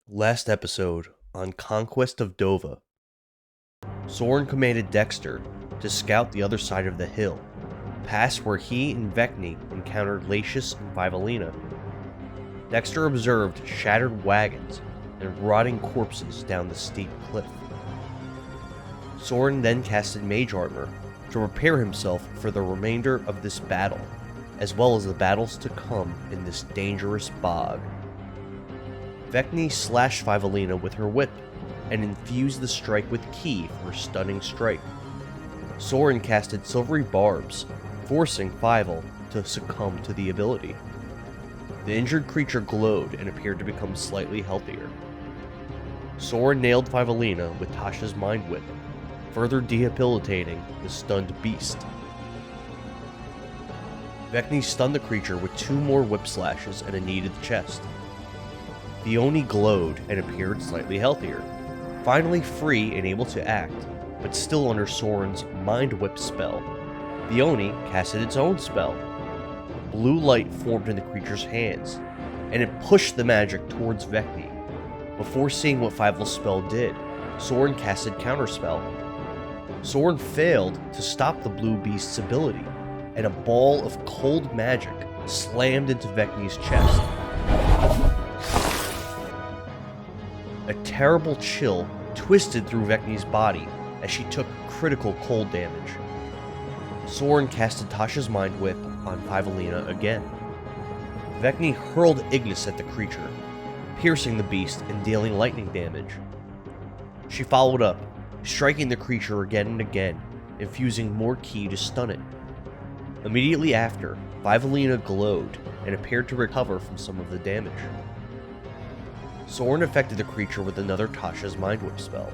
Last episode on Conquest of Dovah, Sorin commanded Dexter to scout the other side of the hill, past where he and Vekni encountered Lacius and Vivalina. Dexter observed shattered wagons and rotting corpses down the steep cliff. Sorin then casted mage armor to prepare himself for the remainder of this battle, as well as the battles to come in this dangerous bog. Vekni slashed Vivalina with her whip and infused the strike with ki for a stunning strike. Sorin casted silvery barbs, forcing Fival to succumb to the ability. The injured creature glowed and appeared to become slightly healthier. Sorin nailed Vivalina with Tasha's mind whip, further debilitating the stunned beast. Vekni stunned the creature with 2 more whip slashes and a knee to the chest. The Oni glowed and appeared slightly healthier, finally free and able to act, but still under Sorin's mind whip spell. The Oni casted its own spell. Blue light formed in the creature's hands, and it pushed the magic towards Vekni. Before seeing what Fival's spell did, Sorin casted Counterspell. Sorin failed to stop the blue beast's ability, and a ball of cold magic slammed into Vekni's chest. A terrible chill twisted through Vekni's body as she took critical cold damage. Sorin casted Tasha's mind whip on Vivalina again. Vekni hurled Ignis at the creature, piercing the beast and dealing lightning damage. She followed up, striking the creature again and again, infusing more ki to stun it. Immediately after, Vivalina glowed and appeared to recover from some of the damage. Sorin affected the creature with another Tasha's mind whip spell.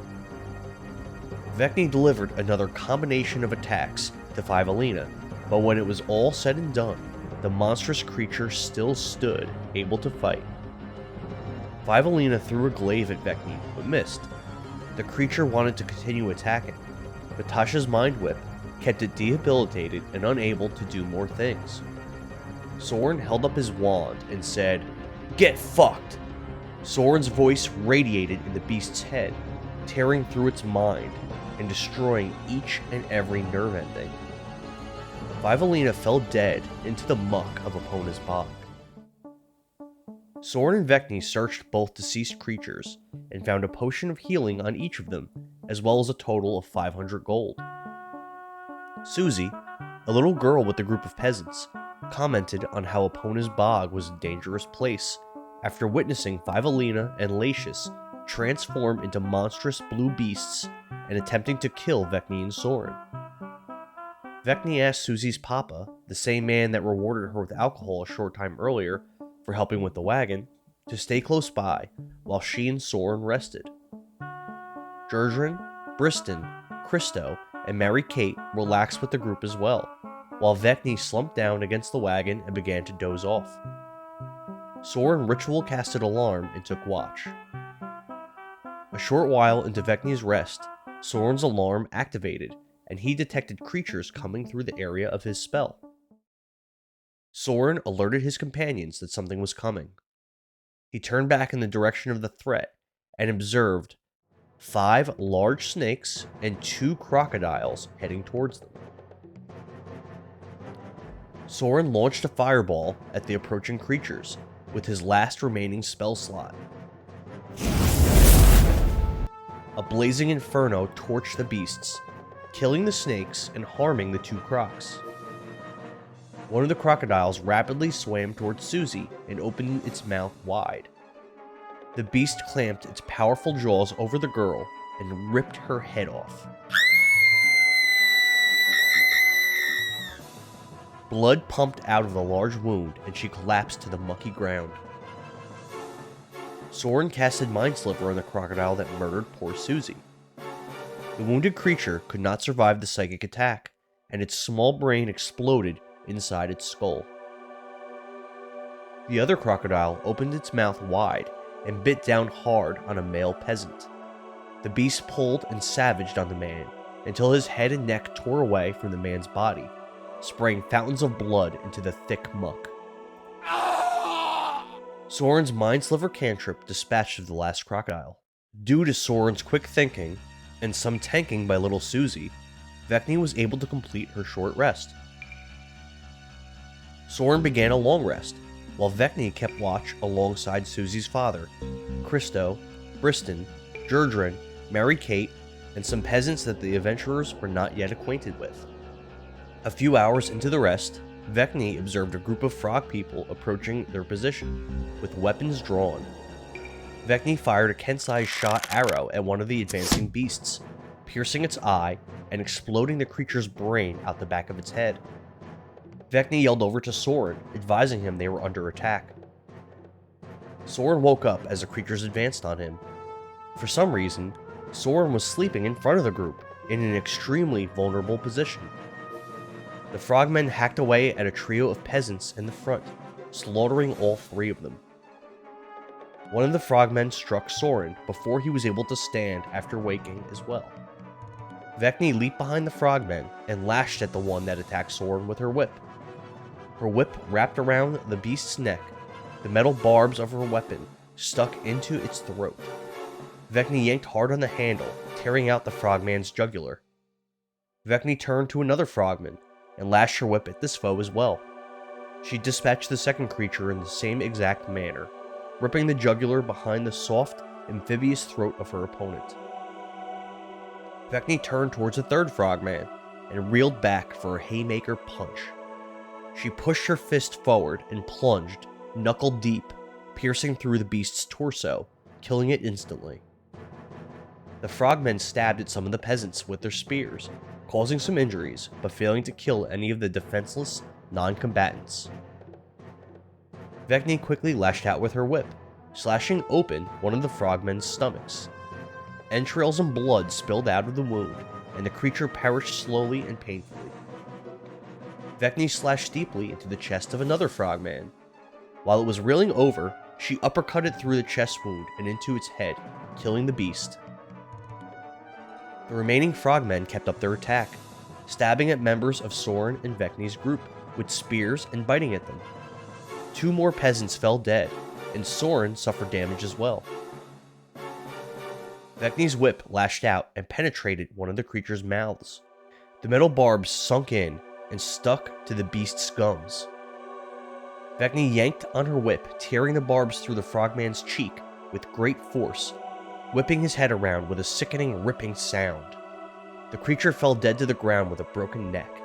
Vekni delivered another combination of attacks to Vivalina, but when it was all said and done, the monstrous creature still stood, able to fight. Vivalina threw a glaive at Vekni, but missed. The creature wanted to continue attacking, but Tasha's mind whip kept it debilitated and unable to do more things. Sorin held up his wand and said, "Get fucked!" Sorin's voice radiated in the beast's head, tearing through its mind and destroying each and every nerve ending. Vivalina fell dead into the muck of Epona's bog. Sorin and Vekni searched both deceased creatures and found a potion of healing on each of them, as well as a total of 500 gold. Susie, a little girl with a group of peasants, commented on how Epona's bog was a dangerous place after witnessing Vivalina and Lacius transform into monstrous blue beasts and attempting to kill Vekni and Sorin. Vekni asked Susie's papa, the same man that rewarded her with alcohol a short time earlier for helping with the wagon, to stay close by while she and Sorin rested. Jerdrin, Briston, Christo, and Mary Kate relaxed with the group as well, while Vekni slumped down against the wagon and began to doze off. Sorin ritual casted alarm and took watch. A short while into Vekni's rest, Sorin's alarm activated, and he detected creatures coming through the area of his spell. Sorin alerted his companions that something was coming. He turned back in the direction of the threat and observed 5 large snakes and 2 crocodiles heading towards them. Sorin launched a fireball at the approaching creatures with his last remaining spell slot. A blazing inferno torched the beasts, killing the snakes and harming the 2 crocs. One of the crocodiles rapidly swam towards Susie and opened its mouth wide. The beast clamped its powerful jaws over the girl and ripped her head off. Blood pumped out of the large wound and she collapsed to the mucky ground. Sorin casted Mind Sliver on the crocodile that murdered poor Susie. The wounded creature could not survive the psychic attack, and its small brain exploded inside its skull. The other crocodile opened its mouth wide and bit down hard on a male peasant. The beast pulled and savaged on the man until his head and neck tore away from the man's body, spraying fountains of blood into the thick muck. Sorin's mind sliver cantrip dispatched the last crocodile. Due to Sorin's quick thinking, and some tanking by little Susie, Vekni was able to complete her short rest. Sorin began a long rest, while Vekni kept watch alongside Susie's father, Christo, Briston, Gerdrin, Mary Kate, and some peasants that the adventurers were not yet acquainted with. A few hours into the rest, Vekni observed a group of frog people approaching their position, with weapons drawn. Vekni fired a Kensai shot arrow at one of the advancing beasts, piercing its eye and exploding the creature's brain out the back of its head. Vekni yelled over to Sorin, advising him they were under attack. Sorin woke up as the creatures advanced on him. For some reason, Sorin was sleeping in front of the group, in an extremely vulnerable position. The frogmen hacked away at a trio of peasants in the front, slaughtering all three of them. One of the frogmen struck Sorin before he was able to stand after waking as well. Vekni leaped behind the frogmen and lashed at the one that attacked Sorin with her whip. Her whip wrapped around the beast's neck, the metal barbs of her weapon stuck into its throat. Vekni yanked hard on the handle, tearing out the frogman's jugular. Vekni turned to another frogman and lashed her whip at this foe as well. She dispatched the second creature in the same exact manner, ripping the jugular behind the soft, amphibious throat of her opponent. Vekni turned towards the third frogman and reeled back for a haymaker punch. She pushed her fist forward and plunged, knuckle deep, piercing through the beast's torso, killing it instantly. The frogmen stabbed at some of the peasants with their spears, causing some injuries, but failing to kill any of the defenseless non-combatants. Vekni quickly lashed out with her whip, slashing open one of the frogmen's stomachs. Entrails and blood spilled out of the wound, and the creature perished slowly and painfully. Vekni slashed deeply into the chest of another frogman. While it was reeling over, she uppercutted through the chest wound and into its head, killing the beast. The remaining frogmen kept up their attack, stabbing at members of Sorin and Vekni's group with spears and biting at them. Two more peasants fell dead, and Sorin suffered damage as well. Vekni's whip lashed out and penetrated one of the creature's mouths. The metal barbs sunk in and stuck to the beast's gums. Vekni yanked on her whip, tearing the barbs through the frogman's cheek with great force, whipping his head around with a sickening, ripping sound. The creature fell dead to the ground with a broken neck.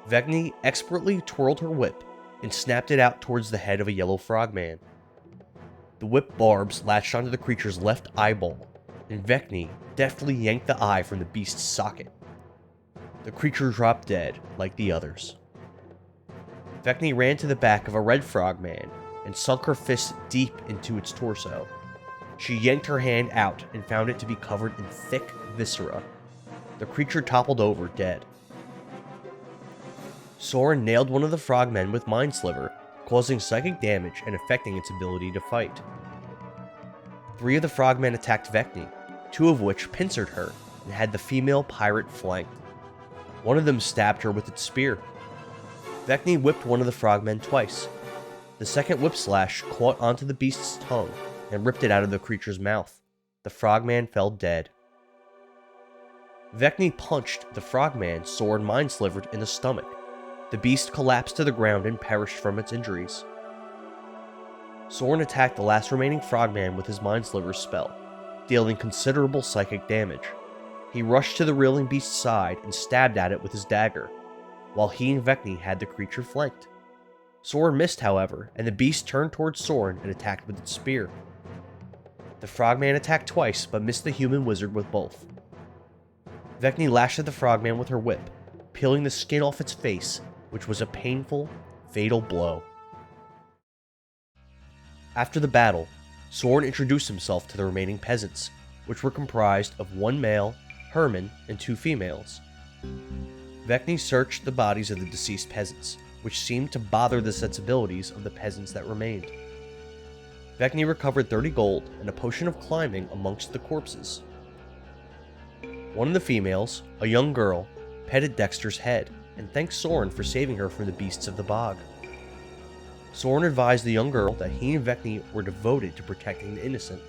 Vekni expertly twirled her whip and snapped it out towards the head of a yellow frogman. The whip barbs latched onto the creature's left eyeball, and Vekni deftly yanked the eye from the beast's socket. The creature dropped dead, like the others. Vekni ran to the back of a red frogman and sunk her fist deep into its torso. She yanked her hand out and found it to be covered in thick viscera. The creature toppled over, dead. Sorin nailed one of the frogmen with Mind Sliver, causing psychic damage and affecting its ability to fight. Three of the frogmen attacked Vekni, two of which pincered her and had the female pirate flanked. One of them stabbed her with its spear. Vekni whipped one of the frogmen twice. The second whip slash caught onto the beast's tongue and ripped it out of the creature's mouth. The frogman fell dead. Vekni punched the frogman sword mind-slivered in the stomach. The beast collapsed to the ground and perished from its injuries. Sorin attacked the last remaining frogman with his mind-sliver spell, dealing considerable psychic damage. He rushed to the reeling beast's side and stabbed at it with his dagger, while he and Vekni had the creature flanked. Sorin missed, however, and the beast turned towards Sorin and attacked with its spear. The frogman attacked twice, but missed the human wizard with both. Vekni lashed at the frogman with her whip, peeling the skin off its face, which was a painful, fatal blow. After the battle, Sorin introduced himself to the remaining peasants, which were comprised of one male, Herman, and two females. Vekni searched the bodies of the deceased peasants, which seemed to bother the sensibilities of the peasants that remained. Vekni recovered 30 gold and a potion of climbing amongst the corpses. One of the females, a young girl, petted Dexter's head and thanked Sorin for saving her from the beasts of the bog. Sorin advised the young girl that he and Vekni were devoted to protecting the innocent.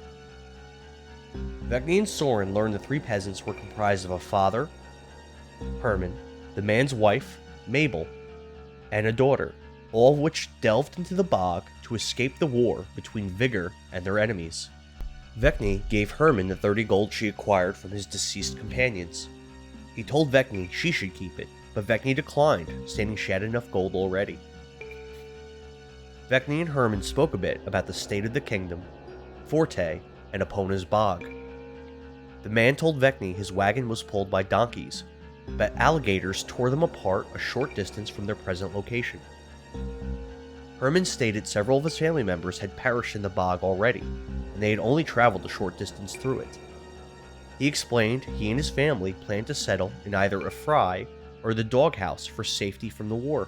Vekni and Sorin learned the three peasants were comprised of a father, Herman, the man's wife, Mabel, and a daughter, all of which delved into the bog to escape the war between Vigor and their enemies. Vekni gave Herman the 30 gold she acquired from his deceased companions. He told Vekni she should keep it, but Vekni declined, stating she had enough gold already. Vekni and Herman spoke a bit about the state of the kingdom, Forte, and Epona's bog. The man told Vekni his wagon was pulled by donkeys, but alligators tore them apart a short distance from their present location. Herman stated several of his family members had perished in the bog already, and they had only traveled a short distance through it. He explained he and his family planned to settle in either a fry or the Dawghouse for safety from the war.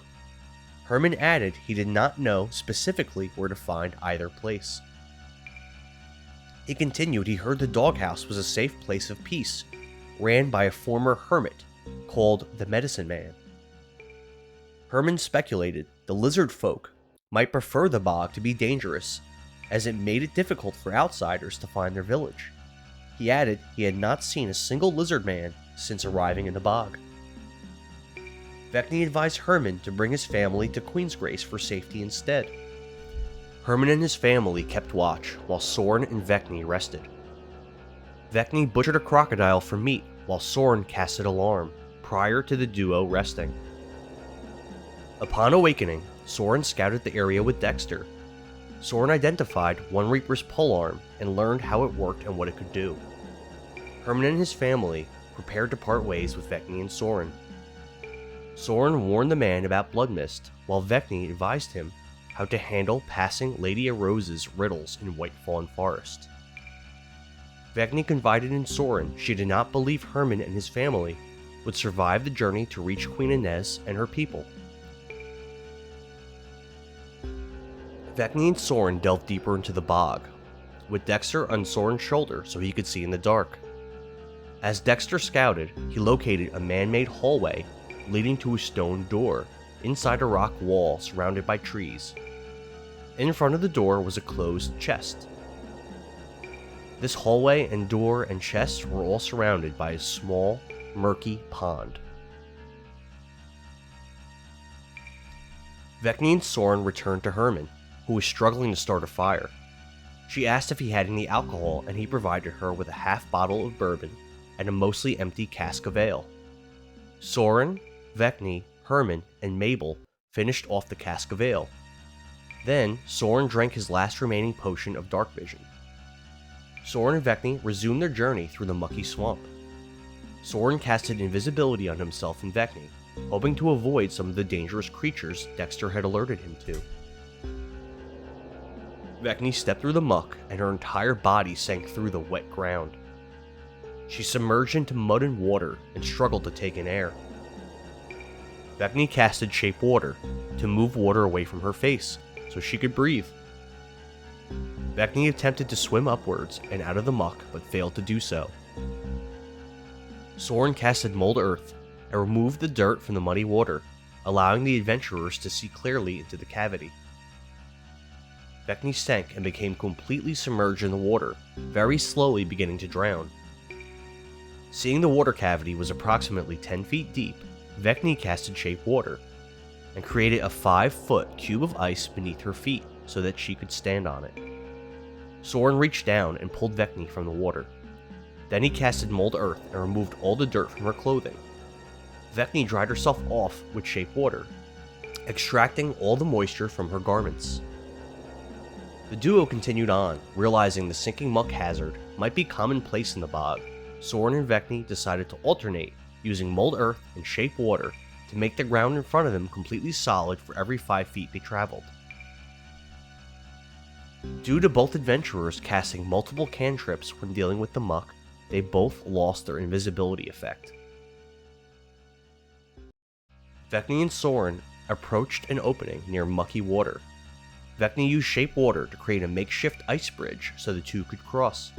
Herman added he did not know specifically where to find either place. He continued he heard the Dawghouse was a safe place of peace, ran by a former hermit called the Medicine Man. Herman speculated the lizard folk might prefer the bog to be dangerous, as it made it difficult for outsiders to find their village. He added he had not seen a single lizard man since arriving in the bog. Vekni advised Herman to bring his family to Queensgrace for safety instead. Herman and his family kept watch while Sorin and Vekni rested. Vekni butchered a crocodile for meat while Sorin casted alarm prior to the duo resting. Upon awakening, Sorin scouted the area with Dexter. Sorin identified One Reaper's polearm and learned how it worked and what it could do. Herman and his family prepared to part ways with Vekni and Sorin. Sorin warned the man about Blood Mist, while Vekni advised him how to handle passing Lady Rose's riddles in White Fawn Forest. Vekni confided in Sorin she did not believe Herman and his family would survive the journey to reach Queen Inez and her people. Vekni and Sorin delved deeper into the bog, with Dexter on Sorin's shoulder so he could see in the dark. As Dexter scouted, he located a man-made hallway leading to a stone door inside a rock wall surrounded by trees. In front of the door was a closed chest. This hallway and door and chest were all surrounded by a small, murky pond. Vekni and Sorin returned to Herman, who was struggling to start a fire. She asked if he had any alcohol, and he provided her with a half bottle of bourbon and a mostly empty cask of ale. Sorin, Vekni, Herman, and Mabel finished off the cask of ale. Then, Sorin drank his last remaining potion of dark vision. Sorin and Vekni resumed their journey through the mucky swamp. Sorin casted invisibility on himself and Vekni, hoping to avoid some of the dangerous creatures Dexter had alerted him to. Vekni stepped through the muck, and her entire body sank through the wet ground. She submerged into mud and water and struggled to take in air. Vekni casted Shape Water to move water away from her face so she could breathe. Vekni attempted to swim upwards and out of the muck but failed to do so. Sorin casted Mold Earth and removed the dirt from the muddy water, allowing the adventurers to see clearly into the cavity. Vekni sank and became completely submerged in the water, very slowly beginning to drown. Seeing the water cavity was approximately 10 feet deep, Vekni casted Shape Water and created a 5-foot cube of ice beneath her feet so that she could stand on it. Sorin reached down and pulled Vekni from the water. Then he casted Mold Earth and removed all the dirt from her clothing. Vekni dried herself off with Shape Water, extracting all the moisture from her garments. The duo continued on, realizing the sinking muck hazard might be commonplace in the bog. Sorin and Vekni decided to alternate, using Mold Earth and Shape Water to make the ground in front of them completely solid for every 5 feet they traveled. Due to both adventurers casting multiple cantrips when dealing with the muck, they both lost their invisibility effect. Vekni and Sorin approached an opening near mucky water. Vekni used Shape Water to create a makeshift ice bridge so the two could cross.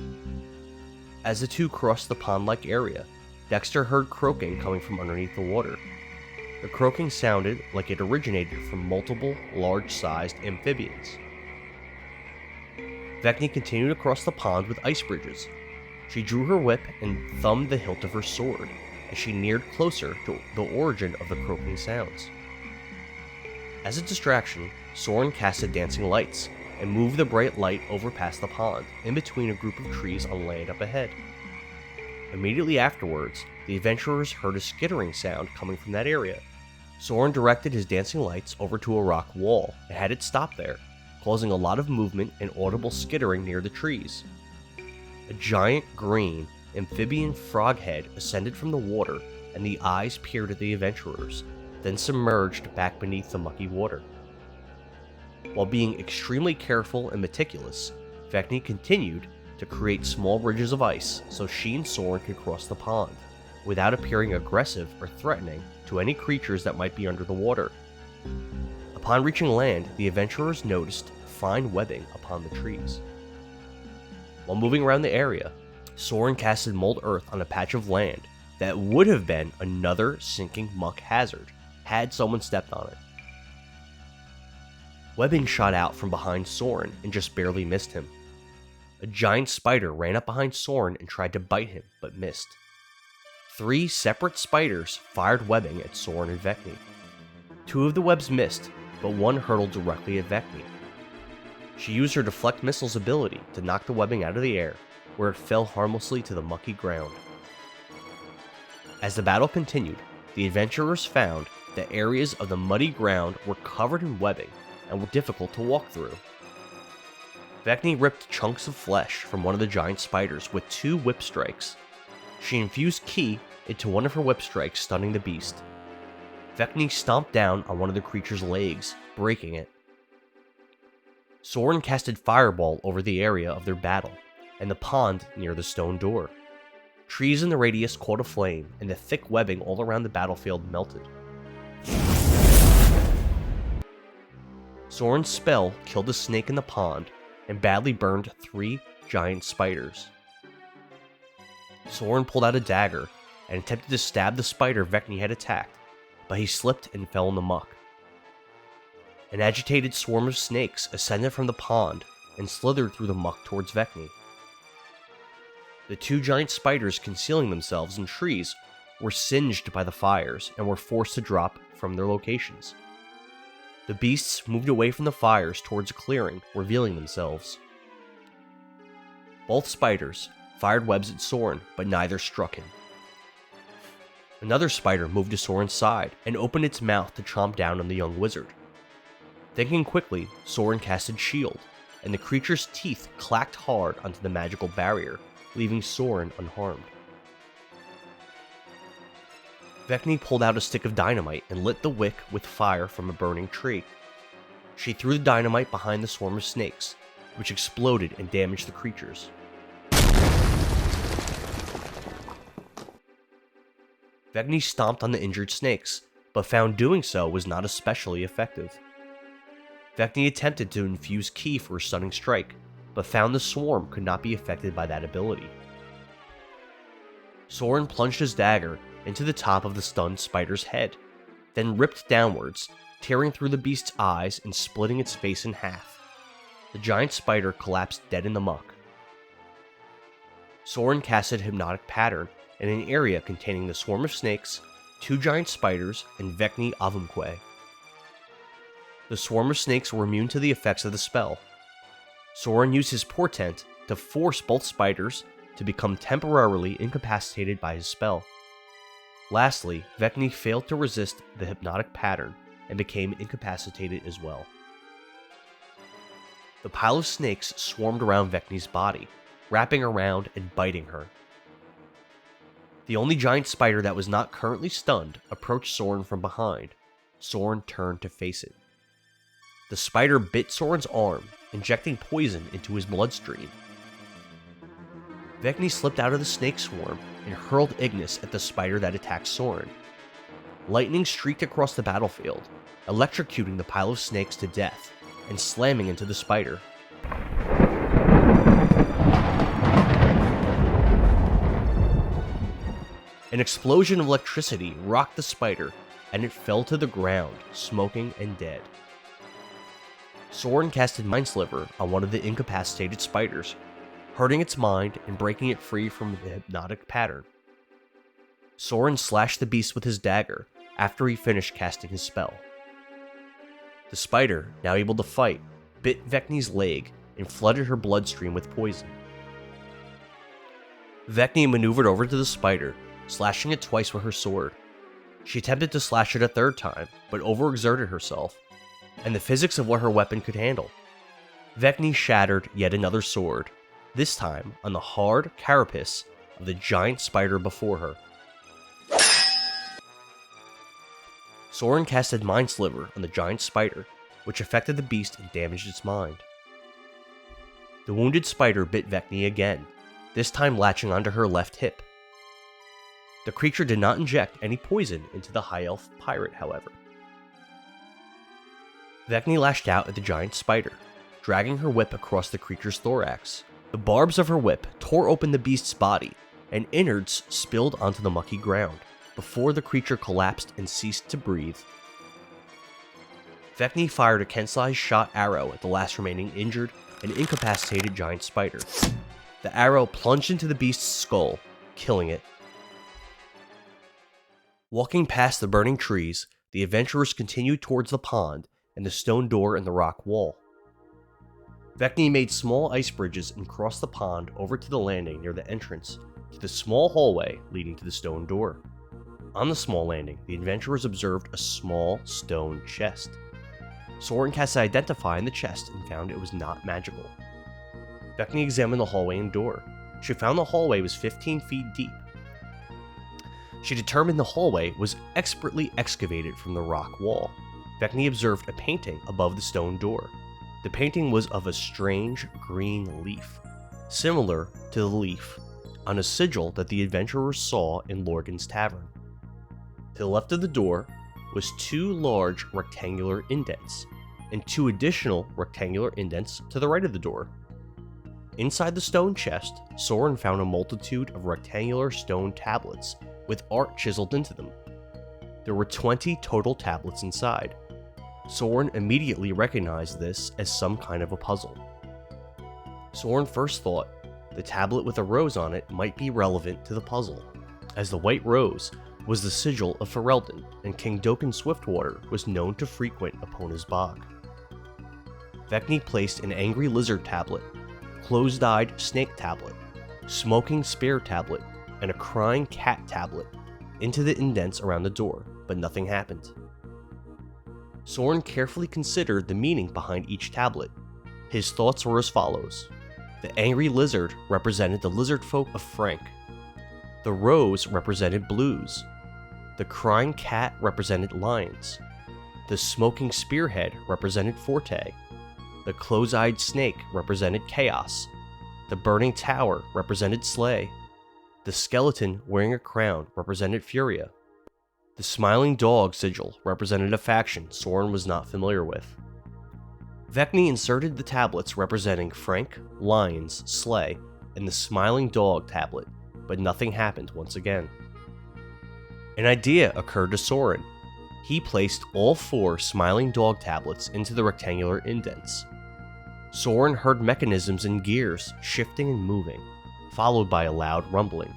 As the two crossed the pond-like area, Dexter heard croaking coming from underneath the water. The croaking sounded like it originated from multiple large-sized amphibians. Vekni continued across the pond with ice bridges. She drew her whip and thumbed the hilt of her sword as she neared closer to the origin of the croaking sounds. As a distraction, Sorin casted dancing lights and moved the bright light over past the pond, in between a group of trees on land up ahead. Immediately afterwards, the adventurers heard a skittering sound coming from that area. Sorin directed his dancing lights over to a rock wall and had it stop there, causing a lot of movement and audible skittering near the trees. A giant green amphibian frog head ascended from the water, and the eyes peered at the adventurers, then submerged back beneath the mucky water. While being extremely careful and meticulous, Vekni continued to create small ridges of ice so she and Sorin could cross the pond, without appearing aggressive or threatening to any creatures that might be under the water. Upon reaching land, the adventurers noticed fine webbing upon the trees. While moving around the area, Sorin casted mold earth on a patch of land that would have been another sinking muck hazard had someone stepped on it. Webbing shot out from behind Sorin and just barely missed him. A giant spider ran up behind Sorin and tried to bite him, but missed. 3 separate spiders fired webbing at Sorin and Vekni. 2 of the webs missed, but one hurtled directly at Vekni. She used her deflect missiles ability to knock the webbing out of the air, where it fell harmlessly to the mucky ground. As the battle continued, the adventurers found that areas of the muddy ground were covered in webbing and were difficult to walk through. Vekni ripped chunks of flesh from one of the giant spiders with 2 whip strikes. She infused ki into one of her whip strikes, stunning the beast. Vekni stomped down on one of the creature's legs, breaking it. Sorin casted fireball over the area of their battle, and the pond near the stone door. Trees in the radius caught aflame, and the thick webbing all around the battlefield melted. Sorin's spell killed a snake in the pond and badly burned 3 giant spiders. Sorin pulled out a dagger and attempted to stab the spider Vekni had attacked, but he slipped and fell in the muck. An agitated swarm of snakes ascended from the pond and slithered through the muck towards Vekni. The 2 giant spiders concealing themselves in trees were singed by the fires and were forced to drop from their locations. The beasts moved away from the fires towards a clearing, revealing themselves. Both spiders fired webs at Sorin, but neither struck him. Another spider moved to Sorin's side and opened its mouth to chomp down on the young wizard. Thinking quickly, Sorin casted Shield, and the creature's teeth clacked hard onto the magical barrier, leaving Sorin unharmed. Vekni pulled out a stick of dynamite and lit the wick with fire from a burning tree. She threw the dynamite behind the swarm of snakes, which exploded and damaged the creatures. Vekni stomped on the injured snakes, but found doing so was not especially effective. Vekni attempted to infuse ki for a stunning strike, but found the swarm could not be affected by that ability. Sorin plunged his dagger into the top of the stunned spider's head, then ripped downwards, tearing through the beast's eyes and splitting its face in half. The giant spider collapsed dead in the muck. Sorin casted Hypnotic Pattern in an area containing the swarm of snakes, 2 giant spiders, and Vekni Avumque. The swarm of snakes were immune to the effects of the spell. Sorin used his portent to force both spiders to become temporarily incapacitated by his spell. Lastly, Vekni failed to resist the hypnotic pattern and became incapacitated as well. The pile of snakes swarmed around Vekni's body, wrapping around and biting her. The only giant spider that was not currently stunned approached Sorin from behind. Sorin turned to face it. The spider bit Sorin's arm, injecting poison into his bloodstream. Vekni slipped out of the snake swarm and hurled Ignis at the spider that attacked Sorin. Lightning streaked across the battlefield, electrocuting the pile of snakes to death and slamming into the spider. An explosion of electricity rocked the spider, and it fell to the ground, smoking and dead. Sorin casted Mind Sliver on one of the incapacitated spiders, hurting its mind and breaking it free from the hypnotic pattern. Sorin slashed the beast with his dagger after he finished casting his spell. The spider, now able to fight, bit Vekni's leg and flooded her bloodstream with poison. Vekni maneuvered over to the spider, slashing it twice with her sword. She attempted to slash it a third time, but overexerted herself, and the physics of what her weapon could handle. Vekni shattered yet another sword, this time on the hard carapace of the giant spider before her. Sorin casted Mind Sliver on the giant spider, which affected the beast and damaged its mind. The wounded spider bit Vekni again, this time latching onto her left hip. The creature did not inject any poison into the High Elf pirate, however. Vekni lashed out at the giant spider, dragging her whip across the creature's thorax. The barbs of her whip tore open the beast's body, and innards spilled onto the mucky ground, before the creature collapsed and ceased to breathe. Vekni fired a Kensai's shot arrow at the last remaining injured and incapacitated giant spider. The arrow plunged into the beast's skull, killing it. Walking past the burning trees, the adventurers continued towards the pond and the stone door in the rock wall. Vekni made small ice bridges and crossed the pond over to the landing near the entrance to the small hallway leading to the stone door. On the small landing, the adventurers observed a small stone chest. Sorin cast Identify in the chest and found it was not magical. Vekni examined the hallway and door. She found the hallway was 15 feet deep. She determined the hallway was expertly excavated from the rock wall. Vekni observed a painting above the stone door. The painting was of a strange green leaf, similar to the leaf on a sigil that the adventurers saw in Lorgan's tavern. To the left of the door was 2 large rectangular indents, and 2 additional rectangular indents to the right of the door. Inside the stone chest, Sorin found a multitude of rectangular stone tablets with art chiseled into them. There were 20 total tablets inside. Sorin immediately recognized this as some kind of a puzzle. Sorin first thought the tablet with a rose on it might be relevant to the puzzle, as the white rose was the sigil of Ferelden, and King Dokkan Swiftwater was known to frequent Epona's bog. Vekni placed an angry lizard tablet, closed-eyed snake tablet, smoking spear tablet, and a crying cat tablet into the indents around the door, but nothing happened. Sorin carefully considered the meaning behind each tablet. His thoughts were as follows. The angry lizard represented the lizard folk of Frank. The rose represented blues. The crying cat represented lions. The smoking spearhead represented Forte. The close-eyed snake represented chaos. The burning tower represented Slay. The skeleton wearing a crown represented Furia. The smiling dog sigil represented a faction Sorin was not familiar with. Vekni inserted the tablets representing Frank, Lions, Slay, and the smiling dog tablet, but nothing happened once again. An idea occurred to Sorin. He placed all 4 smiling dog tablets into the rectangular indents. Sorin heard mechanisms and gears shifting and moving, followed by a loud rumbling.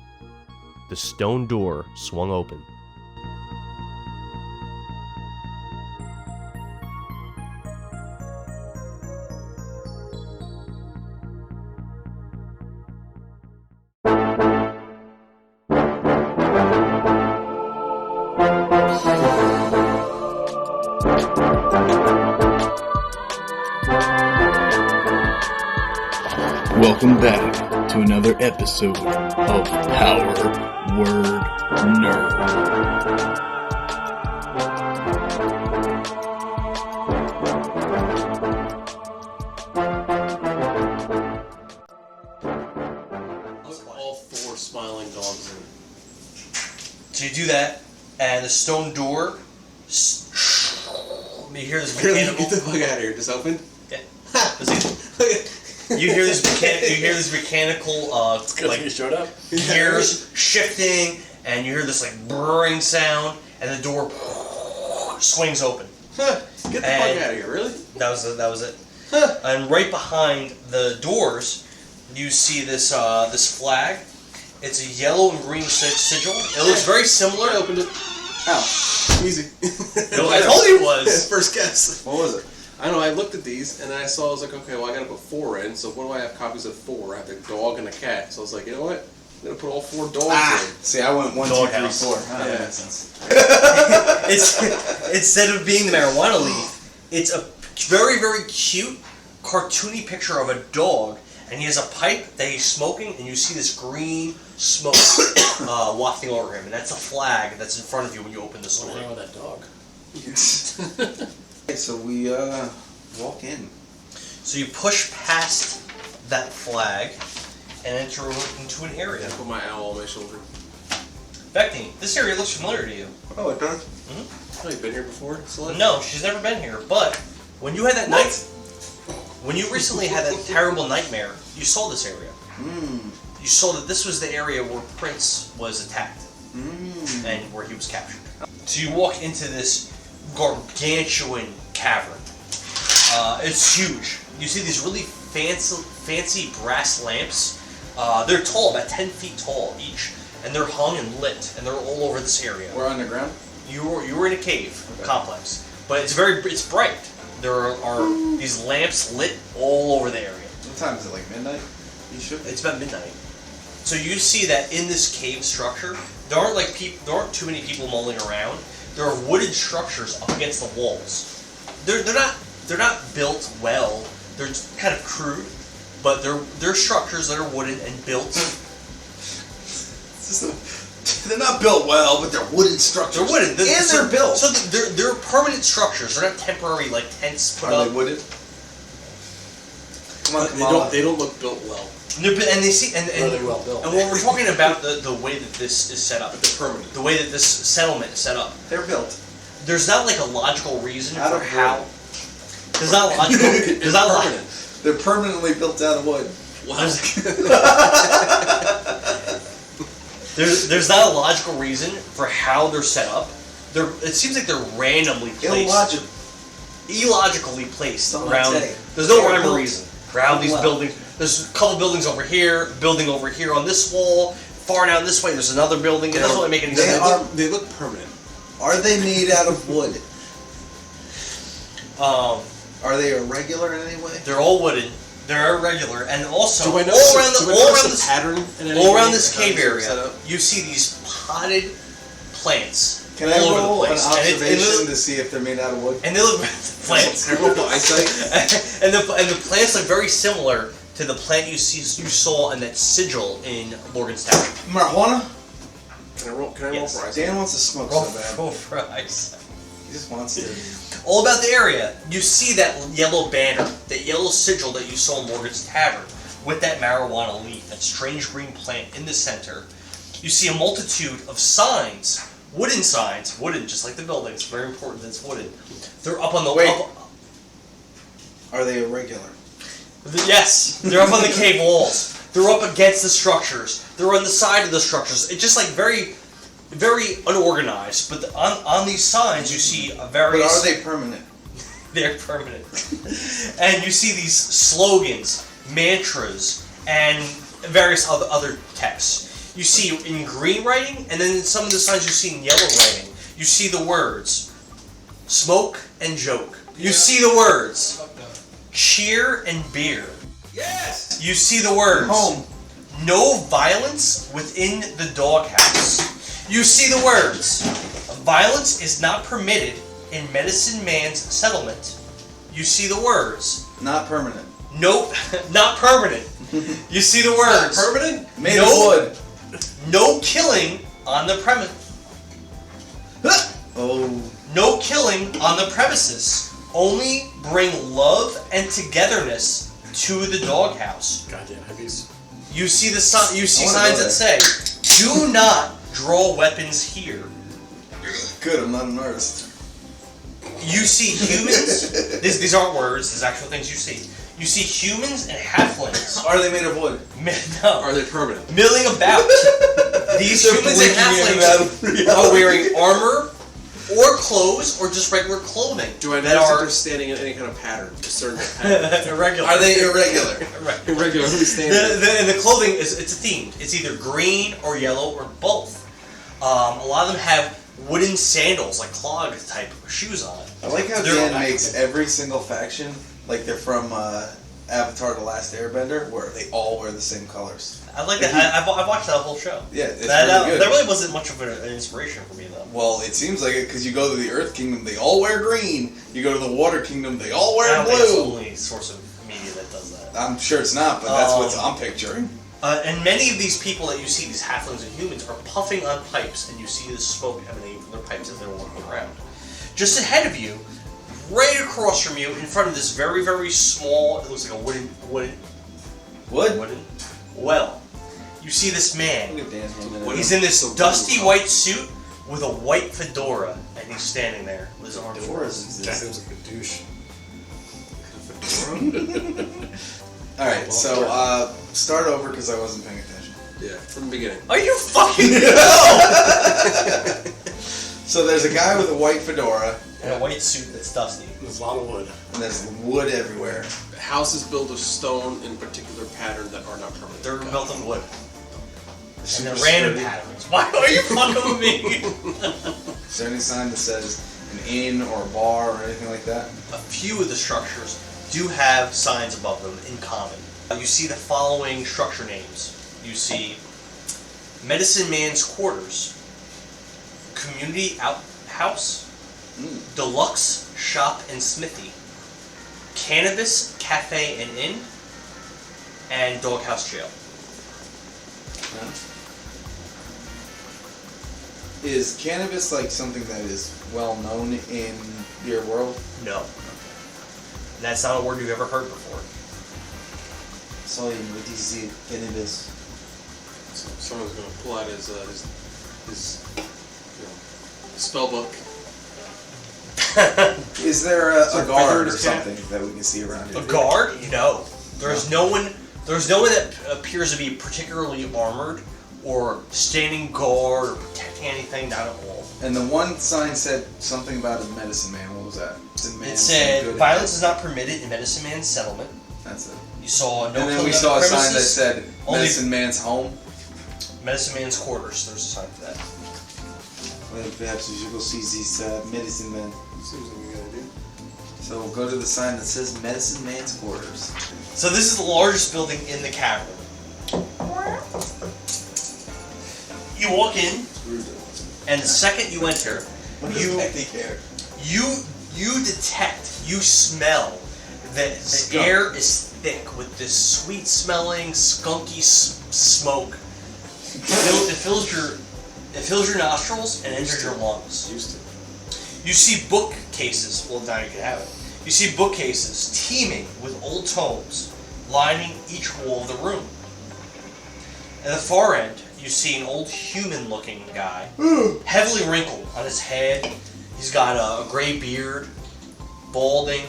The stone door swung open. Welcome back to another episode of Power Word Nerd. All 4 smiling dogs in. So you do that, and the stone door. You hear this mechanical. Get the fuck out of here! Just opened. Yeah. You hear this mechanical, like you showed up. gears shifting, and you hear this like burring sound, and the door swings open. Get the fuck out of here! Really? That was it. And right behind the doors, you see this this flag. It's a yellow and green sigil. It looks very similar. I opened it. Ow. Easy. No, I told you it was. First guess. What was it? I don't know, I looked at these, and then I saw, I was like, okay, well, I gotta put 4 in, so what do I have copies of 4? I have a dog and a cat. So I was like, you know what? I'm gonna put all 4 dogs in. See, I went 1, 2, 3, 4. Dawghouse. That Yeah. makes sense. It's instead of being the marijuana leaf, it's a very, very cute, cartoony picture of a dog, and he has a pipe that he's smoking, and you see this green smoke wafting over him, and that's a flag that's in front of you when you open this door. What's wrong with that dog? Okay, so we walk in. So you push past that flag and enter into an area. I put my owl on my shoulder. Vekni, this area looks familiar to you. Oh, it does? Oh, you been here before, Celeste? No, she's never been here, but when you had that night, when you recently had that terrible nightmare, you saw this area. You saw that this was the area where Prince was attacked and where he was captured. So you walk into this gargantuan cavern. It's huge. You see these really fancy brass lamps. They're tall, about 10 feet tall each, and they're hung and lit, and they're all over this area. We're underground? You were in a cave complex, but it's bright. There are these lamps lit all over the area. What time is it, like midnight? You sure? It's about midnight. So you see that in this cave structure, there aren't too many people mulling around. There are wooden structures up against the walls. They're not built well. They're kind of crude, but they're structures that are wooden and built. They're not built well, but they're wooden structures. They're wooden, and they're built. So they're permanent structures. They're not temporary like tents put Are up. they wooded? Come on, They don't look built well. And they see and Really well built. And when we're talking about the way that this is set up, They're permanent. the way that this settlement is set up, They're built. there's not like a logical reason Out for of how. wood. There's not logical. There's not permanent. They're permanently built out of wood. Wow. There's not a logical reason for how they're set up. It seems like they're randomly placed. Illogically placed Someone around. say, There's no they're rhyme or built reason around these well. buildings. There's a couple buildings over here, building over here on this wall. Far down this way, there's another building. It doesn't really make any sense. They look permanent. Are they made out of wood? Are Are they irregular in any way? They're all wooden. They're irregular, and also Do I all notice around the pattern in any all around way? this How cave these are area, set up? you see these potted plants Can I all over roll the an place, and observation to see if they're made out of wood? and they look plants, Can I roll for eyesight? and the plants look very similar to the plant you saw in that sigil in Morgan's Tower. Marijuana? Can I roll Yes. for eyesight? Dan wants to smoke Roll so bad. for eyesight. He just wants to. All about the area. You see that yellow banner, that yellow sigil that you saw in Morgan's Tavern, with that marijuana leaf, that strange green plant in the center. You see a multitude of signs, wooden just like the buildings. Very important that it's wooden. They're up on the Wait. Are they irregular? Yes, they're up on the cave walls. They're up against the structures. They're on the side of the structures. It's just like very, very unorganized. But on these signs, you see a very. But are they permanent? They're permanent. And you see these slogans, mantras, and various other texts. You see in green writing, and then in some of the signs you see in yellow writing. You see the words, smoke and joke. You see the words, cheer and beer. Yes! You see the words, Home. no violence within the doghouse. You see the words, violence is not permitted in Medicine Man's settlement. You see the words, Not permanent. nope, not permanent. You see the words, Permanent? Made of wood. no killing on the premise. Oh. No killing on the premises. Only bring love and togetherness to the doghouse. Goddamn hippies. You see the sign. You see I wanna signs go that say, "Do not draw weapons here." Good, I'm not an artist. You see humans. These aren't words. These are actual things you see. You see humans and halflings. Are they made of wood? No, Are they permanent? milling about. These humans and halflings are wearing armor or clothes, or just regular clothing. Do I that notice that are they're standing in any kind of pattern? Discernible pattern. irregular? Are they irregular? Irregularly standing. And the clothing it's a themed. It's either green or yellow or both. A lot of them have wooden sandals, like clog type shoes on. I like how They're Dan all makes every single faction like they're from Avatar: The Last Airbender, where they all wear the same colors. I like that. I've watched that whole show. Yeah, it's that, really good. That really wasn't much of an inspiration for me, though. Well, it seems like it because you go to the Earth Kingdom, they all wear green. You go to the Water Kingdom, they all I wear don't think it's the blue. only source of media that does that. I'm sure it's not, but that's what I'm picturing. And many of these people that you see, these halflings and humans, are puffing on pipes, and you see the smoke emanating from their pipes as they're walking around. Just ahead of you, right across from you, in front of this very, very small, it looks like a wooden well. You see this man. Look at Dan's hand. He's in this dusty white suit with a white fedora, and he's standing there with his arms folded. That seems like a douche. Alright, so start over because I wasn't paying attention. Yeah, from the beginning. Are you fucking So there's a guy with a white fedora, in a white suit that's dusty. There's a lot of wood. and there's wood everywhere. Houses built of stone in particular pattern that are not permanent. They're built of wood. And Super they're random sturdy. patterns. Why are you fucking with me? Is there any sign that says an inn or a bar or anything like that? A few of the structures do have signs above them in common. You see the following structure names. You see Medicine Man's Quarters, Community Outhouse, Deluxe Shop and Smithy, Cannabis Cafe and Inn, and Doghouse Jail. Is cannabis like something that is well known in your world? No. That's not a word you've ever heard before. Sorry, what is it? Cannabis. So someone's going to pull out his spell book. Is there a there guard or feathers, cat? something that we can see around here? A guard? No. There's no one that appears to be particularly armored or standing guard or protecting anything, not at all. And the one sign said something about a medicine man. What was that? Medicine man It some said, good violence is not permitted in Medicine Man's settlement. That's it. You saw no And then killing we on saw the a sign that premises, said only- medicine man's home. Medicine Man's quarters. There's a sign for that. Well, perhaps we should go see this medicine man. Seems like a good idea. So we'll go to the sign that says medicine man's quarters. So this is the largest building in the cavern. You walk in, and the second you enter, you smell that the air is thick with this sweet-smelling, skunky smoke. It fills your nostrils and enters your lungs. Used to. You see bookcases. Well, now you can have it. You see bookcases teeming with old tomes lining each wall of the room. At the far end, you see an old human-looking guy, heavily wrinkled on his head. He's got a gray beard, balding,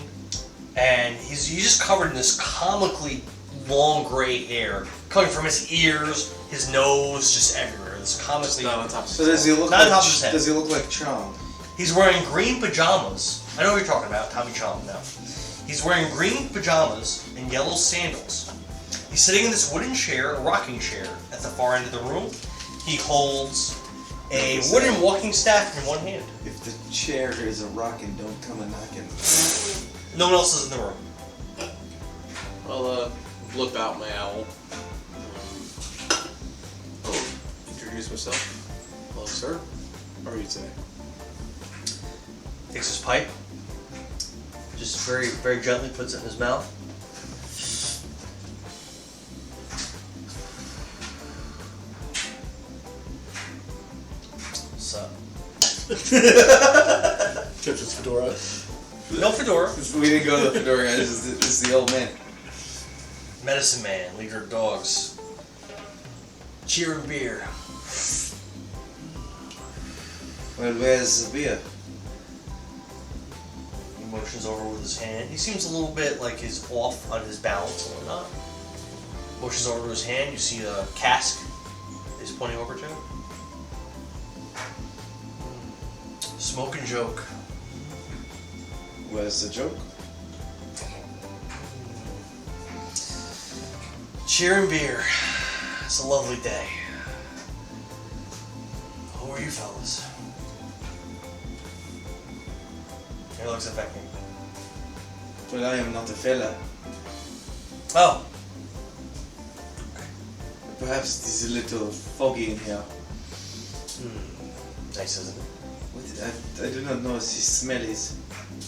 and he's just covered in this comically long gray hair coming from his ears, his nose, just everywhere. This comically. Not on top of So does he look Not like? on top of his head. Does he look like Chong? He's wearing green pajamas. I know what you're talking about, Tommy Chong now. He's wearing green pajamas and yellow sandals. He's sitting in this wooden chair, a rocking chair, at the far end of the room. He holds a wooden walking staff in one hand. If the chair is a rockin', don't come a knockin'. No one else is in the room. I'll blip out my owl. Introduce myself. Hello, sir. How are you today? Takes his pipe, just very, very gently puts it in his mouth. What's up? Tips his fedora. No fedora. We didn't go to the fedora guy. This is the old man. Medicine man, leader of dogs. Cheer and beer. Well, where's the beer? He motions over with his hand. He seems a little bit like he's off on his balance and whatnot. Motions over to his hand. You see a cask he's pointing over to. Smoke and joke. What's the joke? Cheer and beer. It's a lovely day. Who are you fellas? He looks at Vekni. Well, I am not a fella. Oh. Perhaps it is a little foggy in here. Nice, isn't it? I do not know what his smell is.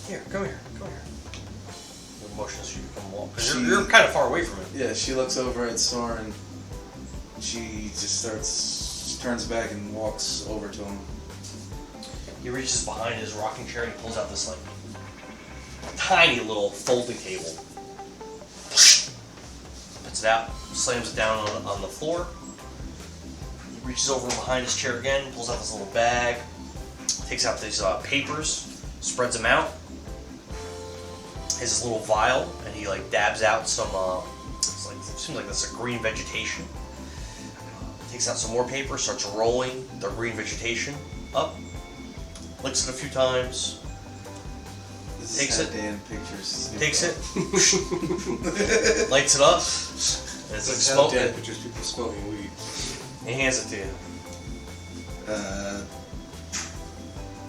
Here, come here. The motions you can walk. Because She- you're kind of far away from it. Yeah, she looks over at Sorin. She turns back and walks over to him. He reaches behind his rocking chair and he pulls out this like tiny little folding table. Puts it out, slams it down on the floor. He reaches over behind his chair again, pulls out this little bag, takes out these papers, spreads them out. Has this little vial, and he like dabs out some. It seems like this is a green vegetation. Takes out some more paper, starts rolling the green vegetation up. Licks it a few times. This Takes is it. Dan pictures. Takes it. Lights it up. And it's like smoke. Dead pictures people smoking weed. He hands it to you.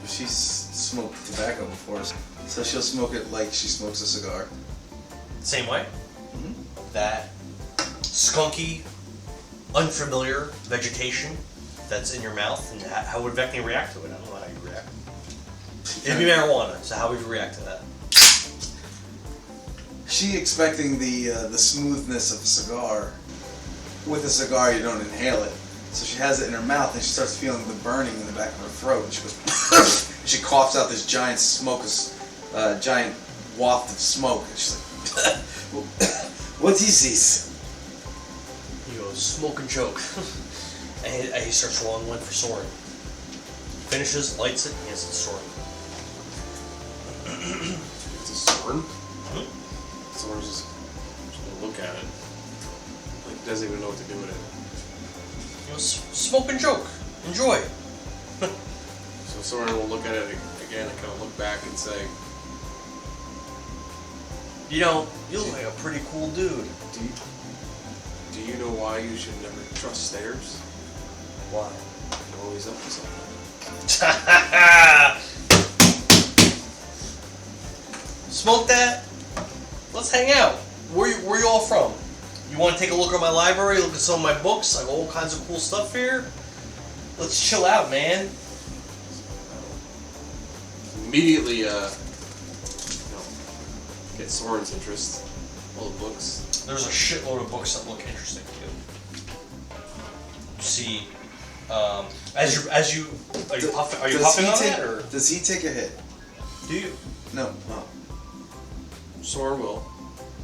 She's smoked tobacco before, so she'll smoke it like she smokes a cigar. Same way. That skunky, unfamiliar vegetation that's in your mouth, and how would Vekni react to it? I don't know how you react. It'd be marijuana, so how would you react to that? She expecting the smoothness of a cigar. With a cigar, you don't inhale it, so she has it in her mouth, and she starts feeling the burning in the back of her throat. And she goes, she coughs out this giant giant waft of smoke. And she's like, "What is this?" He goes, smoke and choke. And he starts rolling one for Sorin. Finishes, lights it, hands it to Sorin. It's a Sorin. Sorin's just gonna look at it. Like, doesn't even know what to do with it. He goes, smoke and joke. Enjoy. So Sorin will look at it again and kind of look back and say, You know, you look like a pretty cool dude. do you know why you should never trust stairs? Why? You're always up to something. Smoke that. Let's hang out. Where you all from? You want to take a look at my library? Look at some of my books. I got all kinds of cool stuff here. Let's chill out, man. Immediately, get Sorin's interest. All the books. There's a shitload of books that look interesting to you. You see, are you puffing on that, or Does he take a hit? do you? No. Sorin will.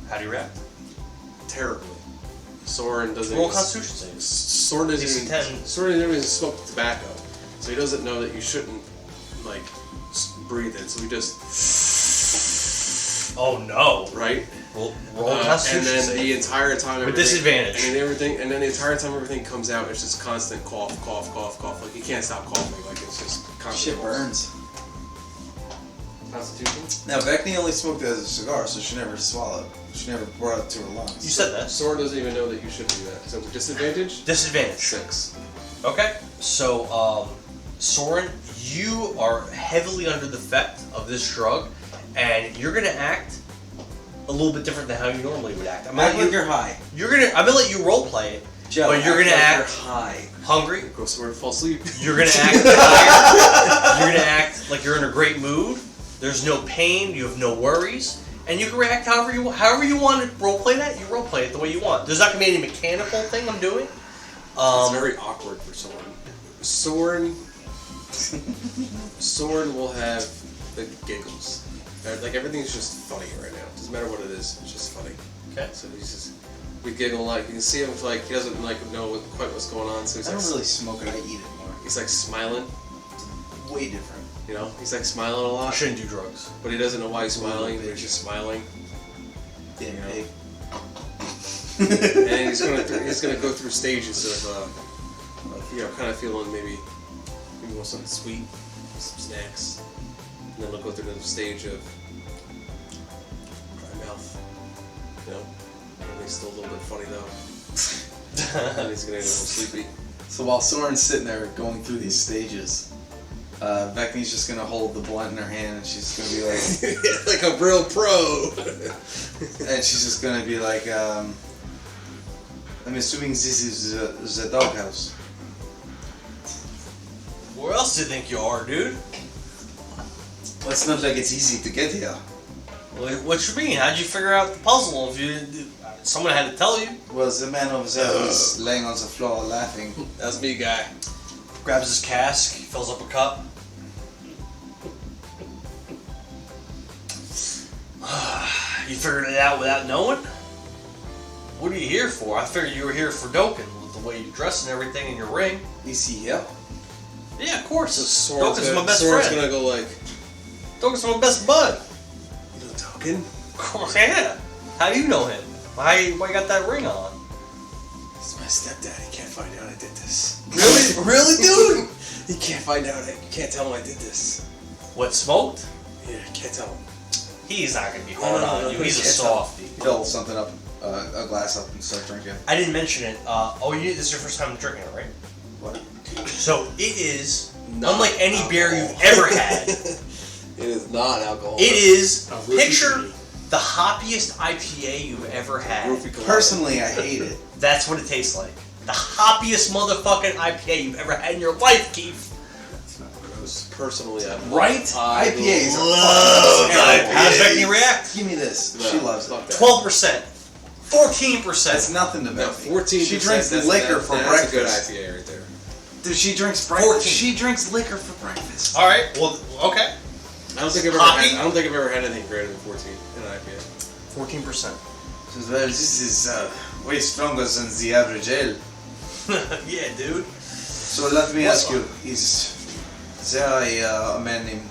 How do you react? Terribly. Sorin doesn't Roll even... Constitution saves. Sorin doesn't DC even... 10. Sorin doesn't even smoke tobacco. So he doesn't know that you shouldn't, like, breathe it. So he just... Oh no! Right? Roll And Constitution then save. the entire time... With everything- disadvantage. And then the entire time everything comes out, it's just constant cough, cough, cough, cough. Like, you can't stop coughing. Like, it's just constant Shit coughs. burns. Constitution? Now, Vekni only smoked it as a cigar, so she never swallowed. She never brought it to her lungs. You said that. Sorin doesn't even know that you should do that. So disadvantage? Disadvantage. 6. Okay. So, Sorin, you are heavily under the effect of this drug, and you're gonna act a little bit different than how you normally would act. I'm Act gonna like you're high. I'm gonna let you role play it, Joe, but you're gonna like act you're high. hungry. Go somewhere to fall asleep. You're gonna act tired. You're gonna act like you're in a great mood. There's no pain. You have no worries, and you can react however you want to role play that. You role play it the way you want. There's not gonna be any mechanical thing I'm doing. It's very awkward for Sorin. Sorin will have the giggles. Like, everything's just funny right now. Doesn't matter what it is. It's just funny. Okay. So we giggle, like, you can see him, like, he doesn't, like, know quite what's going on. So he's I like, don't really smoke it, I eat it more. he's like smiling. Way different. You know, he's like smiling a I lot, shouldn't do drugs. but he doesn't know why he's smiling. But he's just smiling, Damn Yeah. pig. and he's gonna go through stages of, kind of feeling maybe want something sweet, some snacks, and then they'll go through the stage of dry mouth. You know, everything's still a little bit funny though. And he's getting a little sleepy. So while Soren's sitting there going through these stages, Vekni's just gonna hold the blunt in her hand and she's gonna be like, like a real pro. and she's just gonna be like, I'm assuming this is the Dawghouse. Where else do you think you are, dude? Well, it's not like it's easy to get here. What you mean? How'd you figure out the puzzle? If you, someone had to tell you. Well, the man over there was laying on the floor laughing. That's me, guy. Grabs his cask, fills up a cup. You figured it out without knowing? What are you here for? I figured you were here for Doken, with the way you dress and everything in your ring. Is he here? Yeah, of course. So Doken's my best Soren's friend. gonna go like, Doken's my best bud. you know, Doken? Of course, yeah. How do you know him? Why you got that ring on? It's my stepdad. He can't find out I did this. Really? Really, dude? He can't find out. You can't tell him I did this. What, smoked? Yeah, can't tell him. He's not gonna be hard No, on you. He's a can't tell. softie. Fill something up, a glass up and start drinking. I didn't mention it. This is your first time drinking it, right? What? So it is, Not unlike any beer alcohol. you've ever had, It is not alcohol. it is, A roofie picture beer. the hoppiest IPA you've ever had. Roofie Colada. Personally, I hate it. That's what it tastes like. The hoppiest motherfucking IPA you've ever had in your life, Keith. Personally, I Right? I IPAs are Love fucking terrible. How does Vekni react? Give me this. No, She loves fuck it. that. 12%. That's 14%. nothing to No, Vekni. 14%. She drinks that's, liquor that's, for that's breakfast. a good IPA right there. Dude, she drinks 14. She drinks liquor for breakfast. Alright, well, okay. I don't think I've ever had anything greater than 14 in an IPA. 14%. She says, well, this is way stronger than the average ale. Yeah, dude. So let me ask you, is there a man named...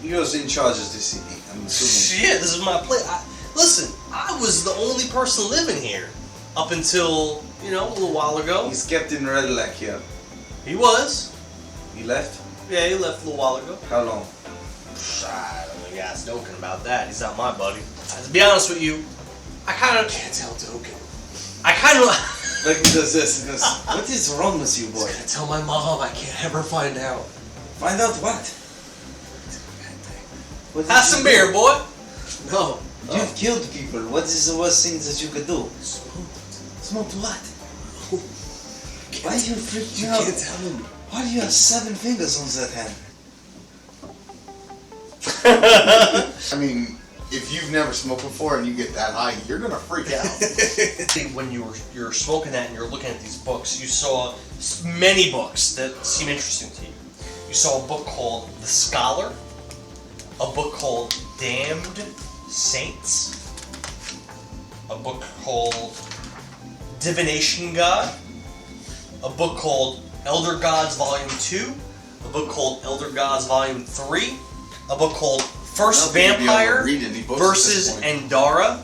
You're in charge of this city, I'm assuming. Shit, this is my place. Listen, I was the only person living here up until, a little while ago. He's Captain Redlack here. He was. He left? Yeah, he left a little while ago. How long? I don't think ask Doken about that. He's not my buddy. To be honest with you, I kind of... Can't tell Doken. Like he does this and this. What is wrong with you, boy? I tell my mom I can't ever find out. Find out what? What Have did some you beer, do? boy. No. You've killed people. What is the worst thing that you could do? Smoked what? Why you freaked You me out? can't tell him. Why do you have 7 fingers on that hand? I mean, if you've never smoked before and you get that high, you're gonna freak out. When you're smoking that and you're looking at these books, you saw many books that seem interesting to you. You saw a book called The Scholar, a book called Damned Saints, a book called Divination God, a book called Elder Gods Volume 2, a book called Elder Gods Volume 3, a book called First Vampire versus Endara,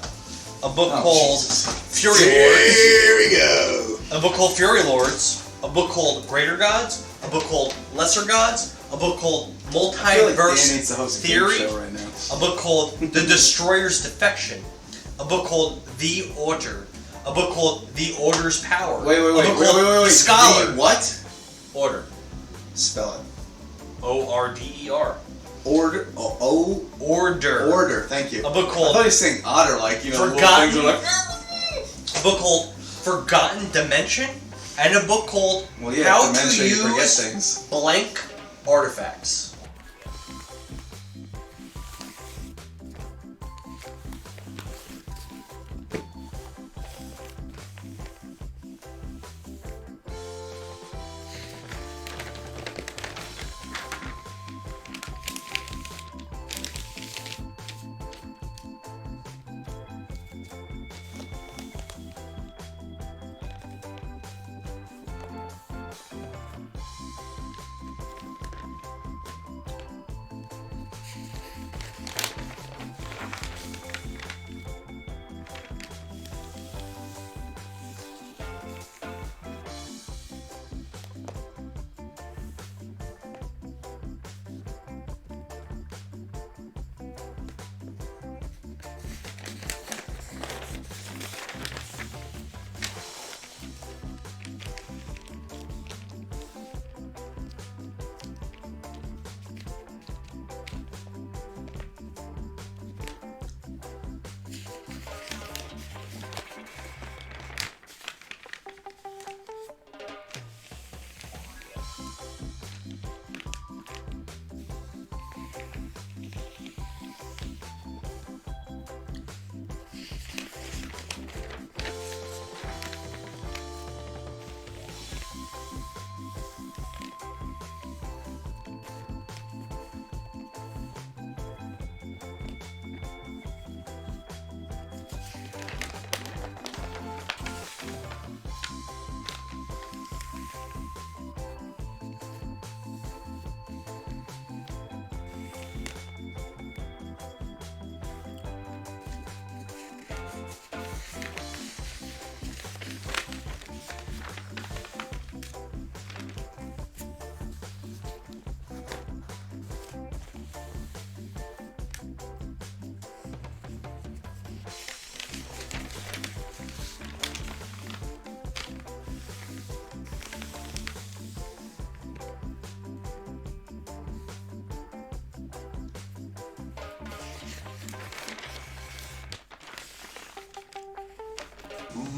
a book called Fury Lords. Here we go. A book called Fury Lords, a book called Greater Gods, a book called Lesser Gods, a book called Multiverse Theory, right now. a book called The Destroyer's Defection, a book called The Order, a book called The Order's Power. Wait. A book called The Scholar. The what? Order. Spell it. O-R-D-E-R. Order. Order. Order. Thank you. A book I called thought he was saying otter, like the little Forgotten. things are like. A book called Forgotten Dimension, and a book called Well, yeah, How to dementia, you forget Use things. Blank Artifacts.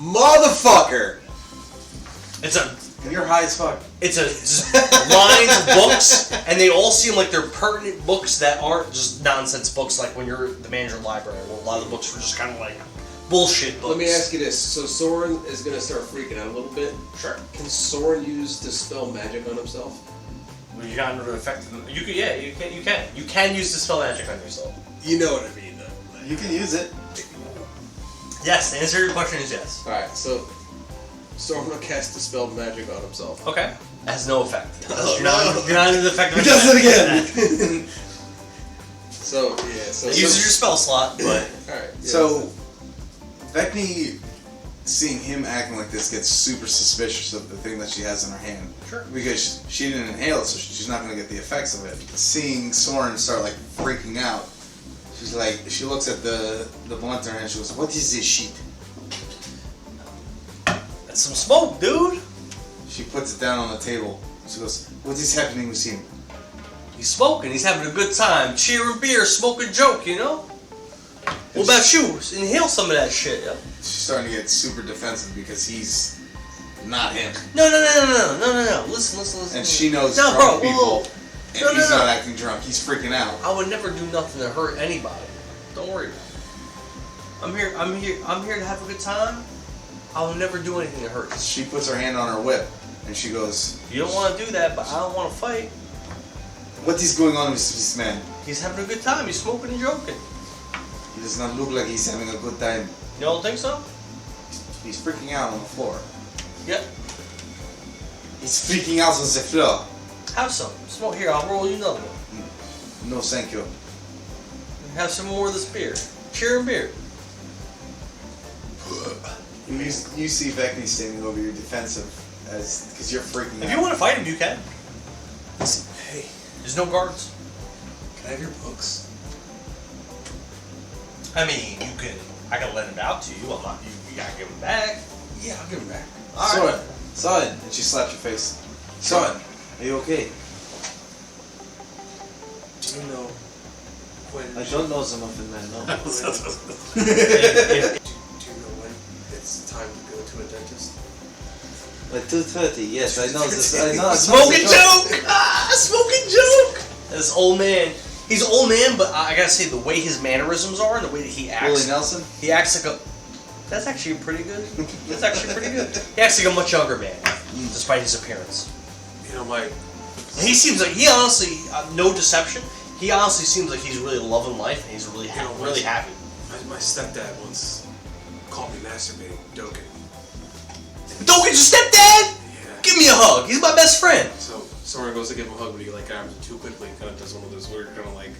Motherfucker! It's a And you're high as fuck. it's just lines of books, and they all seem like they're pertinent books that aren't just nonsense books. Like when you're the manager of the library, well, a lot of the books were just kind of like bullshit books. Let me ask you this. So Sorin is going to start freaking out a little bit. Sure. Can Sorin use Dispel Magic on himself? Well, you got to affect them. You can. Yeah, you can. You can use Dispel Magic on yourself. You know what I mean, though. You can use it. Yes. The answer to your question is yes. Alright, so Sorin will cast Dispel Magic on himself. Okay. It has no effect. You're not in the effect. He does it again! So, yeah. So It uses your spell slot, but Alright. Yeah, So, Vekni, seeing him acting like this, gets super suspicious of the thing that she has in her hand. Sure. Because she didn't inhale it, so she's not going to get the effects of it. Seeing Sorin start, like, freaking out, she's like, she looks at the blunt in her hand, she goes, "What is this shit?" that's some smoke, dude. She puts it down on the table. She goes, "What is happening with him?" He's smoking. He's having a good time. Cheering beer, smoking joke. You know. What about you? Inhale some of that shit. Yo. She's starting to get super defensive because he's not him. No. Listen. And she knows No, drunk bro, people, whoa. and No, he's no. not acting drunk. He's freaking out. I would never do nothing to hurt anybody. Don't worry about it. I'm here to have a good time. I will never do anything to hurt you. She puts her hand on her whip, and she goes, You don't want to do that, but I don't want to fight. "What is going on with this man? He's having a good time. He's smoking and joking. He does not look like he's having a good time. You don't think so? He's freaking out on the floor. Yep. He's freaking out on the floor. Have some. Smoke here. I'll roll you another one. No, thank you." Have some more of this beer. Cheering beer. You see Vekni standing over you defensive, because you're freaking If out. you want to fight him, you can. Listen, hey, There's no guards. can I have your books? I mean, you can. I can let him out to you. I'm not. You gotta give him back. Yeah, I'll give them back. All right. Son, and she slaps your face. "Son, are you okay?" Do you know when... I don't know some of it, man. No. Do you know when it's time to go to a dentist? At 2:30, yes, I know this. I know. Smoking joke. Smoking joke. This old man. He's an old man, but I gotta say the way his mannerisms are and the way that he acts. Willie Nelson? He acts like a. That's actually pretty good. That's actually pretty good. He acts like a much younger man, despite his appearance. You know, my... He seems like he honestly, no deception. He honestly seems like he's really loving life and he's really really happy. My stepdad once caught me masturbating, Doken. Don't get your stepdad. Yeah. Give me a hug. He's my best friend. So Sorin goes to give him a hug, but he like grabs him too quickly and kind of does one of those weird kind of like...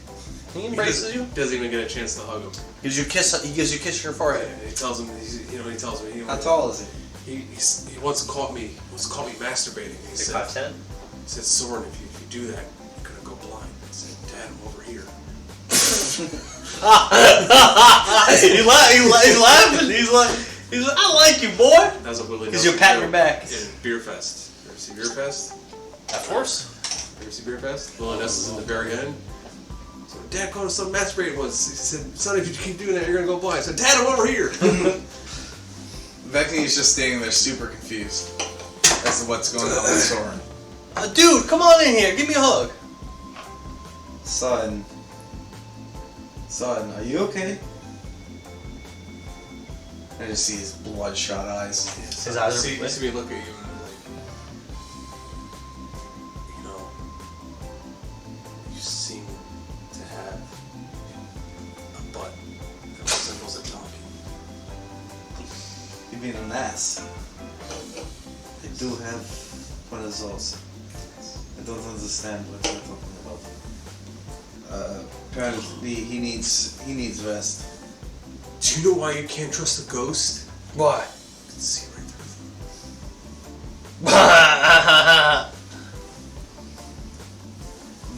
He embraces you. Doesn't even get a chance to hug him. Gives you a kiss. He gives you a kiss on your forehead. And he tells him, he tells me... How tall is he? He once caught me masturbating. He said, 5'10". He said, "Sorin, if you do that, you're gonna go blind." I said, "Dad, I'm over here." He's laughing. He's like, I like you, boy. That was a Willie Because Nelson you're patting joke your back. in Beer Fest. You ever see Beer Fest? Of course. You ever see Beer Fest? Willie Nelson's in the very end. So, Dad caught us some masturbating once. He said, "Son, if you keep doing that, you're gonna go blind." I said, "Dad, I'm over here." Vekni is just standing there super confused as to what's going on with Sorin. Dude, come on in here. Give me a hug. Son, are you okay? I just see his bloodshot eyes. His eyes are see, big. see me look at you and I'm like, you know, you seem to have a butt that resembles a donkey. You mean an ass? I do have one of those. I don't understand what you're talking about. Apparently he needs rest. Do you know why you can't trust a ghost? Why? You can see right through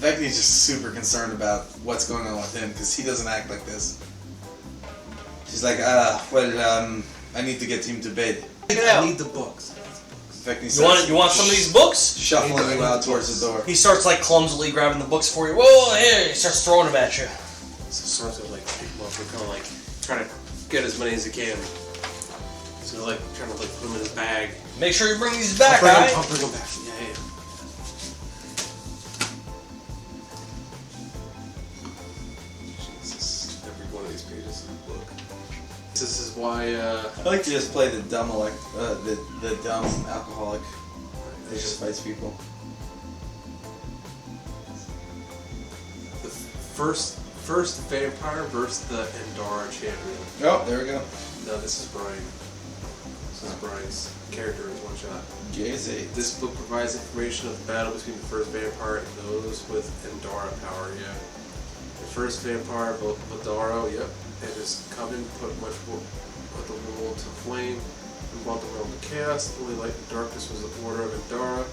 them. Vekni's just super concerned about what's going on with him because he doesn't act like this. She's like, I need to get him to bed. Check it out. I need the books. Vekni You want some of these books? shuffling you out towards the door. He starts like clumsily grabbing the books for you. Whoa, here! He starts throwing them at you. So Sorin's gonna like pick them up and kind of like try to get as many as he can. So to like trying to like put them in his bag. Make sure you bring these back, I'll alright? bring them back. Yeah. Jesus, every one of these pages is a book. This is why. I like to just play the dumb the dumb alcoholic that just fights people. The first vampire versus the Endara champion. Oh, there we go. No, this is Brian. This is Brian's character in one shot. Jay-Z. This book provides information of the battle between the first vampire and those with Endara power, yeah. The first vampire, Vadaro, yep, and his coven put the world to flame and brought the realm to chaos. The only light and darkness was the order of Endara,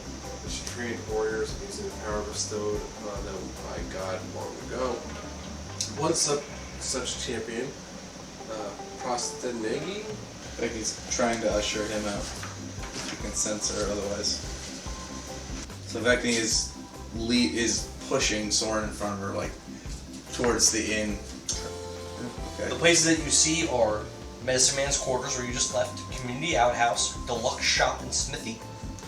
which trained warriors using the power bestowed upon them by God long ago. One such champion, Prostanegi, Like he's trying to usher him out. He can sense her otherwise. So Vekni is pushing Sorin in front of her, like towards the inn. Okay. The places that you see are Medicine Man's quarters, where you just left, Community Outhouse, Deluxe Shop and Smithy,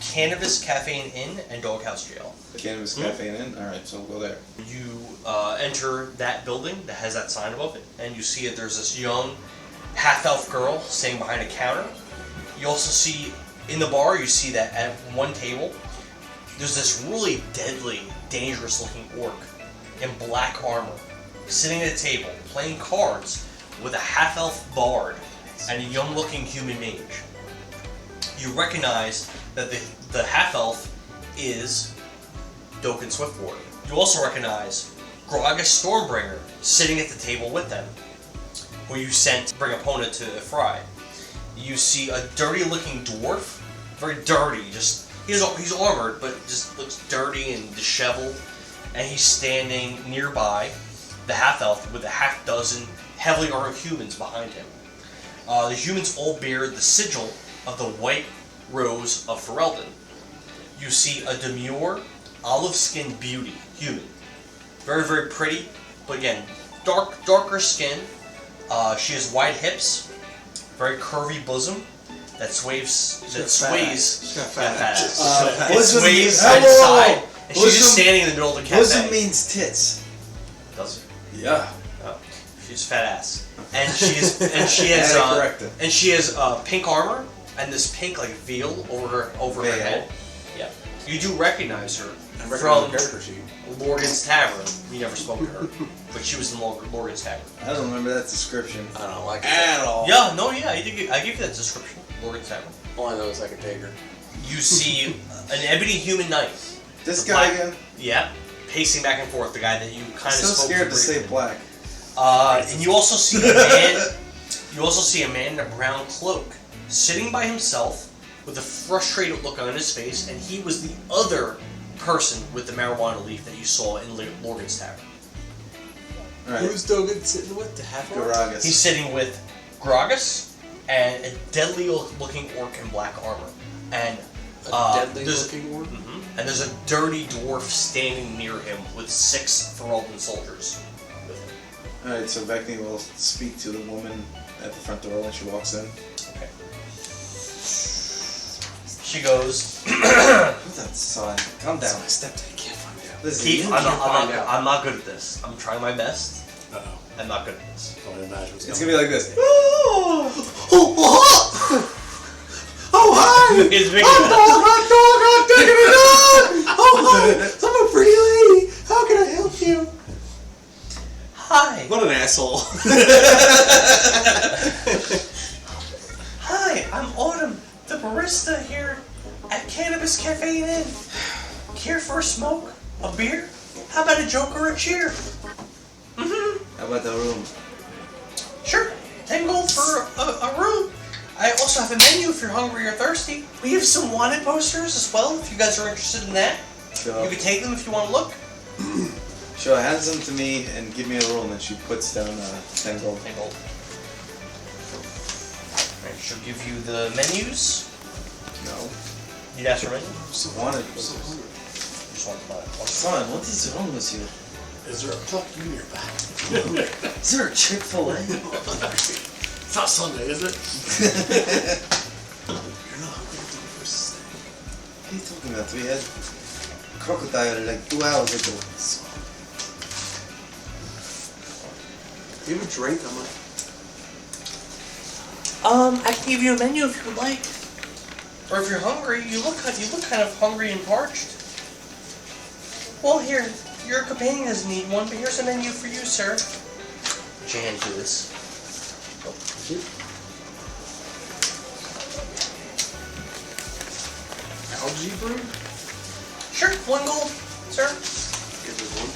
Cannabis Cafe and Inn, and Dawghouse Jail. Cannabis Cafe and Inn? Alright, so we'll go there. You enter that building that has that sign above it, and you see that there's this young half-elf girl sitting behind a counter. You also see, in the bar, you see that at one table, there's this really deadly, dangerous-looking orc in black armor, sitting at a table, playing cards with a half-elf bard and a young-looking human mage. You recognize that the half-elf is Doken Swiftwater. You also recognize Gragas Stormbringer sitting at the table with them, who you sent to bring Epona to Fry. You see a dirty-looking dwarf, very dirty, he's armored, but just looks dirty and disheveled, and he's standing nearby the half-elf with a half-dozen heavily armed humans behind him. The humans all bear the sigil of the White Rose of Ferelden. You see a demure, olive-skinned beauty, human. Very, very pretty, but again, darker skin. She has wide hips, very curvy bosom that sways. She's got fat ass. It bosom sways means- side to side, and she's bosom- just standing in the middle of the cafe. Bosom means tits. Does it? Yeah. Oh, she's fat ass, and she has pink armor and this pink like veil over her Veil. head. Yeah, you do recognize her I recognize from the character sheet. Morgan's Tavern. You never spoke to her, but she was in Morgan's Tavern. I don't remember that description I don't like it. at all. Yeah, no, yeah, I give you that description. Morgan's Tavern. All I know is I can take her. You see an ebony human knight. This The guy black- again? Yeah, pacing back and forth. The guy that you kind of So spoke scared to briefly. say black. And you also see a man. You also see a man in a brown cloak, sitting by himself, with a frustrated look on his face, and he was the other person with the marijuana leaf that you saw in Morgan's Tavern. Alright. Who's Dogan sitting with? The half orc? Gragas. He's sitting with Gragas and a deadly-looking orc in black armor, and A deadly there's- looking orc? and there's a dirty dwarf standing near him with 6 Ferelden soldiers with him. Alright, so Vekni will speak to the woman at the front door when she walks in. Okay. She goes, What's that sign? Calm That's down. my stepdad. Can't find out. Listen, Keith, you I'm can't find not, out. I'm not good at this. I'm trying my best. Uh-oh. I'm not good at this. I would imagine It's gonna be like this. Oh, hi! It's big I'm taking it on! Oh, hi! I'm a pretty lady! How can I help you? Hi! What an asshole. Hi, I'm Autumn, the barista here at Cannabis Cafe and Inn. Care for a smoke? A beer? How about a joke or a cheer? Mm-hmm. How about the room? Sure. 10 gold for a room. I also have a menu if you're hungry or thirsty. We have some wanted posters as well if you guys are interested in that. Sure. You can take them if you want to look. Sure, hands them to me and give me a roll, and then she puts down 10 gold. 10 gold. Alright, she'll give you the menus. No. You'd ask for a menu? Wanted. You just want to buy it. Son, what is wrong with you? Is there a tuck in your back? Is there a Chick-fil-A? It's not Sunday, is it? are you talking about? We had crocodile like 2 hours ago. Do you have a drink? I'm like, I can give you a menu if you would like. Or if you're hungry, you look kind of hungry and parched. Well, here, your companion doesn't need one, but here's a menu for you, sir. Jan, do this. algae brew? Sure, 1 gold, sir. Get this one.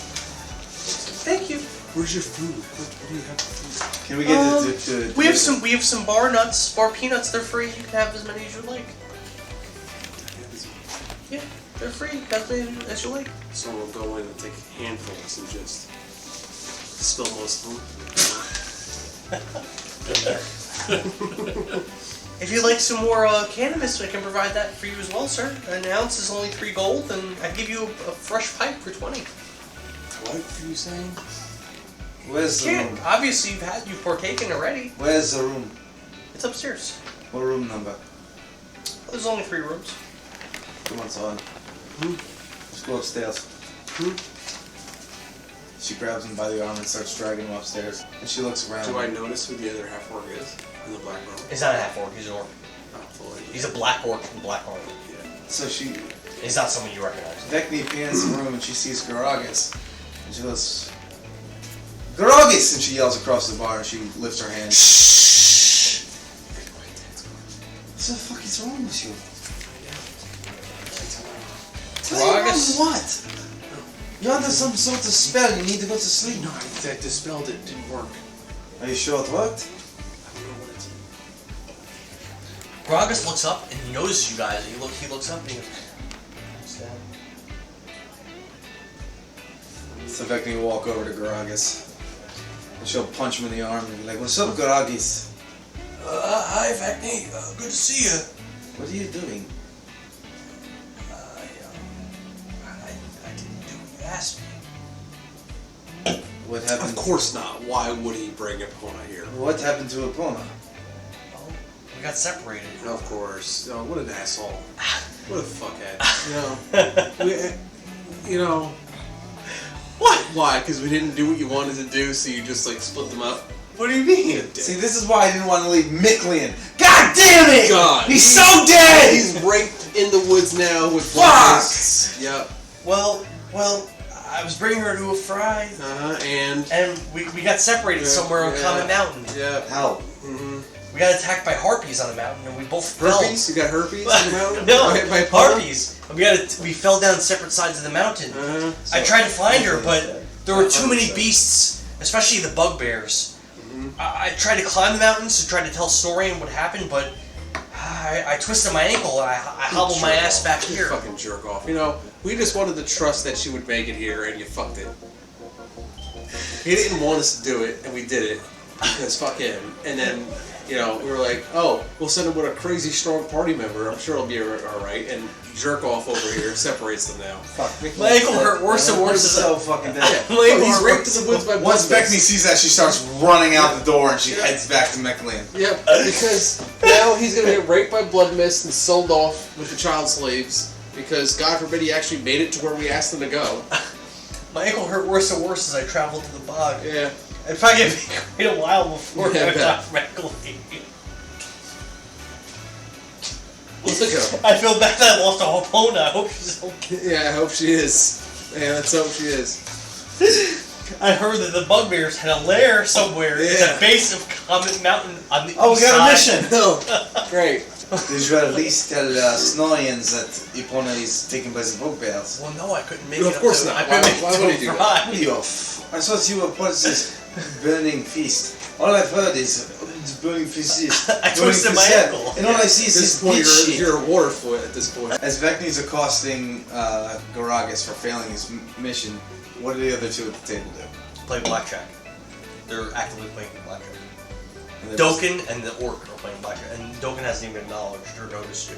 Thank you. Where's your food? What do you have for food? Can we get to We have some bar nuts, bar peanuts. They're free. You can have as many as you like. Yeah, they're free. Have as many as you like. So we'll go in and take handfuls and just spill most of them. If you'd like some more cannabis, I can provide that for you as well, sir. An ounce is only 3 gold, and I give you a fresh pipe for 20. What are you saying? Where's the room? Obviously, you've partaken already. Where's the room? It's upstairs. What room number? There's only 3 rooms. Come on, Sorin. Let's go upstairs. She grabs him by the arm and starts dragging him upstairs. And she looks around. Do I notice who the other half orc is in the black robe? He's not a half orc. He's an orc. Oh, fully. He's a black orc in black armor. Yeah. So she, He's not someone you recognize. Vekni pans the room and she sees Garagas. And she goes, Garagas! And she yells across the bar and she lifts her hand. Shh! What the fuck is wrong with you? Tell you Garagas? what? You're under some sort of spell. You need to go to sleep. No, I dispelled it. It didn't work. Are you sure it worked? I don't know what it's. Gragas looks up and he notices you guys. He looks up and he goes, "What's that?" So Vekni will walk over to Garagas. And she'll punch him in the arm and be like, "What's up, Garagas? Hi, Vekni. Good to see you. What are you doing?" I didn't do what you asked me. What happened? Of course not. Why would he bring Epona here? What happened to Epona? Well, we got separated. Of course. Oh, what an asshole. What a fuckhead. You know, What? why? Because we didn't do what you wanted to do, so you just like split them up? What do you mean? See, this is why I didn't want to leave Miklian. God damn it! God. He's so dead! He's raped in the woods now with Fuck! blankets. Yep. Well, I was bringing her to a fry, And we got separated somewhere on Common Mountain. yeah. How? We got attacked by harpies on the mountain, and we both Herpes? fell. You got herpes on the mountain? No, By Epona? harpies. We fell down separate sides of the mountain. I So- tried to find her, but there were too many beasts, especially the bugbears. I tried to climb the mountains to try to tell Sorin what happened, but I twisted my ankle and I hobbled my ass back You here. fucking jerk off. You know, we just wanted to trust that she would make it here, and you fucked it. He didn't want us to do it, and we did it. Because fuck him. And then, you know, we were like, oh, we'll send him with a crazy strong party member. I'm sure he'll be alright. And jerk off over here separates them now. Fuck, Miklian. My ankle hurt worse and worse. so fucking dead. My ankle He's hurt raped worse. in the woods by Once bloodbaths. Vekni sees that, she starts running out the door and she heads back to Miklian. Yep, because now he's gonna get raped by blood mist and sold off with the child slaves. Because God forbid he actually made it to where we asked him to go. My ankle hurt worse and worse as I traveled to the bog. Yeah. It'd probably be quite a while before Yeah, I I bet. got from ankle. Let's go. I feel bad that I lost a Hopona. I hope she's okay. Yeah, I hope she is. Yeah, let's hope she is. I heard that the bugbears had a lair somewhere at Yeah. the base of Comet Mountain on the Oh, we east got a side. mission! Oh, great. Did you at least tell Snorians that Epona is taken by the bugbears? Well, no, I couldn't make No, it of up course to, not. I couldn't Why- make why it would to he do a that? fry. I thought you were part of this burning feast. All I've heard is it's burning feast. I twisted my ankle. And all I see At is this this point, bitch shit. you're a waterfoot at this point. As Vekni's accosting Garagas for failing his mission, what do the other two at the table do? Play blackjack. They're actively playing blackjack. And they're Doken and the orc are playing blackjack, and Doken hasn't even acknowledged or noticed you.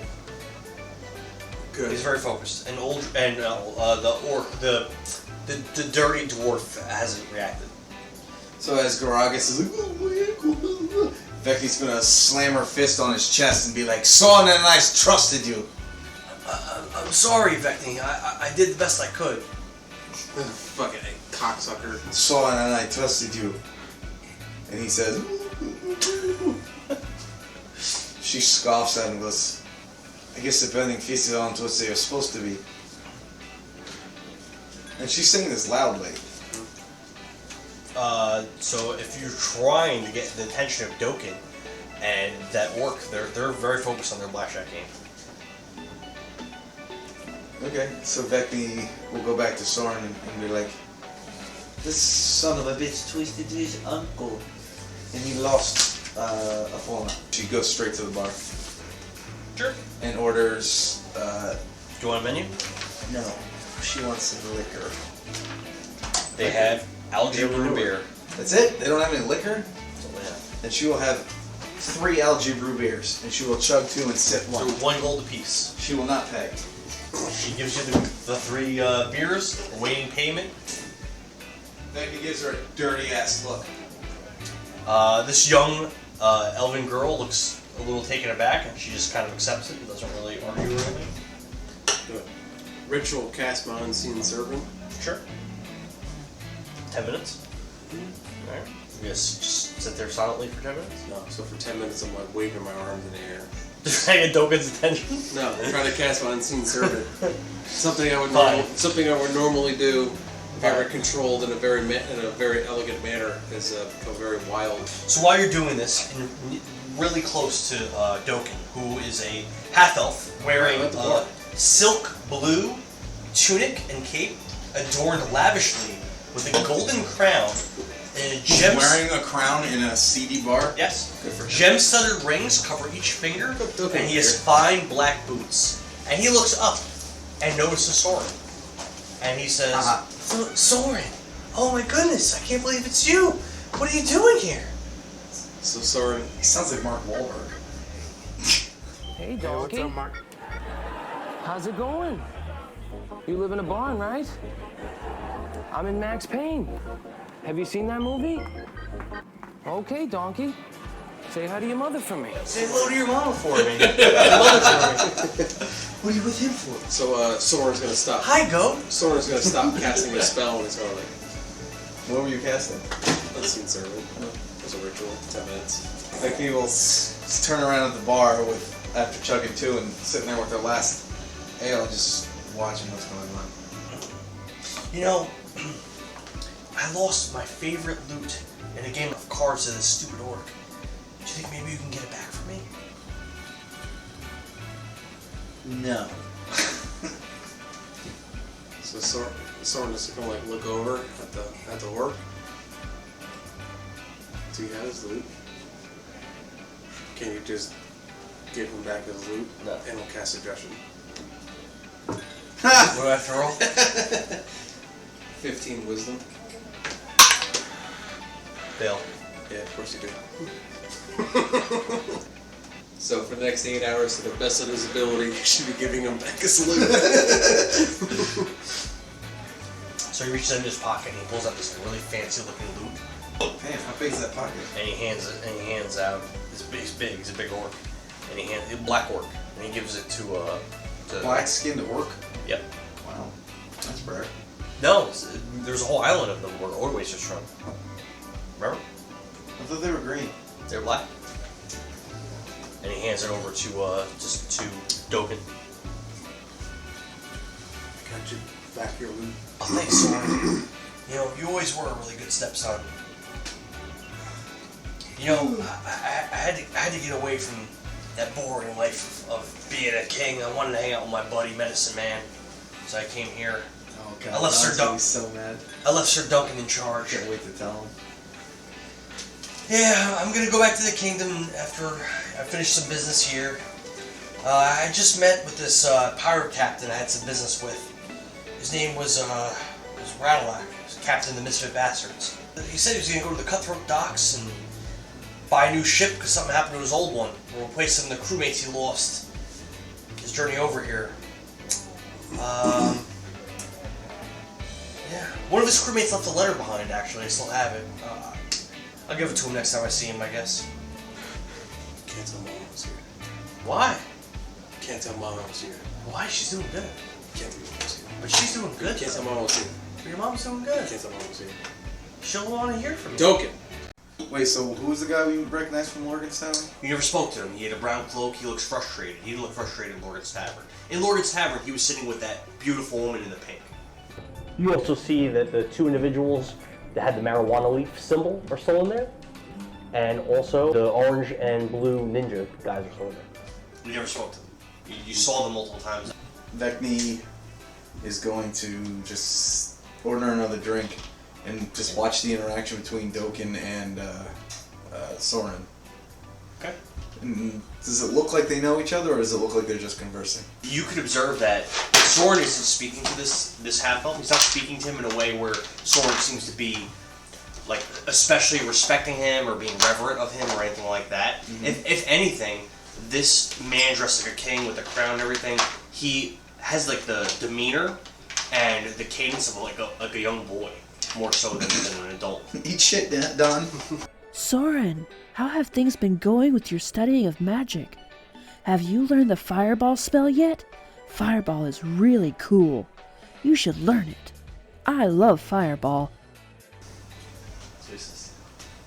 Good. He's very focused, and the orc, the dirty dwarf, hasn't reacted. So as Garagas is like, oh my ankle, Vekni's gonna slam her fist on his chest and be like, Sorin and I trusted you. I'm sorry, Vekni. I did the best I could. Fucking cocksucker. Sorin and I trusted you. And he says, she scoffs at him and goes, I guess the burning faces aren't what they are supposed to be. And she's saying this loudly. So if you're trying to get the attention of Dokken and that orc, they're very focused on their blackjack game. Okay, so Vekni will go back to Sorin and be like, this son of a bitch twisted his uncle. And he lost a pawn. She goes straight to the bar. Sure. And orders, Do you want a menu? no, she wants some liquor. They have algae brew beer. That's it? They don't have any liquor? So, yeah. And she will have 3 algae brew beers. And she will chug 2 and sip So 1. 1 gold apiece. She will not pay. She gives you the 3 beers, awaiting payment. Vekni gives her a dirty ass look. This young elven girl looks a little taken aback, and she just kind of accepts it and doesn't really argue or anything. Good. Ritual cast my unseen servant. Sure. 10 minutes. Alright. You guys just sit there silently for 10 minutes? No, so for 10 minutes I'm like waving my arms in the air. Just trying to get Dokken's attention? No, I'm trying to cast my unseen servant. Something I would Fine. normally do if I were Fine. controlled in a very elegant manner has become very wild. So while you're doing this, and really close to Dokken, who is a half-elf wearing Right, at the bar. silk blue tunic and cape adorned lavishly with a golden crown and a She's wearing a crown in a seedy bar? Yes. Good for him. Gem-studded rings cover each finger, Dokken and he has here. fine black boots. And he looks up and notices Sorin. And he says, Sorin, oh my goodness, I can't believe it's you. What are you doing here? So Sorin, He sounds like Mark Wahlberg. Hey, Donkey. How's it going? You live in a barn, right? I'm in Max Payne. Have you seen that movie? Okay, Donkey. Say hi to your mother for me. Say hello to your mama for me. Your mother for me. What are you with him for? so Sorin's gonna stop. Hi, Goat. Sorin's gonna stop casting a spell and he's gonna like What were you casting? unseen servant. As a ritual, 10 minutes. Vekni will turn around at the bar after chugging 2 and sitting there with her last ale, just watching what's going on. You know, I lost my favorite loot in a game of cards to this stupid orc. Do you think maybe you can get it back for me? No. So Sorin is gonna like look over at the orc. Do you have his loot? Can you just give him back his loot? No. And we'll cast suggestion. What do I have to roll? 15 wisdom. Fail. Yeah, of course you do. So for the next 8 hours, to the best of his ability, you should be giving him back his loot. So he reaches into his pocket and he pulls out this really fancy looking loot. Man, how big is that pocket? And he hands out. It's big. He's a big orc. And he hands black orc. And he gives it to Black skinned orc? Yep. Wow. That's rare. No, there's a whole island of them where Ordway's is from. Remember? I thought they were green. They're black. And he hands it over to Dokken. Got you back your loot. Oh, thanks, Sorin. You know, you always were a really good stepson. You know, I had to get away from that boring life of being a king. I wanted to hang out with my buddy, Medicine Man. So I came here. Oh god, I left Sir Don's gonna Dunk- be so mad. I left Sir Duncan in charge. Can't wait to tell him. Yeah, I'm gonna go back to the kingdom after I finish some business here. I just met with this pirate captain I had some business with. His name was Rattlelack. He was captain of the Misfit Bastards. He said he was gonna go to the Cutthroat Docks and buy a new ship because something happened to his old one. Or replace some of the crewmates he lost. His journey over here. Yeah, one of his crewmates left a letter behind. Actually, I still have it. I'll give it to him next time I see him, I guess. Can't tell Mom I was here. Why? Can't tell Mom I was here. Why? She's doing good. Can't tell me what I'm seeing. But she's doing good. Can't tell me what I'm seeing. But your mom's doing good. Can't tell me what I'm seeing. She'll want to hear from you. Doken. Wait, so who's the guy we recognized from Lorgan's Town? You never spoke to him. He had a brown cloak. He looks frustrated. He looked frustrated in Lorgan's Tavern. In Lorgan's Tavern, he was sitting with that beautiful woman in the pink. You also see that the two individuals that had the marijuana leaf symbol are still in there. And also the orange and blue ninja guys are still in there. You never spoke to them. You saw them multiple times. Vekni is going to just order another drink and just watch the interaction between Doken and Sorin. Okay. And does it look like they know each other, or does it look like they're just conversing? You could observe that Sorin isn't speaking to this half-elf. He's not speaking to him in a way where Sorin seems to be, like, especially respecting him or being reverent of him or anything like that. Mm-hmm. If anything, this man dressed like a king with a crown and everything, he has, like, the demeanor and the cadence of, like a young boy, more so than an adult. Eat shit, Don. Sorin, how have things been going with your studying of magic? Have you learned the fireball spell yet? Fireball is really cool. You should learn it. I love fireball.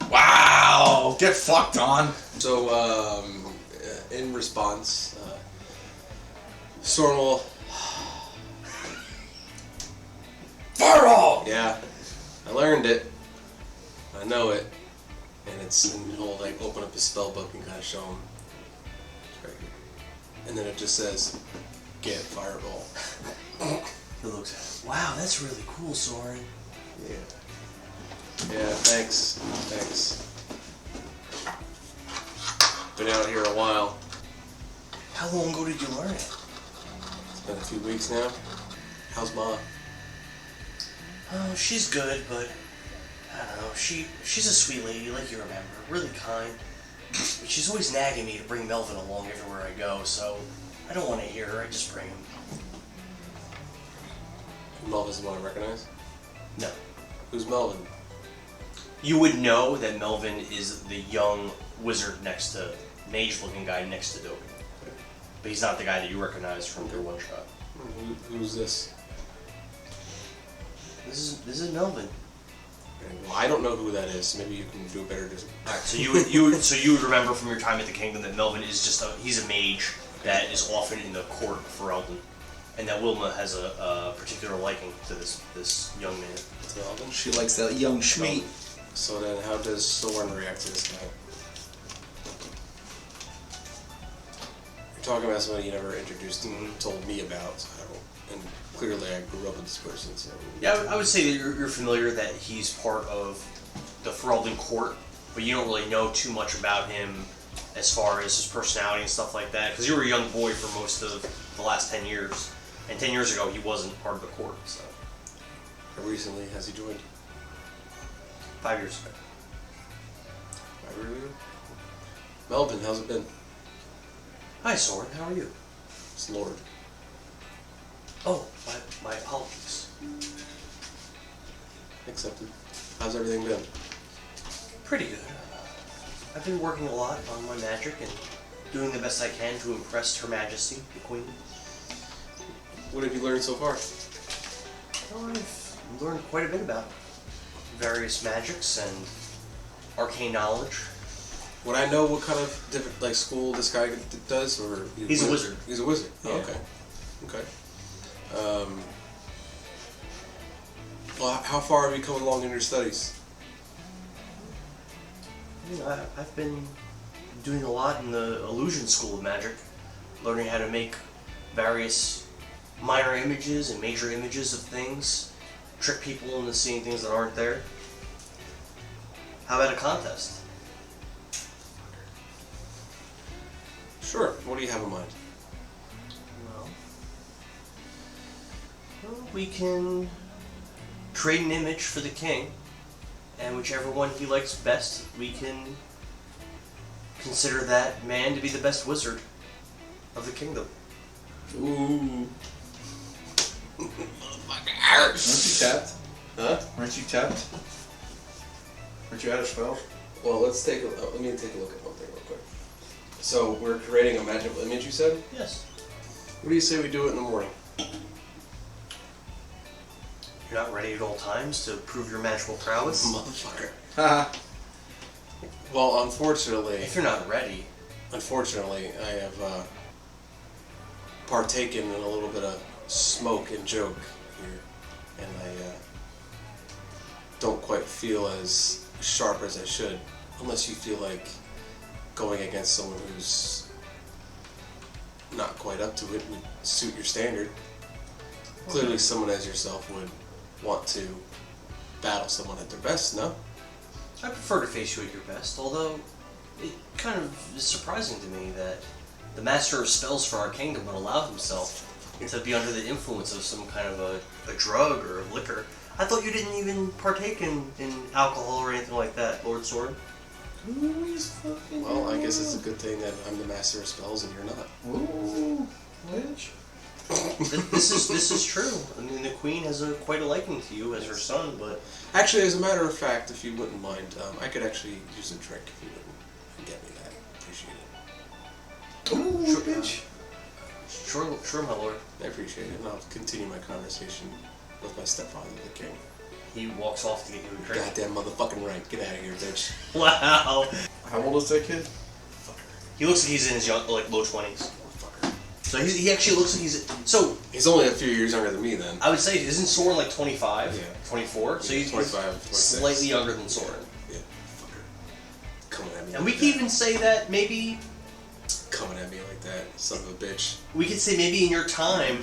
Wow! Get fucked, Don. So, in response, Sorin will... Fireball! Yeah, I learned it. I know it. And he'll like open up his spell book and kind of show him. It's right here. And then it just says, get fireball. He looks at it. Wow, that's really cool, Sorin. Yeah. Yeah, thanks. Been out here a while. How long ago did you learn it? It's been a few weeks now. How's Ma? Oh, she's good, but I don't know. She's a sweet lady, like you remember, really kind. But she's always nagging me to bring Melvin along everywhere I go, so I don't want to hear her. I just bring him. Melvin's the one I recognize? No. Who's Melvin? You would know that Melvin is the young wizard next to, mage-looking guy next to Dovah. But he's not the guy that you recognize from your one shot. Who's this? This is Melvin. Well, I don't know who that is. Maybe you can do a better job. Alright, so you would remember from your time at the kingdom that Melvin is just he's a mage that is often in the court for Eldon, and that Wilma has a particular liking to this young man. To Melvin? She likes that young schmeat. So then, how does Sorin react to this guy? You're talking about somebody you never introduced and told me about, so I don't. And clearly, I grew up with this person, so. Yeah, I would say that you're familiar that he's part of the Ferelden court, but you don't really know too much about him as far as his personality and stuff like that, because you were a young boy for most of the last 10 years, and 10 years ago he wasn't part of the court, so. How recently has he joined? 5 years ago. 5 years ago? Melvin, how's it been? Hi, Sorin. How are you? It's Lord. Oh, my apologies. Accepted. How's everything been? Pretty good. I've been working a lot on my magic and doing the best I can to impress Her Majesty, the Queen. What have you learned so far? Well, I've learned quite a bit about various magics and arcane knowledge. Would I know what kind of different school this guy does, or he's a wizard? He's a wizard. Yeah. Oh, okay. Well, how far have you come along in your studies? You know, I've been doing a lot in the illusion school of magic, learning how to make various minor images and major images of things, trick people into seeing things that aren't there. How about a contest? Sure. What do you have in mind? Well, we can trade an image for the king, and whichever one he likes best, we can consider that man to be the best wizard of the kingdom. Ooh. Aren't you tapped? Huh? Aren't you tapped? Aren't you out of spells? Well, let me take a look at one thing real quick. So we're creating a magical image, you said? Yes. What do you say we do it in the morning? You're not ready at all times to prove your magical prowess? Motherfucker. Haha. Well, unfortunately, If you're not ready, I have partaken in a little bit of smoke and joke here, and I don't quite feel as sharp as I should, unless you feel like going against someone who's not quite up to it would suit your standard. Clearly someone as yourself would want to battle someone at their best, no? I prefer to face you at your best, although it kind of is surprising to me that the master of spells for our kingdom would allow himself to be under the influence of some kind of a drug or a liquor. I thought you didn't even partake in alcohol or anything like that, Lord Sorin. Well, I guess it's a good thing that I'm the master of spells and you're not. Ooh, bitch. This is true. I mean, the queen has quite a liking to you as her son, but Actually, as a matter of fact, if you wouldn't mind, I could actually use a drink if you wouldn't get me that. Appreciate it. Ooh, bitch. sure, my lord. I appreciate it, and I'll continue my conversation with my stepfather, the king. He walks off to get you a drink. Goddamn motherfucking right. Get out of here, bitch. Wow. How old is that kid? He looks like he's in his low 20s. Motherfucker. So he actually looks like he's... So, He's only a few years younger than me, then. I would say, isn't Sorin like 25? Yeah. 24? So Yeah, he's 25, 26. slightly younger than Sorin. Yeah, fucker. Coming at me And like we can that. even say that maybe... Coming at me like that, son of a bitch. We could say maybe in your time,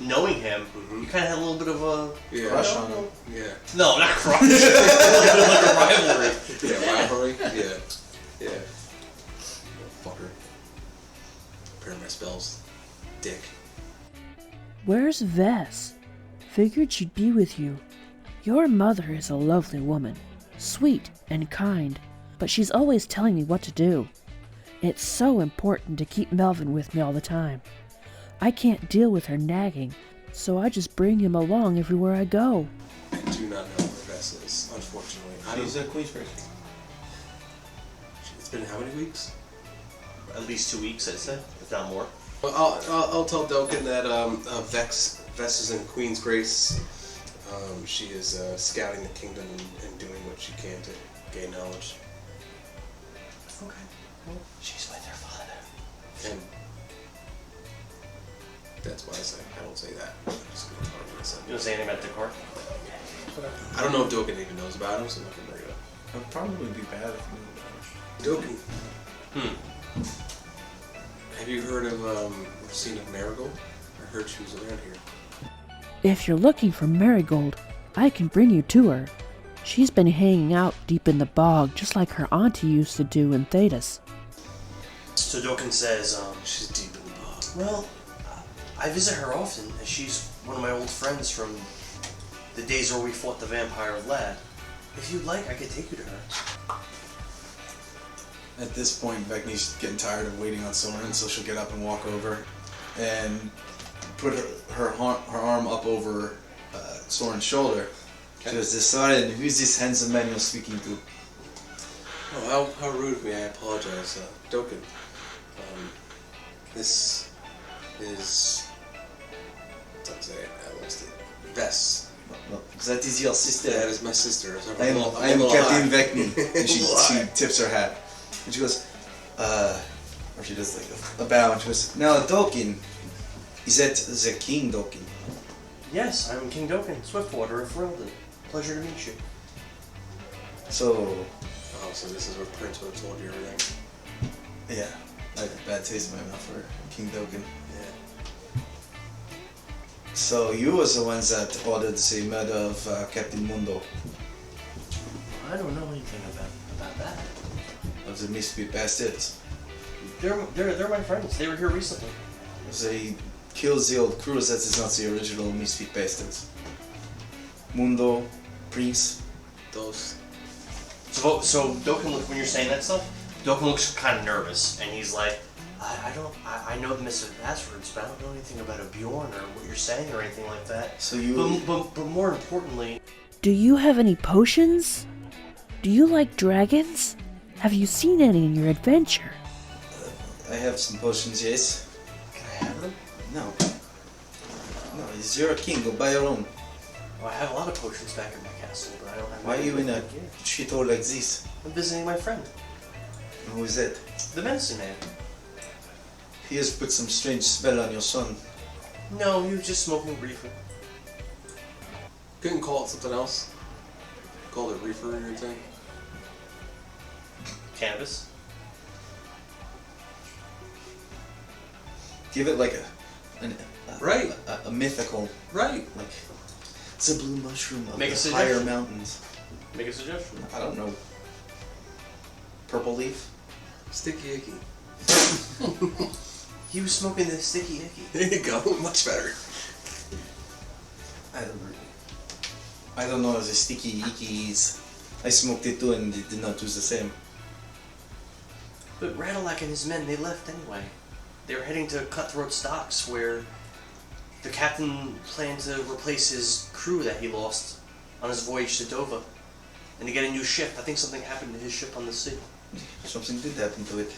knowing him, you kind of had a little bit of a... Yeah. Crush on him. Yeah. No, not crush. A little bit of like a rivalry. Yeah, rivalry? Yeah. Yeah. Fucker. Prepare my spells. Dick. Where's Vess? Figured she'd be with you. Your mother is a lovely woman, sweet and kind, but she's always telling me what to do. It's so important to keep Melvin with me all the time. I can't deal with her nagging, so I just bring him along everywhere I go. I do not know where Vess is, unfortunately. She's a Queensbridge. It's been how many weeks? At least 2 weeks, I'd say, if not more. Well, I'll tell Doken that Vess is in Queen's Grace. She is scouting the kingdom and doing what she can to gain knowledge. Okay. Well, she's with her father. And that's why I don't say that. I'm just gonna talk about this. You don't say anything about the car? I don't know if Doken even knows about him, so I'm not gonna bring it up. It would probably be bad if you knew about it. Doken. Have you heard of or seen of Marigold? I heard she was around here. If you're looking for Marigold, I can bring you to her. She's been hanging out deep in the bog just like her auntie used to do in Thedas. So Doken says, She's deep in the bog. well, I visit her often, as she's one of my old friends from the days where we fought the vampire lad. If you'd like, I could take you to her. At this point, Vekni's getting tired of waiting on Sorin, so she'll get up and walk over and put her arm up over Sorin's shoulder. She goes, Sorin, who's this handsome man you're speaking to? Oh, how rude of me. I apologize. Doken. This is... How to say it? I lost it. Vess. No, that is your sister. That is my sister. I am Captain Vekni. And she tips her hat. And she goes, or she does like a bow, and she goes, now Doken, is that the King Doken? Yes, I'm King Doken, Swiftwater of Ferelden. Pleasure to meet you. So, Oh, so this is where Prince would have told you everything. yeah, I had a bad taste in my mouth for King Doken. Yeah. So you was the ones that ordered the murder of Captain Mundo, I don't know anything about that. of the misfit bastards. They're my friends. They were here recently. They killed the old crews, that is not the original misfit bastards. Mundo, Prince. Those. So Doken, when you're saying that stuff, Doken looks kind of nervous, and he's like, I know the Misfit Passwords, but I don't know anything about a Bjorn or what you're saying or anything like that. So you... But more importantly, Do you have any potions? Do you like dragons? Have you seen any in your adventure? I have some potions, yes. can I have them? No. Please, you're a king. Go buy your own. Well, I have a lot of potions back in my castle, but I don't have. Why are you in a Yeah. shithole like this? I'm visiting my friend, Who is that? the medicine man. He has put some strange spell on your son. No, he was just smoking reefer. Couldn't call it something else. Call it reefer or anything. Cannabis. Give it like Right. a mythical, Right. like it's a blue mushroom of Make a the higher suggestion. mountains. Make a suggestion. I don't know. Purple leaf. Sticky icky. He was smoking the sticky icky. There you go. Much better. I don't know the sticky icky is. I smoked it too and it did not do the same. But Radalac and his men, they left anyway. They were heading to Cutthroat Docks, where the captain planned to replace his crew that he lost on his voyage to Dovah, and to get a new ship. I think something happened to his ship on the sea. Something did happen to it.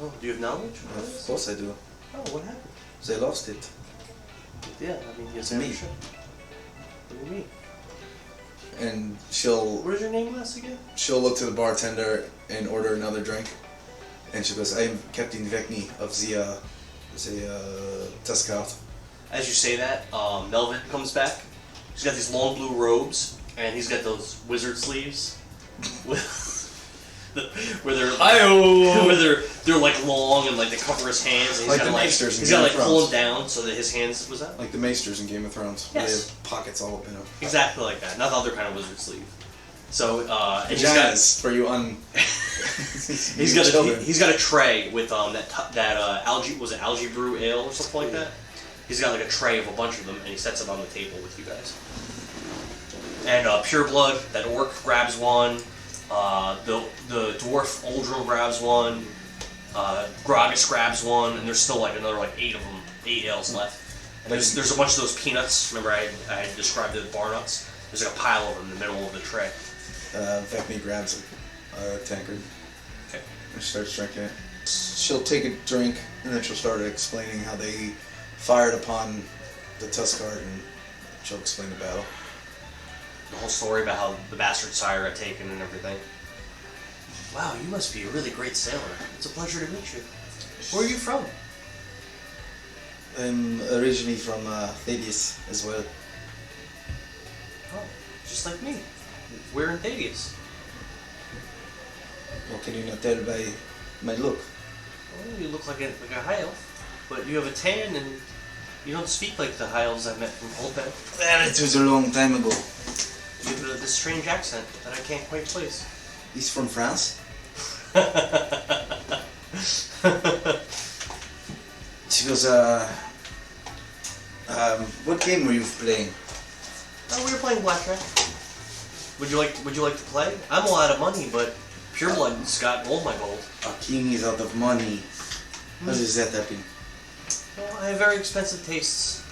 Oh, do you have knowledge? Of course I do. Oh, what happened? They lost it. Yeah, I mean, he has To me. a ship. What do you mean? And she'll What is your name, last again? look to the bartender and order another drink. And she goes, I am Captain Vekni of the Tuscart. As you say that, Melvin comes back. He's got these long blue robes, and he's got those wizard sleeves, where they're like long and like they cover his hands. And he's Like gotta, the like maesters in he's got to Game like of pull them Thrones. down so that his hands was that Like the maesters in Game of Thrones. Where they Yes. have pockets all up in them. exactly like that. Not the other kind of wizard sleeve. So and he's got Pajamas for you he's got a tray with that algae was it algae brew ale or something like that. He's got like a tray of a bunch of them, and he sets it on the table with you guys. And Pure Blood, that orc grabs one. The dwarf Uldrum grabs one. Gragas grabs one, and there's still like another like 8 of them, 8 ales left. And there's a bunch of those peanuts. Remember I had described it as bar nuts. There's like a pile of them in the middle of the tray. Vekni grabs a tankard Okay. and starts drinking it. She'll take a drink and then she'll start explaining how they fired upon the Tuscart and she'll explain the battle. The whole story about how the bastard sire got taken and everything. Wow, you must be a really great sailor. It's a pleasure to meet you. Where are you from? I'm originally from Thaddeus as well. Oh, just like me. We're in Thaddeus. What can you not tell by my look? Well, you look like a high elf, but you have a tan and you don't speak like the high elves I met from Holbeck. Well, it was a long time ago. You have this strange accent that I can't quite place. He's from France. She goes, what game were you playing? Oh, we were playing blackjack. Would you like to play? I'm all out of money, but Pureblood's got all my gold. A king is out of money. How does that happen? Well, I have very expensive tastes.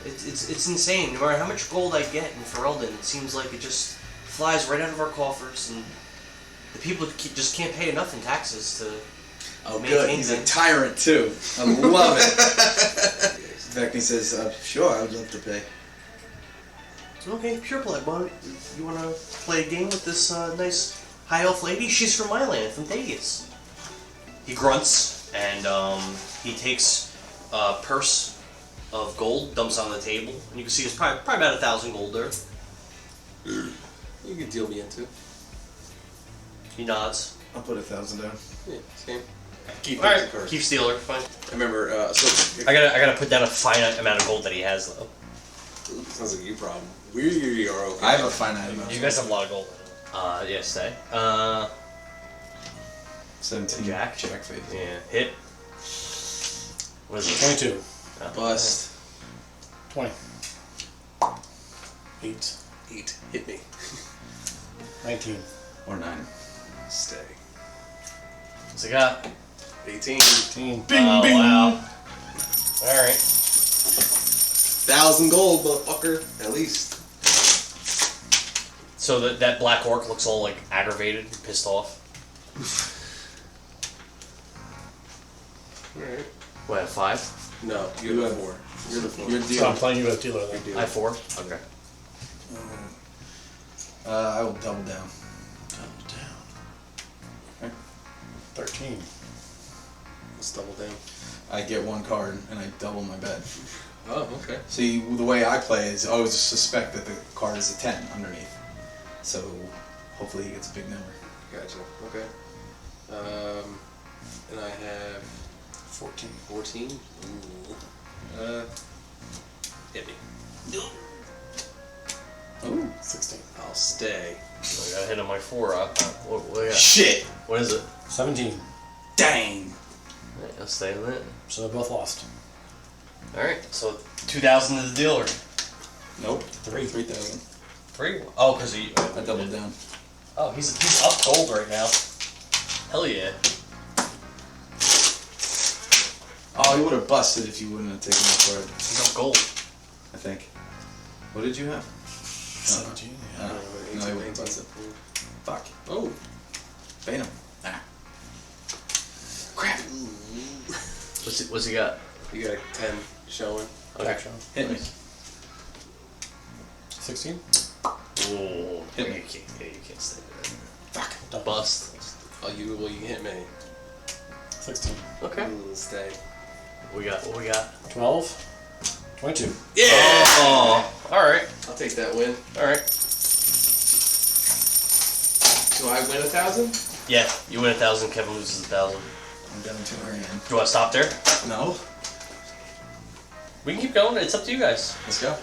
It's insane. No matter how much gold I get in Ferelden, it seems like it just flies right out of our coffers, and the people just can't pay enough in taxes to maintain He's a things. tyrant too. I love it. Vekni says, sure, I would love to pay. Okay, Pureblood, you want to play a game with this nice high elf lady? She's from my land, from Thaddeus. He grunts, and he takes a purse of gold, dumps on the table, and you can see it's probably about 1,000 gold there. You can deal me into. He nods. I'll put 1,000 down. Yeah, same. Keep All right, the card. keep Stealer, fine. I remember. So I gotta put down a finite amount of gold that he has, though. sounds like a you problem. We are okay. I have a finite amount. You guys have a lot of gold. Yeah, stay. 17. Jack. Jack face. Yeah, hit. What is it? 22. Bust. 20. 8. 8. Hit me. 19. Or 9. Stay. What's it got? 18. 18. Wow. Alright. 1,000 gold, motherfucker. At least. So that black orc looks all like aggravated and pissed off. Alright. What, 5? No, you have 4. You're So I'm dealing. playing you as dealer then. I have 4. Okay. I will double down. Double down. 13. Let's double down. I get 1 card and I double my bet. Oh, okay. See, the way I play is I always suspect that the card is a 10 underneath. So hopefully he gets a big number. Gotcha. Okay. And I have 14. 14. Ooh. Hit me. Ooh. 16. I'll stay. So I got hit on my 4. What do I got? Shit! What is it? 17. Dang! Alright, I'll stay on it. So they're both lost. Alright, so 2,000 to the dealer. Nope. 3,000. 3? Oh, because he. I doubled down. Oh, he's up gold right now. Hell yeah. Oh, he would have busted if you wouldn't have taken the card. He's up gold. I think. What did you have? 17. Yeah. No, he wouldn't have busted. Fuck. Oh. Bane him. Ah. Crap. What's he got? You got a 10 showing. Okay. Hit me. 16. Oh, Hit me. you can't stay there. Fuck. Bust. Oh, you hit me. 16. Okay. Stay. What we got? 12. 22. Yeah! Oh, alright. I'll take that win. Alright. So I win 1,000? Yeah, you win 1,000, Kevin loses 1,000. I'm down 2 grand. Do you want to stop there? No. We can keep going. It's up to you guys. Let's go.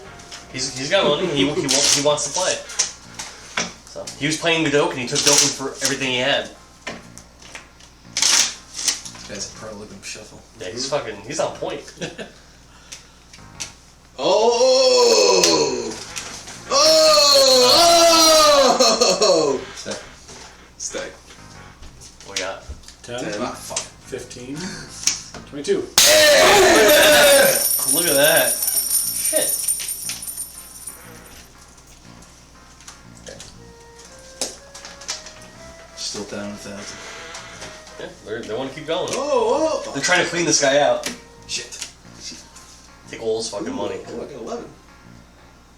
He's got money. He wants to play. So he was playing Godok and he took Doken for everything he had. This guy's a pro. Look at him shuffle. Yeah, he's on point. Oh! Oh! Stay. Stay. What we got? 10. 10. Ah, fuck. 15. 22. Look at that. Shit. Still down 1,000. Yeah, they want to keep going. Oh! They're trying to clean this guy out. Shit. Take all his fucking money. Oh, I got 11.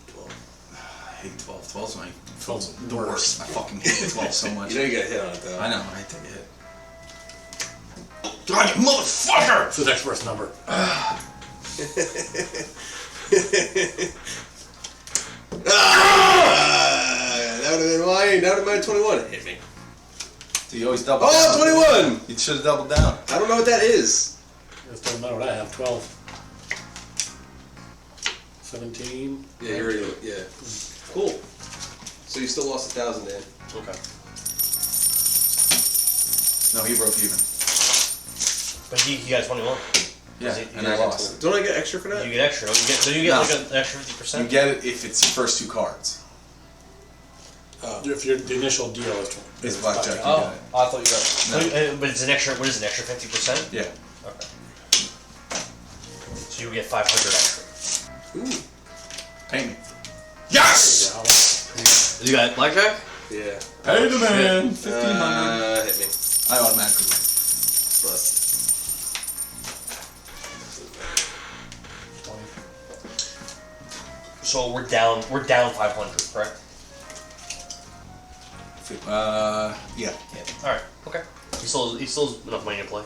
12. I hate 12. 12's my 12's the worst. I fucking hate 12 so much. You know you got hit on it though. I know. I take a hit. God, you motherfucker! What's the next worst number? That would have been mine. That would have been 21. Hit me. So you always double down. Oh, 21! You should have doubled down. I don't know what that is. It doesn't matter what I have. 12. 17. Yeah, you already. Yeah. Cool. So you still lost 1,000, Dan. Okay. No, he broke even. But he got 21. Yeah, He and I lost. Don't I get extra for that? You get extra. Don't you get No. like an extra 50%? You get it if it's the first 2 cards. If the initial deal is It's blackjack. You Oh, get it. I thought you got. No. But it's an extra. What is it? An extra 50%? Yeah. Okay. So you get 500 extra. Ooh. Pay me. Yes! You got blackjack? Yeah. Pay the man. Shit. 1,500. Hit me. I automatically win. Bust. So we're down 500, correct? Yeah. Yeah. All right. Okay. He still has enough money to play.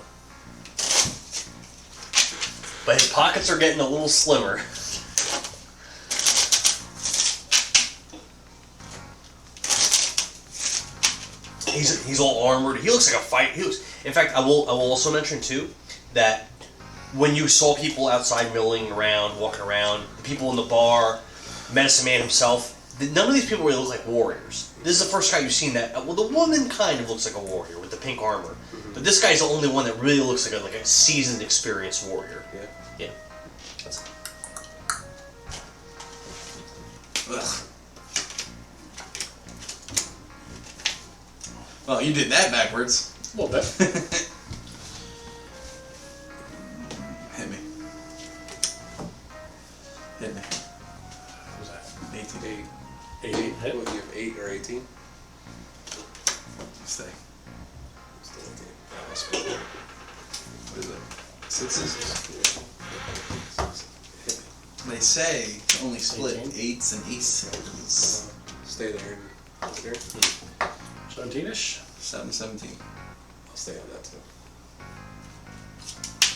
But his pockets are getting a little slimmer. He's all armored. He looks like a fight. In fact, I will also mention too that when you saw people outside milling around, walking around, the people in the bar, Medicine Man himself, none of these people really look like warriors. This is the first guy you've seen that. Well, the woman kind of looks like a warrior with the pink armor, but this guy's the only one that really looks like a seasoned, experienced warrior. Yeah. Yeah. That's it. Ugh. Well, you did that backwards. A little bit. Hit me. Hit me. What was that? 18. 8. 8 hit. What, you have 8 or 18? Stay. That's cool. What is it? 6s? Hit me. They say to only split 8s and aces. Stay there. Here. 17-ish? 7, 17. I'll stay on that too.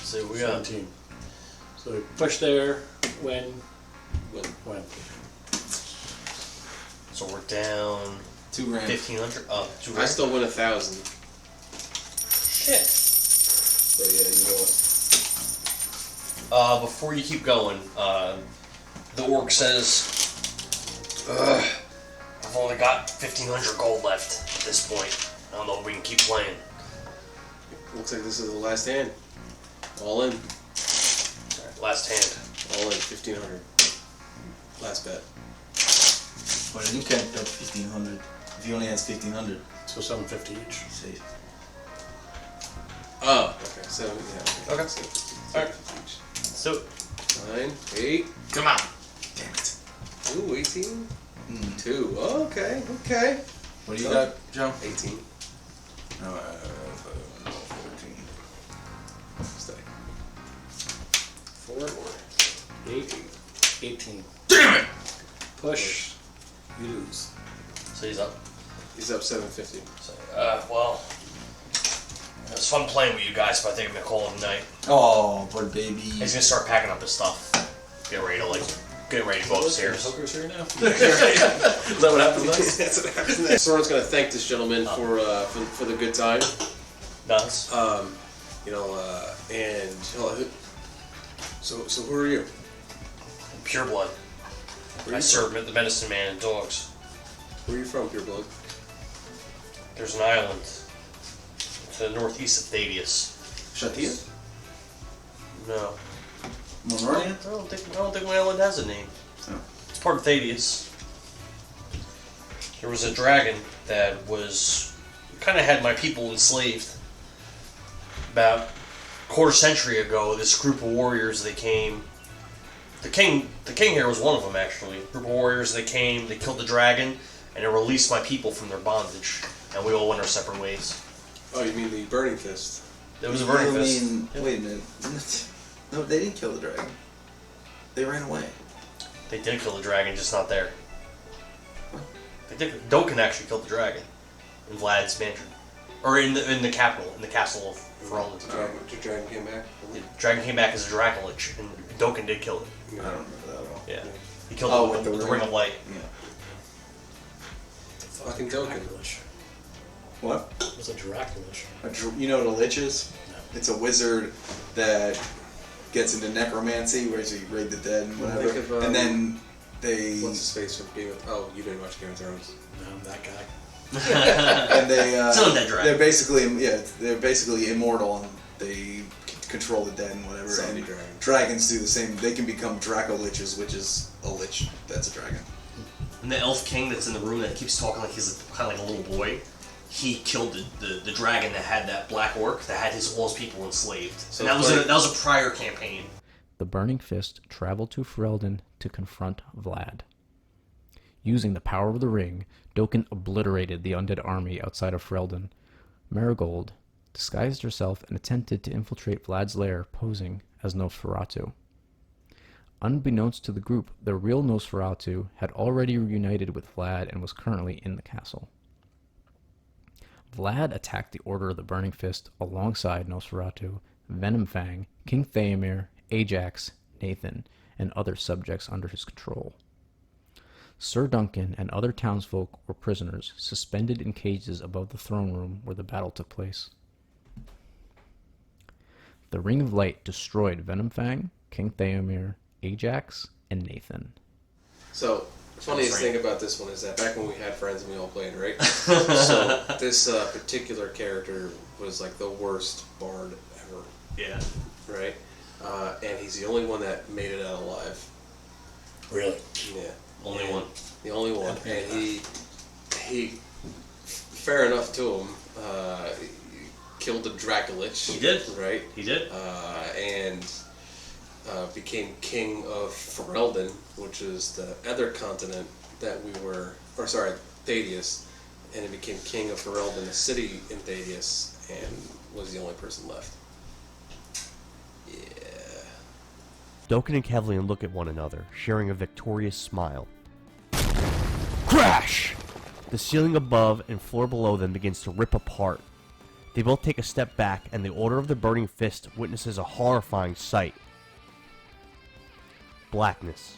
So we got 17. So we push there, when? So we're down 2 grand. 1,500. Oh, 2 I grand. still win 1,000. Shit. So yeah, you know what? Before you keep going, the orc says, "Ugh, I've only got 1,500 gold left at this point. I don't know if we can keep playing." Looks like this is the last hand. All in. Alright, last hand. All in. 1,500. Last bet. But you can't bet 1,500 if he only has 1,500. So 750 each. See. Oh, okay. 7, yeah. Okay. 7, Alright. each. So 9, 8. Come on. Damn it. Ooh, 18. 2. Oh, okay. Okay. What do you got, Joe? 18. No, 14. Stay. 4 more. 8, 18. Damn it! Push. You lose. So he's up. He's up 750. So, well, it was fun playing with you guys, but I think I'm gonna call it a night. Oh, but baby. He's gonna start packing up his stuff. Get ready to go upstairs. Hookers here now? Is that what happens next? That's what happens next. Soren's going to thank this gentleman for the good time. Nuts. You know, and so who are you? Pure blood. I serve the medicine man and dogs. Where are you from, Pure Blood? There's an island to the northeast of Thaddeus. Shatia? No. Monoria? I don't think my island has a name. Oh. It's part of Thaddeus. There was a dragon that kind of had my people enslaved. About a quarter century ago, this group of warriors, they came. The king here was one of them, actually. A group of warriors, they came, they killed the dragon, and it released my people from their bondage. And we all went our separate ways. Oh, you mean the Burning Fist? It was a burning fist. Wait a minute. No, they didn't kill the dragon. They ran away. They did kill the dragon, just not there. They did. Doken actually killed the dragon in Vlad's mansion, or in the capital, in the castle of Ferelden. The dragon came back? The dragon came back as a Dracolich, and Doken did kill it. I don't remember that at all. Yeah, he killed Oh, it with the ring of light. Yeah. Fucking Doken. What? What's a Dracula? You know what a lich is? No. It's a wizard that gets into necromancy, where you raid the dead and whatever. Think of, and then they What's his face from Game of... Oh, you didn't watch Game of Thrones. No, I'm that guy. and they Still that dragon. they're basically immortal and they control the dead and whatever. Zombie And dragon. dragons do the same. They can become Dracoliches, which is a lich. That's a dragon. And the elf king that's in the room that keeps talking like he's kind of like a little boy, he killed the dragon that had that black orc that had all his people enslaved. So And that was a prior campaign. The Burning Fist traveled to Ferelden to confront Vlad. Using the power of the ring, Doken obliterated the undead army outside of Ferelden. Marigold disguised herself and attempted to infiltrate Vlad's lair, posing as Nosferatu. Unbeknownst to the group, the real Nosferatu had already reunited with Vlad and was currently in the castle. Vlad attacked the Order of the Burning Fist alongside Nosferatu, Venomfang, King Theomir, Ajax, Nathan, and other subjects under his control. Sir Duncan and other townsfolk were prisoners, suspended in cages above the throne room where the battle took place. The Ring of Light destroyed Venomfang, King Theomir, Ajax, and Nathan. So, the funniest thing about this one is that back when we had friends and we all played, right? So, this particular character was like the worst bard ever. Yeah. Right? And he's the only one that made it out alive. Really? Yeah. Only one. The only one. And he fair enough to him, killed the Dracolich. He did. Right? He did. And became king of Ferelden, which is the other continent that we were, or sorry, Thaddeus, and he became king of Ferelden, a city in Thaddeus, and was the only person left. Yeah. Doken and Kevlian look at one another, sharing a victorious smile. Crash! The ceiling above and floor below them begins to rip apart. They both take a step back, and the Order of the Burning Fist witnesses a horrifying sight. Blackness.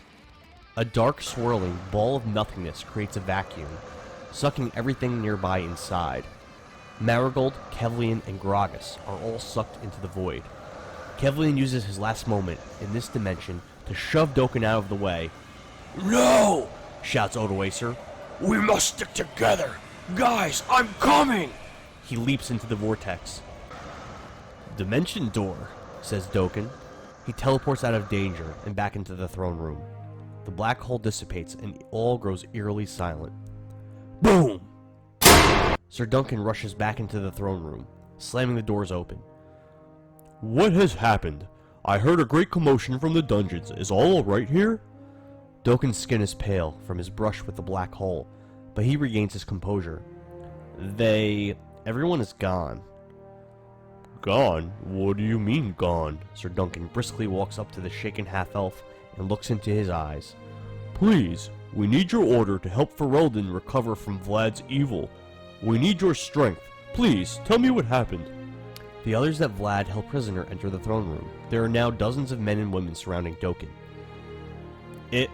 A dark, swirling ball of nothingness creates a vacuum, sucking everything nearby inside. Marigold, Kevlian, and Gragas are all sucked into the void. Kevlian uses his last moment in this dimension to shove Doken out of the way. "No!" shouts Odoacer. "We must stick together! Guys, I'm coming!" He leaps into the vortex. "Dimension door," says Doken. He teleports out of danger and back into the throne room. The black hole dissipates and all grows eerily silent. Boom! Sir Duncan rushes back into the throne room, slamming the doors open. "What has happened? I heard a great commotion from the dungeons. Is all right here?" Doken's skin is pale from his brush with the black hole, but he regains his composure. Everyone is gone. "Gone? What do you mean gone?" Sir Duncan briskly walks up to the shaken half-elf and looks into his eyes. "Please, we need your order to help Ferelden recover from Vlad's evil. We need your strength. Please, tell me what happened." The others that Vlad held prisoner enter the throne room. There are now dozens of men and women surrounding Doken. "It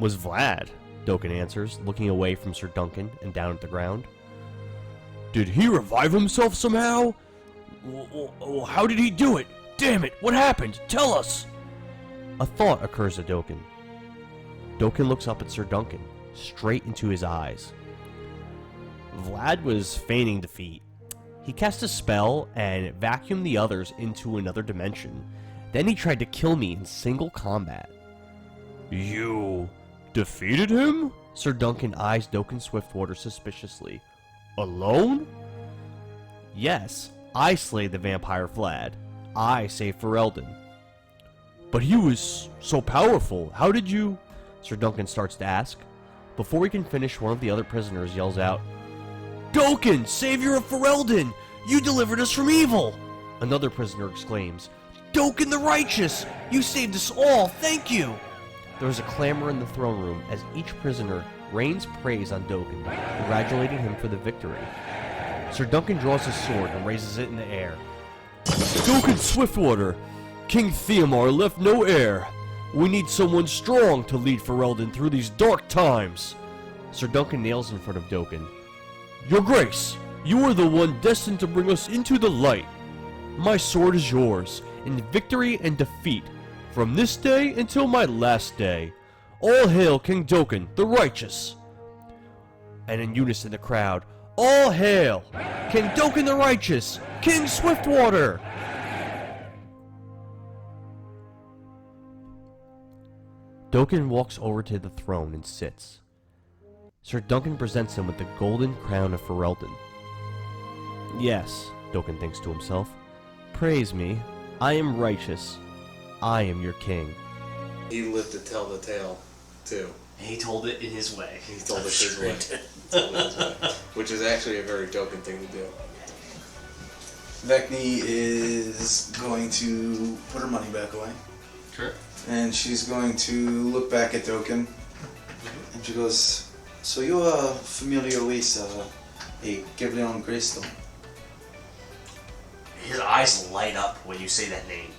was Vlad," Doken answers, looking away from Sir Duncan and down at the ground. "Did he revive himself somehow? How did he do it? Damn it, what happened? Tell us!" A thought occurs to Doken. Doken looks up at Sir Duncan, straight into his eyes. Vlad was feigning defeat. He cast a spell and vacuumed the others into another dimension. Then he tried to kill me in single combat. "You defeated him?" Sir Duncan eyes Doken Swiftwater suspiciously. "Alone?" "Yes, I slayed the vampire Vlad. I saved Ferelden." "But he was so powerful. How did you..." Sir Duncan starts to ask. Before he can finish, one of the other prisoners yells out, "Doken, savior of Ferelden! You delivered us from evil!" Another prisoner exclaims, "Doken the Righteous! You saved us all! Thank you!" There is a clamor in the throne room as each prisoner rains praise on Doken, congratulating him for the victory. Sir Duncan draws his sword and raises it in the air. "Doken Swiftwater! King Theomar left no heir! We need someone strong to lead Ferelden through these dark times!" Sir Duncan kneels in front of Doken. "Your Grace, you are the one destined to bring us into the light. My sword is yours, in victory and defeat, from this day until my last day. All hail King Doken, the Righteous!" And in unison the crowd, "All hail! King Doken the Righteous! King Swiftwater!" Doken walks over to the throne and sits. Sir Duncan presents him with the golden crown of Ferelden. "Yes," Doken thinks to himself, "praise me. I am righteous. I am your king." He lived to tell the tale, too. And he told it in his way. He told it his way. Which is actually a very Doken thing to do. Vekni is going to put her money back away. Sure. And she's going to look back at Doken. And she goes, "So you are familiar with a Kevlian Greystone?" His eyes light up when you say that name.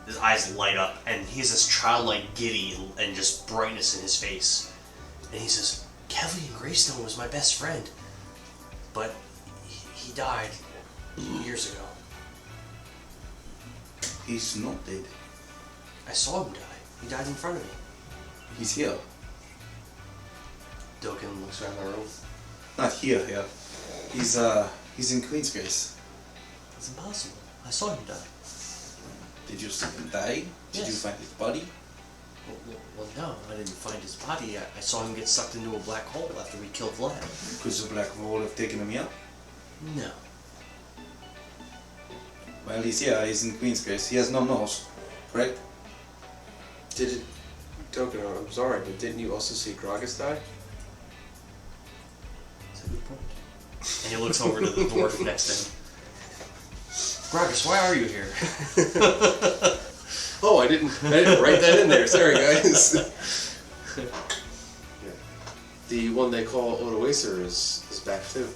His eyes light up, and he has this childlike giddy and just brightness in his face. And he says, "Kevlian Greystone was my best friend, but he died years ago." "He's not dead. I saw him die. He died in front of me." He's here." Doken looks around the room. "Not here. He's in Queen's Grace." It's impossible. I saw him die. "Did you see him die? Did you Yes. find his body?" Well, no, I didn't find his body. I saw him get sucked into a black hole after we killed Vlad. Could the black hole have taken him here? No. Well, he's here. He's in Queen's Grace. He has no nose, correct? Doken, I'm sorry, but didn't you also see Gragas die? That's a good point. And he looks over to the dwarf next to him. "Gragas, why are you here?" Oh, I didn't write that in there. Sorry, guys. Yeah. The one they call Odoacer is back too.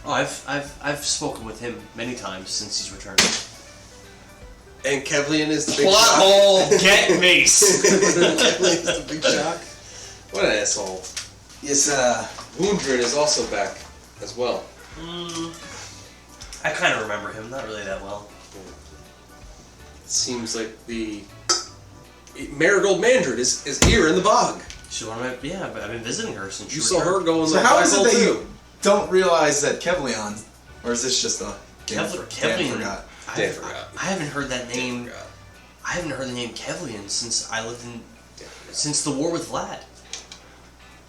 Oh, I've spoken with him many times since he's returned. And Kevlian is the big Plot shock. hole, get mace. Kevlian is the big shock. What an asshole. Yes, Woundred is also back as well. I kind of remember him, not really that well. It seems like the Marigold Mandred is here in the bog. She's one of my, yeah, but I've been visiting her since You she saw her returned. go in So the how is it black that hole you too. don't realize that Kevlion, or is this just a Dan Kevlian. forgot? Dan forgot. I haven't heard that name. I haven't heard the name Kevlian since I lived in, since the war with Vlad.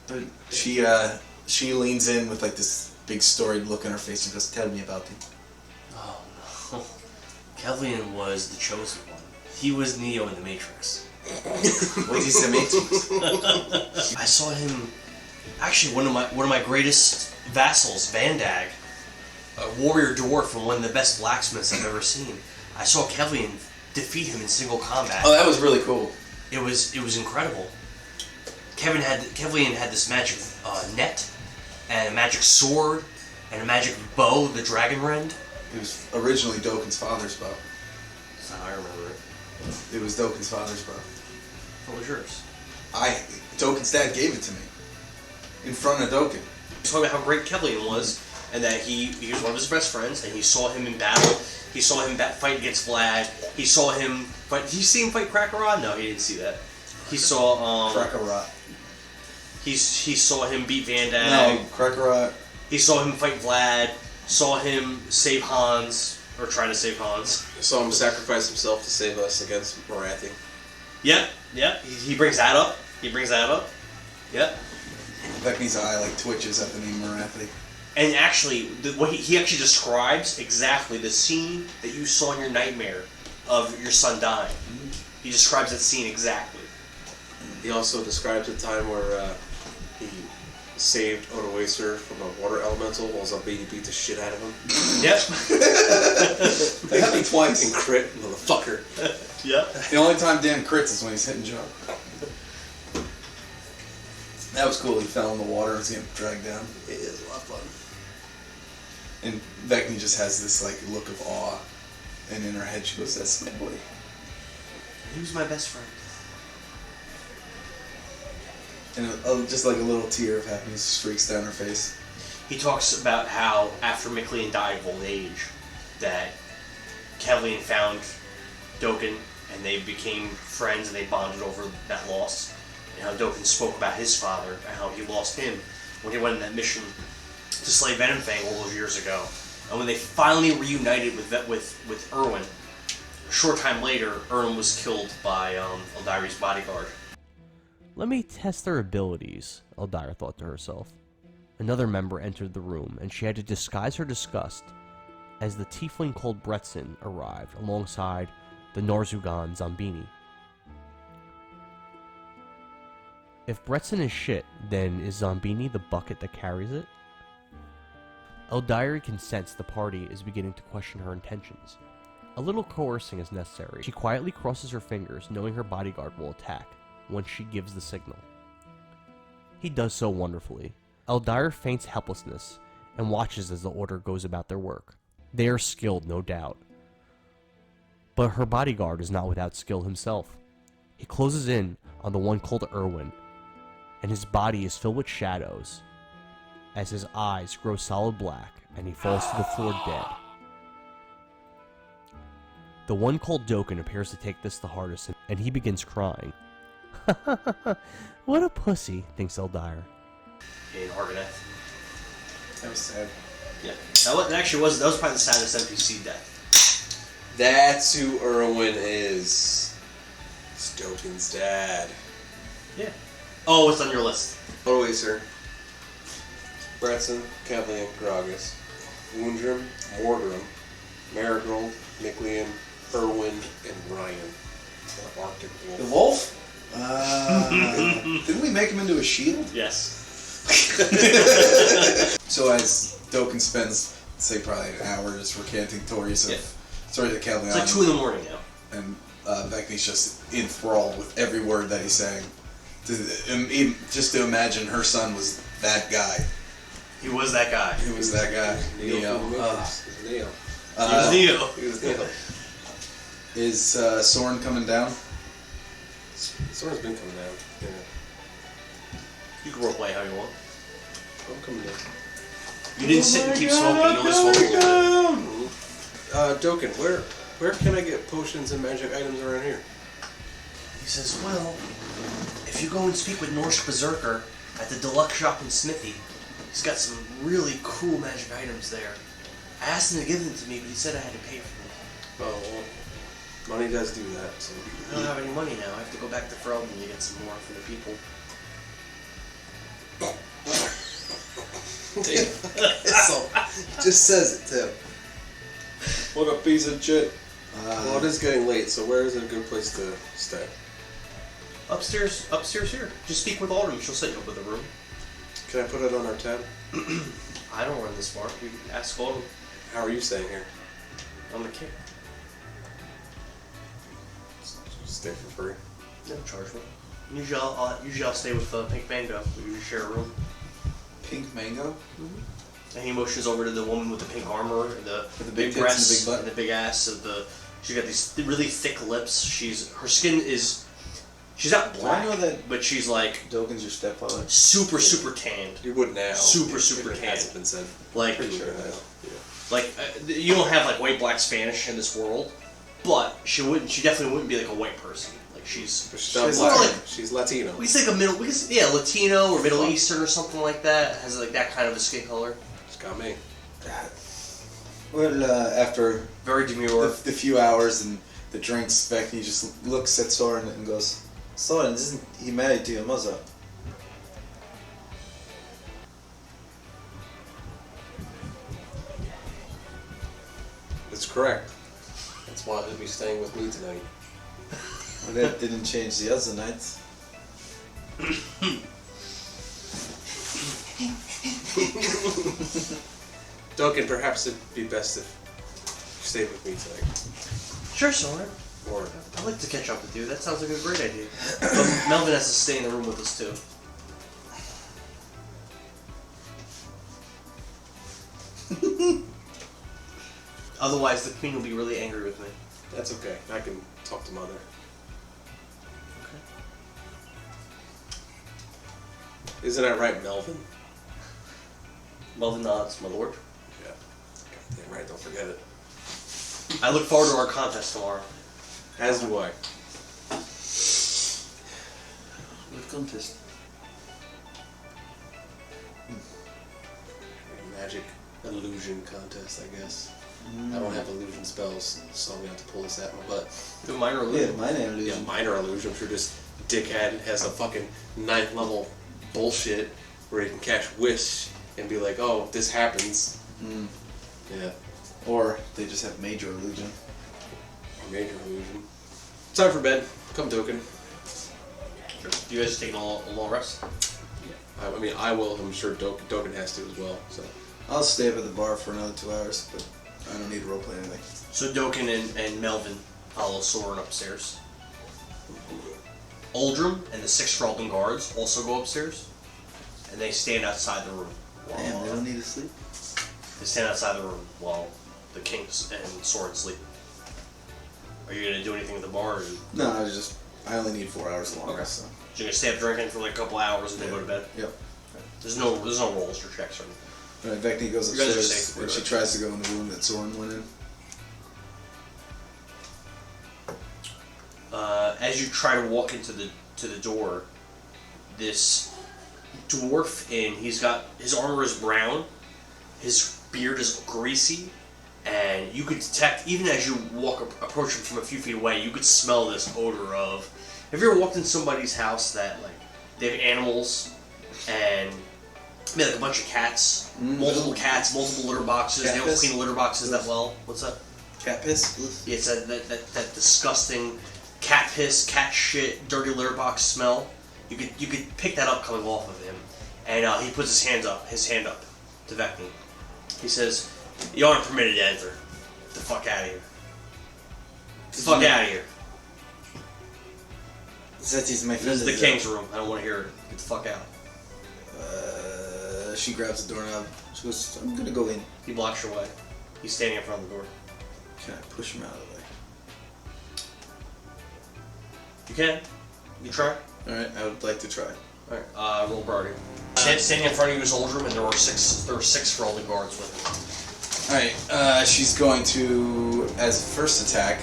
But she leans in with like this big storied look on her face and goes, "Tell me about it." Oh no, Kevlian was the chosen one. He was Neo in the Matrix. What is the Matrix? I saw him. Actually, one of my greatest vassals, Vandag, a warrior dwarf from one of the best blacksmiths I've ever seen. I saw Kevlian defeat him in single combat. Oh, that was really cool. It was incredible. Kevlian had this magic net, and a magic sword, and a magic bow, the dragon rend. It was originally Doken's father's bow. That's how I remember it. It was Doken's father's bow. What was yours? Doken's dad gave it to me. In front of Doken. He's talking about how great Kevlian was, and that he was one of his best friends, and he saw him in battle. He saw him fight against Vlad. He saw him fight. Did you see him fight Kakarot? No, he didn't see that. He saw Kakarot. He saw him beat Vandag. No, Kakarot. He saw him fight Vlad. Saw him save Hans, or try to save Hans. Saw him sacrifice himself to save us against Morathi. Yep. He brings that up. Yep. Vekni's eye like twitches at the name Morathi. And actually, what he actually describes exactly the scene that you saw in your nightmare of your son dying. He describes that scene exactly. He also describes a time where he saved Odoacer from a water elemental while Zambini beat the shit out of him. Yep. That happened twice. And crit, motherfucker. Yep. The only time Dan crits is when he's hitting Joe. That was cool. He fell in the water and was getting dragged down. It is a lot of fun. And Vekni just has this like look of awe, and in her head she goes, "That's my boy." He was my best friend. And just like a little tear of happiness streaks down her face. He talks about how after Miclean died of old age, that Kevlian found Doken and they became friends and they bonded over that loss. And how Doken spoke about his father and how he lost him when he went on that mission to slay Venomfang all those years ago. And when they finally reunited with Erwin, a short time later, Erwin was killed by Eldari's bodyguard. Let me test their abilities, Eldire thought to herself. Another member entered the room, and she had to disguise her disgust as the tiefling called Bretzen arrived alongside the Norzugan Zambini. If Bretzen is shit, then is Zambini the bucket that carries it? Eldire can sense the party is beginning to question her intentions. A little coercing is necessary. She quietly crosses her fingers, knowing her bodyguard will attack once she gives the signal. He does so wonderfully. Eldire feigns helplessness and watches as the order goes about their work. They are skilled, no doubt. But her bodyguard is not without skill himself. He closes in on the one called Erwin, and his body is filled with shadows as his eyes grow solid black and he falls to the floor dead. The one called Doken appears to take this the hardest, and he begins crying. What a pussy, thinks Eldire. In Argoneth. That was sad. Yeah. That was probably the saddest NPC death. That's who Erwin is. It's Doken's dad. Yeah. Oh, it's on your list. Odoacer, Bretzen, Kevlian, Gragas, Woundrim, Mordrum, Marigold, Miclean, Erwin, and Ryan. The Arctic Wolf. The wolf? Didn't we make him into a shield? Yes. So as Doken spends, say, probably an hour just recanting stories of Kevlion. It's like 2 in the morning now. And Vekni's just enthralled with every word that he's saying. Just to imagine her son was that guy. He was that guy. He was that guy. Neo. Neo. He was Neo. Is Sorin coming down? Sorin's been coming down. Yeah. You can roleplay how you want. I'm coming down. You didn't sit and keep smoking. You only smoked a little bit. Doken, where can I get potions and magic items around here? He says, well, if you go and speak with Norse Berserker at the Deluxe Shop in Smithy, he's got some really cool magic items there. I asked him to give them to me, but he said I had to pay for them. Oh, well, money does do that, so... I don't have any money now. I have to go back to Ferelden to get some more for the people. Just says it too. What a piece of shit. Well, it is getting late, so where is a good place to stay? Upstairs here. Just speak with Autumn. She'll set you up with a room. Can I put it on our tab? I don't run this bar. You can ask Autumn. How are you staying here? I'm the king. Stay for free. No charge me. Usually I'll stay with Pink Mango. We usually share a room. Pink Mango? And he motions over to the woman with the pink armor and the big tits breasts and the big butt. and the big ass. She's got these really thick lips. Her skin is. She's not black, I know that but she's like Dogen's your stepfather. super tanned. You would now. Super if it tanned. hasn't been said. Like, Pretty sure now. Yeah. like you don't have like white, black, Spanish in this world, but she definitely wouldn't be like a white person. Like she's Not more black. like She's Latino. we say like a middle, Latino or Middle Eastern or something like that. Has like that kind of a skin color. It's got me. Well, after Very demure. the few hours and the drinks, Vekni just looks at Sorin and goes, Sorin, isn't he married to your mother? That's correct. That's why he'll be staying with me tonight. Well, that didn't change the other night. Duncan, perhaps it'd be best if you stayed with me tonight. Sure, Sorin. Or I'd like to catch up with you. That sounds like a great idea. But Melvin has to stay in the room with us too. Otherwise, the queen will be really angry with me. that's okay. I can talk to Mother. Okay. Isn't that right, Melvin? Melvin nods, my lord. Yeah. Goddamn right, don't forget it. I look forward to our contest tomorrow. As do I. What contest? Magic illusion contest, I guess. I don't have illusion spells, so I'm gonna have to pull this out of my butt. The minor Yeah, illusion. my name Yeah, illusion. minor illusion. I'm sure this dickhead has a fucking 9th level bullshit where he can cast wish and be like, oh, if this happens. Mm. Yeah, or they just have major illusion. major illusion. Time for bed. Come, Token. Sure. You guys taking a long rest? I mean, I will. I'm sure Token has to as well. So I'll stay up at the bar for another 2 hours, but I don't need to roleplay anything. So Doken and Melvin follow Sorin upstairs. Oldrum and the 6 Ferelden guards also go upstairs, and they stand outside the room. Damn, they don't need to sleep. They stand outside the room while the kings and Sorin sleep. Are you gonna do anything at the bar? Or No, I only need 4 hours long rest, so. you're gonna stay up drinking for like a couple hours and then go to bed? Yep. There's no rolls or checks or anything. Alright, Vekni goes You guys are upstairs safe. and she tries to go in the room that Sorin went in. As you try to walk into the door, this dwarf he's got his armor is brown, his beard is greasy, and you could detect even as you approach him from a few feet away, you could smell this odor of. Have you ever walked in somebody's house that like they have animals and maybe like a bunch of cats, multiple cats, multiple litter boxes. Cat They don't piss? clean the litter boxes that well. What's that? Cat piss? Yeah, it's that disgusting cat piss, cat shit, dirty litter box smell. You could pick that up coming off of him, and he puts his hand up to Vekni. He says, "You aren't permitted to enter. Get the fuck out of here. Get the fuck out of here." That is my This is the king's room. I don't want to hear it. Get the fuck out. She grabs the doorknob. She goes, I'm gonna go in. He blocks your way. He's standing in front of the door. Can I push him out of the way? You can. You try. Alright, I would like to try. Alright, roll priority. Standing in front of you is Oldrum, and there are six rolling guards with him. Alright, she's going to, as first attack,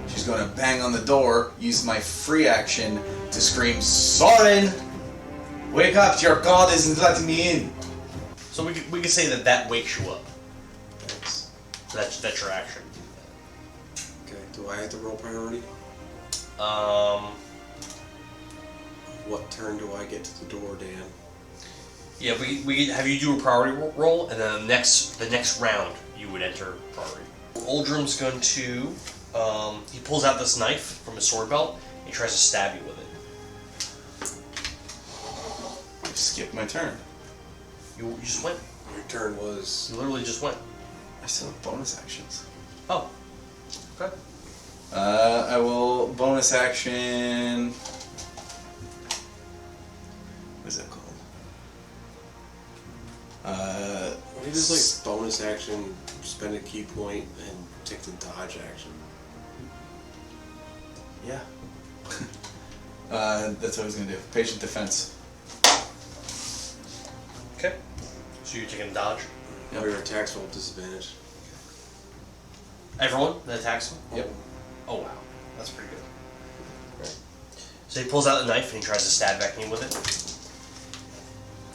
she's going to bang on the door, use my free action to scream, Sorin! Wake up, your god isn't letting me in! So we can say that wakes you up. Thanks. So that's your action. Okay, do I have to roll priority? What turn do I get to the door, Dan? Yeah, we have you do a priority roll, and then the next round you would enter priority. Oldrum's going to he pulls out this knife from his sword belt and he tries to stab you with it. I skipped my turn. You just went. Your turn was... You literally just went. I still have bonus actions. Oh. Okay. I will bonus action... What is that called? What is like bonus action, spend a key point, and take the dodge action? Yeah. That's what I was gonna do. Patient defense. Okay. So you're taking dodge. Now your attacks roll disadvantage. Everyone that attacks him? Yep. Oh wow, that's pretty good. Right. So he pulls out the knife and he tries to stab Vekni with it.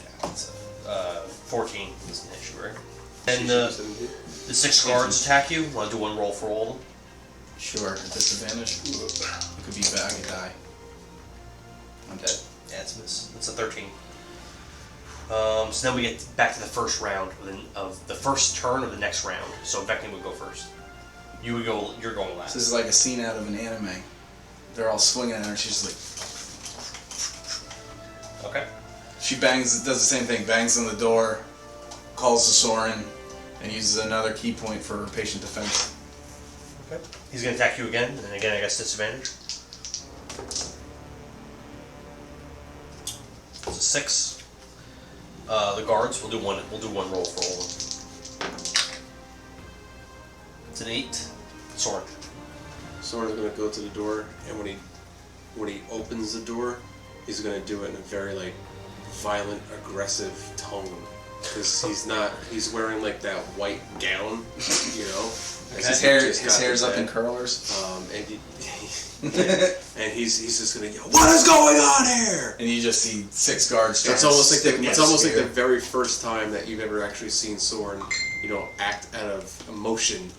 Yeah, it's 14 is an issue, right? And the 6 guards attack you. Want to do one roll for all of them? Sure, at disadvantage. It could be bad, I could die. I'm dead. Yeah, it's a miss. It's a 13. So then we get back to the first round of the first turn of the next round. So Vekni would go first. You would go. You're going last. This is like a scene out of an anime. They're all swinging at her, and she's like... Okay. She does the same thing, bangs on the door, calls to Sorin, and uses another key point for patient defense. Okay. He's going to attack you again, and again I guess disadvantage. It's a 6. The guards, we'll do one roll for all of them. It's an 8. Sorin. Sorin's gonna go to the door, and when he opens the door, he's gonna do it in a very like violent, aggressive tone. Because he's wearing like that white gown, you know. His hair's up in curlers. And he's just gonna yell, "What is going on here?" And you just see 6 guards. It's almost like the very first time that you've ever actually seen Sorin, act out of emotion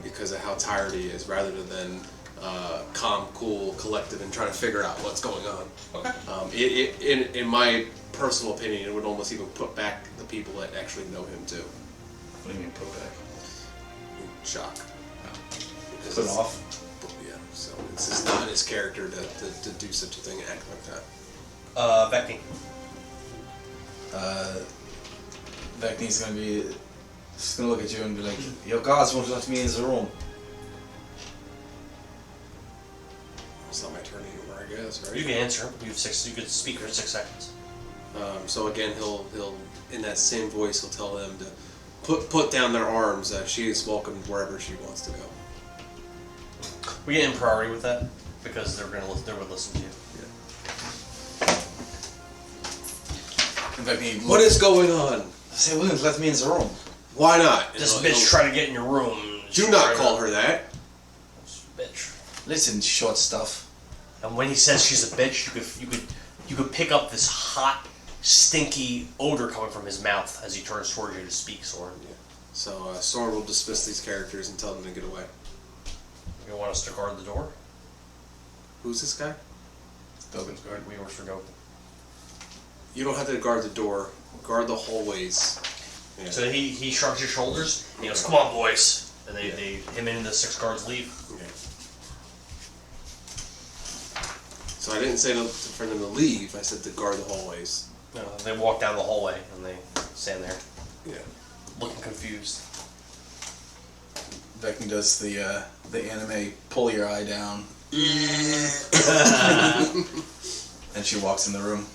because of how tired he is, rather than calm, cool, collected, and trying to figure out what's going on. Okay. In my personal opinion, it would almost even put back the people that actually know him too. What do you mean put back? Shock. Because Put off? Yeah, so it's just not his character to do such a thing and act like that. Vekni. Vekni's gonna be... She's gonna look at you and be like, your gods won't let me in the room. It's not my turn anymore, I guess, right? You can answer. You could speak for 6 seconds. So again, he'll in that same voice, he'll tell them to put down their arms. She is welcomed wherever she wants to go. We get in priority with that because they would listen to you. Vekni, What is going on? They wouldn't let me in the room. Why not? This bitch tried to get in your room. Do not call her that. Bitch. Listen, short stuff. And when he says she's a bitch, you could pick up this hot, stinky odor coming from his mouth as he turns towards you to speak, Sorin. Yeah. So Sorin will dismiss these characters and tell them to get away. You want us to guard the door? Who's this guy? Dogan's guard. We work for Dovah. You don't have to guard the door. Guard the hallways. Yeah. So he shrugs his shoulders and he goes, "Come on, boys!" And him and the 6 guards leave. Okay. So I didn't say for them to leave. I said to guard the hallways. No, they walk down the hallway and they stand there, Yeah. looking confused. Vekni does the anime pull your eye down And she walks in the room.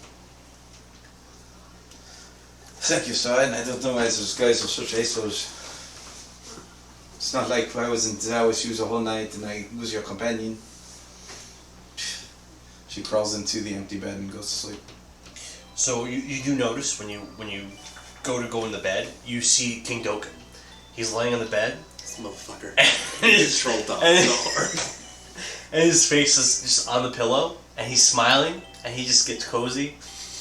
Thank you, Sorin. I don't know why those guys are such assholes. It's not like I was in the house use a whole night and I lose your companion. She crawls into the empty bed and goes to sleep. So you do notice when you go in the bed, you see King Doken. He's laying on the bed. This motherfucker. And He's trolled up so hard. And his face is just on the pillow, and he's smiling, and he just gets cozy.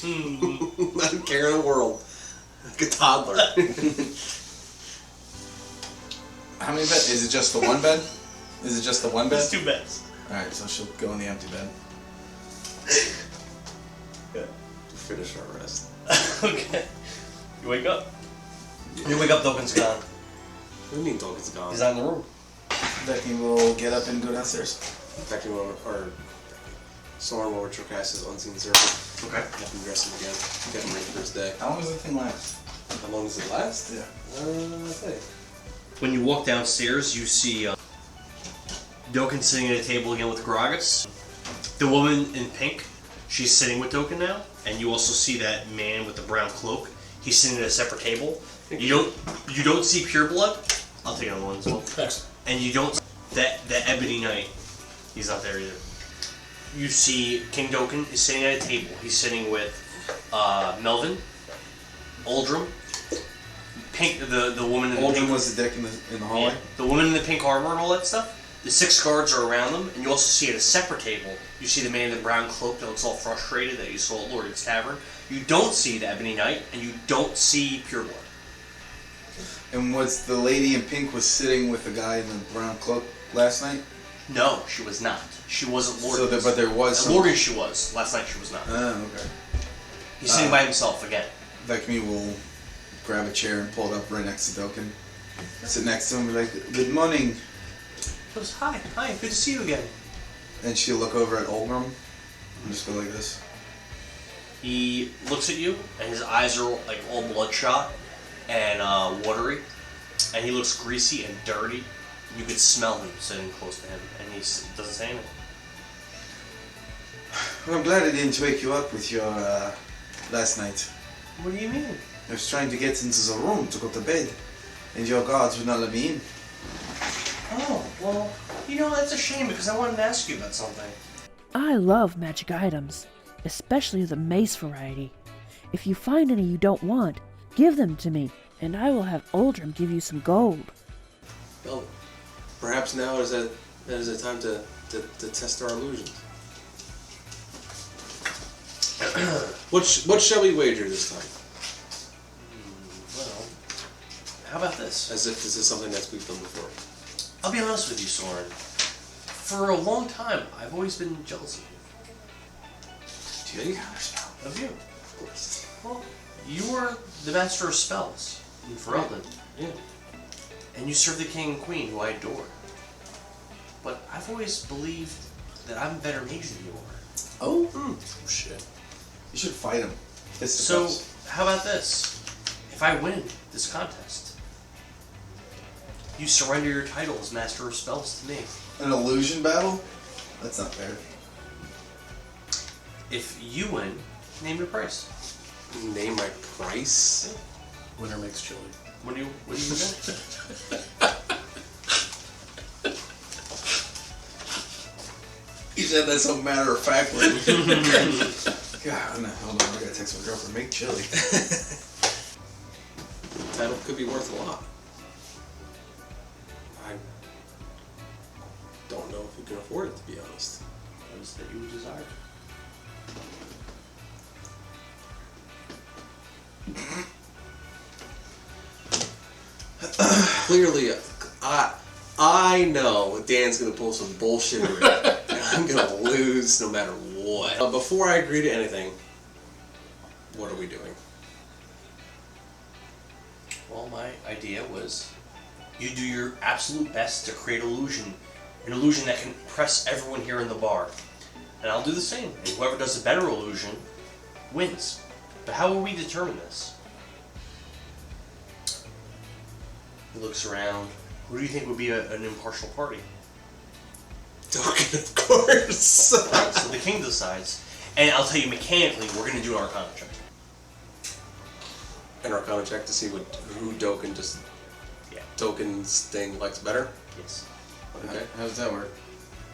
Not a care in the world. Like a toddler. How many beds? Is it just the one bed? Is it just the one bed? There's 2 beds. Alright, so she'll go in the empty bed. Yeah. To finish our rest. Okay. You wake up. You wake up, Doken's gone. What do you mean Doken's gone? He's not in the room. Becky will get up and go downstairs. Becky will, or Sorin will cast his unseen servant. Okay. Have him dress him again. Get him ready for his day. How long does the thing last? How long does it last? Yeah. I think. When you walk downstairs, you see Doken sitting at a table again with Gragas. The woman in pink, she's sitting with Doken now, and you also see that man with the brown cloak. He's sitting at a separate table. You don't see pure blood. I'll take another one as well. Excellent. And you don't that Ebony Knight. He's not there either. You see King Doken is sitting at a table. He's sitting with Melvin, Uldrum, Pink, the woman in the Uldrum pink. was the dick in the hallway? Yeah, the woman in the pink armor and all that stuff. The 6 guards are around them, and you also see at a separate table, you see the man in the brown cloak that looks all frustrated that you saw at Lord's Tavern. You don't see the Ebony Knight, and you don't see Pure Blood. And was the lady in pink was sitting with the guy in the brown cloak last night? No, she was not. She wasn't So Lord's. but there was At some... Lord's she was. Last night she was not. Oh, okay. He's sitting by himself again. Vekni will grab a chair and pull it up right next to Doken. Sit next to him and be like, "Good morning." He goes, hi, good to see you again. And she'll look over at Uldrum and just go like this. He looks at you, and his eyes are like all bloodshot and watery, and he looks greasy and dirty. You could smell him sitting close to him, and he doesn't say anything. Well, I'm glad I didn't wake you up with your last night. What do you mean? I was trying to get into the room to go to bed, and your guards would not let me in. Oh, well, that's a shame because I wanted to ask you about something. I love magic items, especially the mace variety. If you find any you don't want, give them to me, and I will have Uldrum give you some gold. Well, perhaps now is a time to test our illusions. What shall we wager this time? Well, how about this? As if this is something that we've done before. I'll be honest with you, Sorin. For a long time, I've always been jealous of you. Do you counterspell? Of you. Of course. Well, you are the master of spells in Ferelden. Yeah. And you serve the king and queen, who I adore. But I've always believed that I'm a better mage than you are. Oh? Oh, shit. You should fight him. So, how about this? If I win this contest, you surrender your title as master of spells to me. An illusion battle? That's not fair. If you win, name your price. Name my price? Winner makes chili. What do you win? You said that so matter of factly. God, hold on, I gotta text my girlfriend. Make chili. The title could be worth a lot. I don't know if you can afford it, to be honest. What is that you desire? Clearly, I know Dan's gonna pull some bullshit and I'm gonna lose no matter what. Before I agree to anything, what are we doing? Well, my idea was you do your absolute best to create an illusion that can impress everyone here in the bar. And I'll do the same. And whoever does a better illusion wins. But how will we determine this? He looks around. Who do you think would be an impartial party? Doken, of course. Right, so the king decides. And I'll tell you mechanically, we're going to do an Arcana check. An Arcana check to see who Doken just... Yeah. Doken's thing likes better? Yes. Okay. How does that work?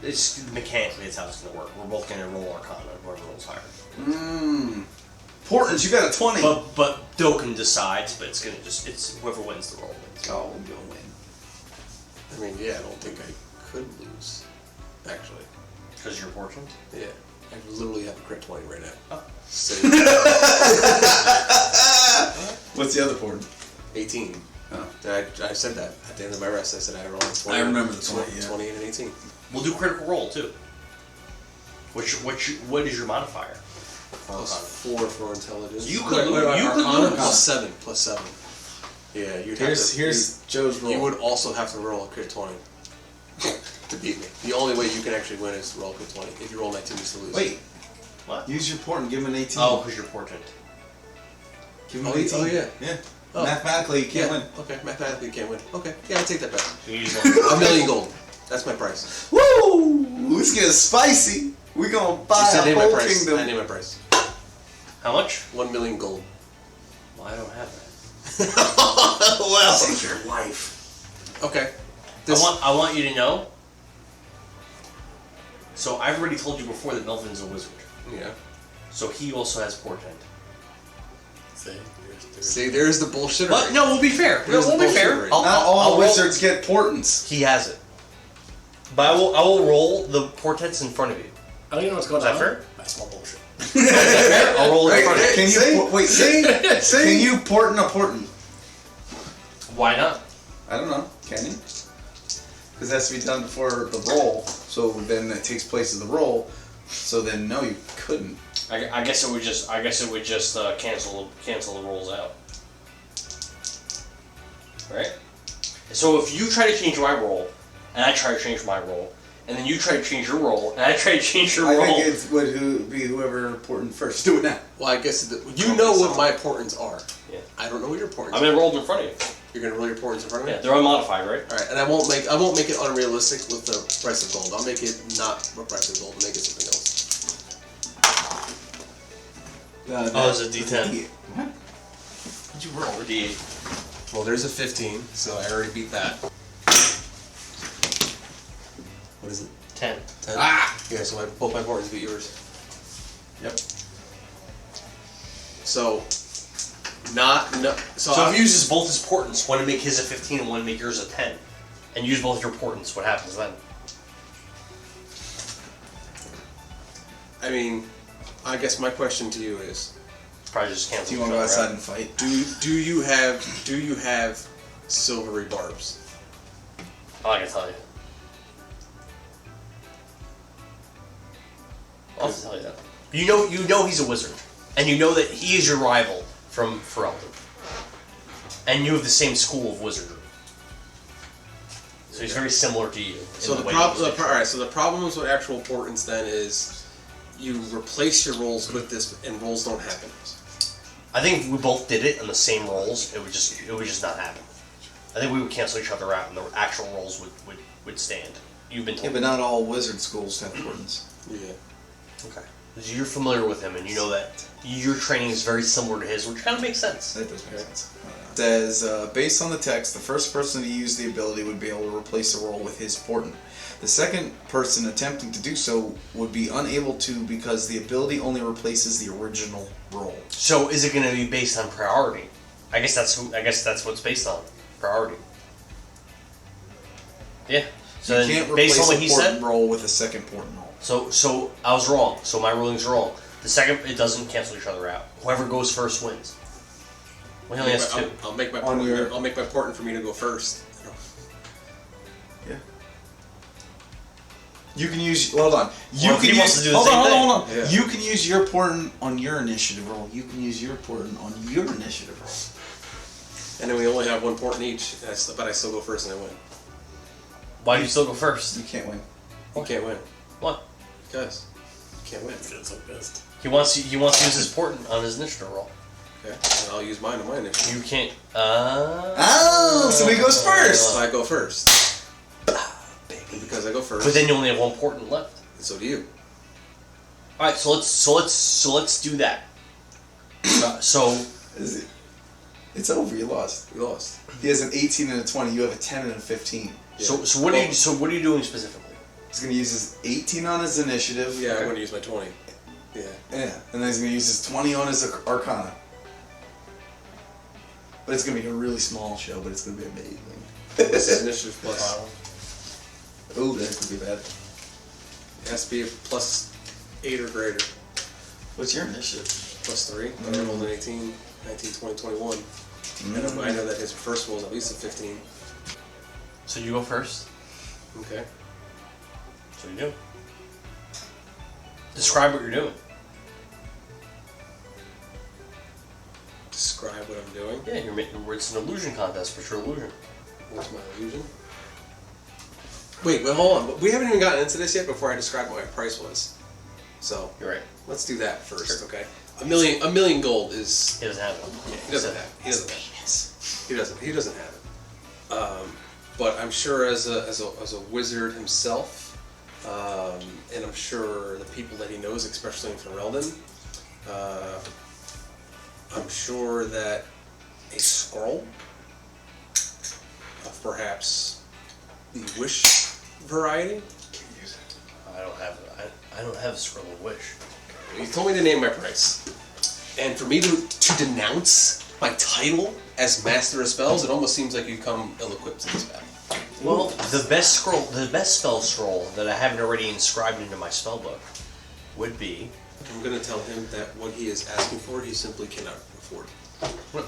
It's mechanically, it's how it's going to work. We're both going to roll Arcana, whoever rolls higher. Portents, you got a 20. But Doken decides, but it's going to just... It's whoever wins the roll wins. Oh, you'll win. I mean, yeah, I don't think I could lose, actually. Because you're fortunate? Yeah. I literally have a crit 20 right now. Oh. So, What's the other portent? 18. Oh. I said that at the end of my rest. I said I rolled 20. I remember the 20, yeah. 20 and an 18. We'll do critical roll, too. What is your modifier? Plus 4 for intelligence. You could lose. Plus 7. Plus 7. Yeah, you'd have to... Here's Joe's roll. You would also have to roll a crit 20 to beat me. The only way you can actually win is to roll a crit 20. If you roll 19, you still lose. Wait. What? Use your portent, give him an 18. Oh, because you're portent. Give him an 18. Oh, yeah. Yeah. Oh. Mathematically, you can't win. Okay, mathematically you can't win. Okay, yeah, I take that back. You use $1 million gold. That's my price. Woo! It's getting spicy. We're gonna buy I a named my whole price. kingdom. I named my price. How much? 1 million gold. Well, I don't have that. Well, Save your life. okay. I want you to know. So I've already told you before that Melvin's a wizard. Yeah. So he also has portent. See, there's the bullshit. But no, we'll be fair. We'll be fair. Not Not all I'll wizards get portents. He has it. But I will roll the portents in front of you. I don't even know what's going Is that on. fair? That's all bullshit. Is that fair? I'll roll it in front of you. Can you wait? See? Can you portent a portent? Why not? I don't know. Can you? Because it has to be done before the roll. So then it takes place of the roll. So then no, you couldn't. I guess it would just cancel the rolls out. Right? So if you try to change my roll, and I try to change my roll, and then you try to change your roll, and I try to change your roll. I think it would be whoever portent first. Do it now. Well, I guess you know what my portents are. Yeah. I don't know what your portents I'm are. gonna roll them in front of you. You're gonna roll your portents in front of me? Yeah, they're unmodified, right? Alright, and I won't make it unrealistic with the price of gold. I'll make it not the price of gold and make it something else. It's a D10. What? What'd you roll? Or D8. Well, there's a 15, so I already beat that. What is it? 10. 10? Ah! Yeah, so both my portents beat yours. Yep. So if he uses both his portents, one to make his a 15 and one to make yours a 10, and use both your portents, what happens then? I mean, I guess my question to you is, Probably just cancel. Do you want to go outside and fight? do you have silvery barbs? I can tell you. I'll have to tell you that. You know he's a wizard, and you know that he is your rival from Ferelden, and you have the same school of wizardry. So he's very similar to you. So the problem with actual portents then is you replace your rolls with this, and rolls don't happen. I think if we both did it on the same rolls, it would just not happen. I think we would cancel each other out, and the actual rolls would stand. You've been told. Yeah, but not all wizard schools have portents. Yeah. Okay. Because you're familiar with him, and you know that your training is very similar to his, which kind of makes sense. That does make sense. It says, based on the text, the first person to use the ability would be able to replace the roll with his portent. The second person attempting to do so would be unable to because the ability only replaces the original roll. So is it going to be based on priority? I guess that's what's based on priority. Yeah. So you can't based replace on what a he portent said. roll with a second portent roll. So I was wrong. So my ruling's wrong. The second, it doesn't cancel each other out. Whoever goes first wins. We only has two. I'll make my portent for me to go first. Yeah. You can use. Hold on. You Well, if can he wants use. to do the same thing. Hold on. Yeah. You can use your portent on your initiative roll. You can use your portent on your initiative roll. And then we only have one portent each, but I still go first and I win. Why do you still go first? You can't win. You can't win. What? Because you can't win. It's like this. He wants to use his portent on his initiative roll. Okay. And I'll use mine on my initiative. You can't. Oh, so he goes first. So I go first. Baby. because I go first. But then you only have one portent left. And so do you. All right, so let's do that. It's over. You lost. You lost. He has an 18 and a 20. You have a 10 and a 15. Yeah. So what are you doing specifically? He's gonna use his 18 on his initiative. Yeah, I'm gonna use my 20. Yeah. Yeah, and then he's gonna use his 20 on his Arcana. But it's gonna be a really small show, but it's gonna be amazing. This is initiative plus. Oh, that could be bad. It has to be a plus 8 or greater. What's your initiative? Plus 3. I rolled an 18, 19, 20, 21. And I know that his first roll is at least a 15. So you go first. Okay. So you do. Describe what you're doing. Describe what I'm doing. Yeah, you're making. It's an illusion contest. What's your illusion? What's my illusion? Wait, hold on. We haven't even gotten into this yet before I describe what my price was. So You're right. let's do that first, Sure. okay? A million gold is. He doesn't have it. Yeah, he doesn't have it. He doesn't have it. He doesn't have it. But I'm sure as a wizard himself, and I'm sure the people that he knows, especially in Ferelden, I'm sure that a scroll of perhaps the wish variety. I don't have a scroll of wish. You told me to name my price, and for me to denounce my title as Master of Spells, it almost seems like you come ill-equipped to this battle. Well, the best spell scroll that I haven't already inscribed into my spell book would be. I'm going to tell him that what he is asking for, he simply cannot afford.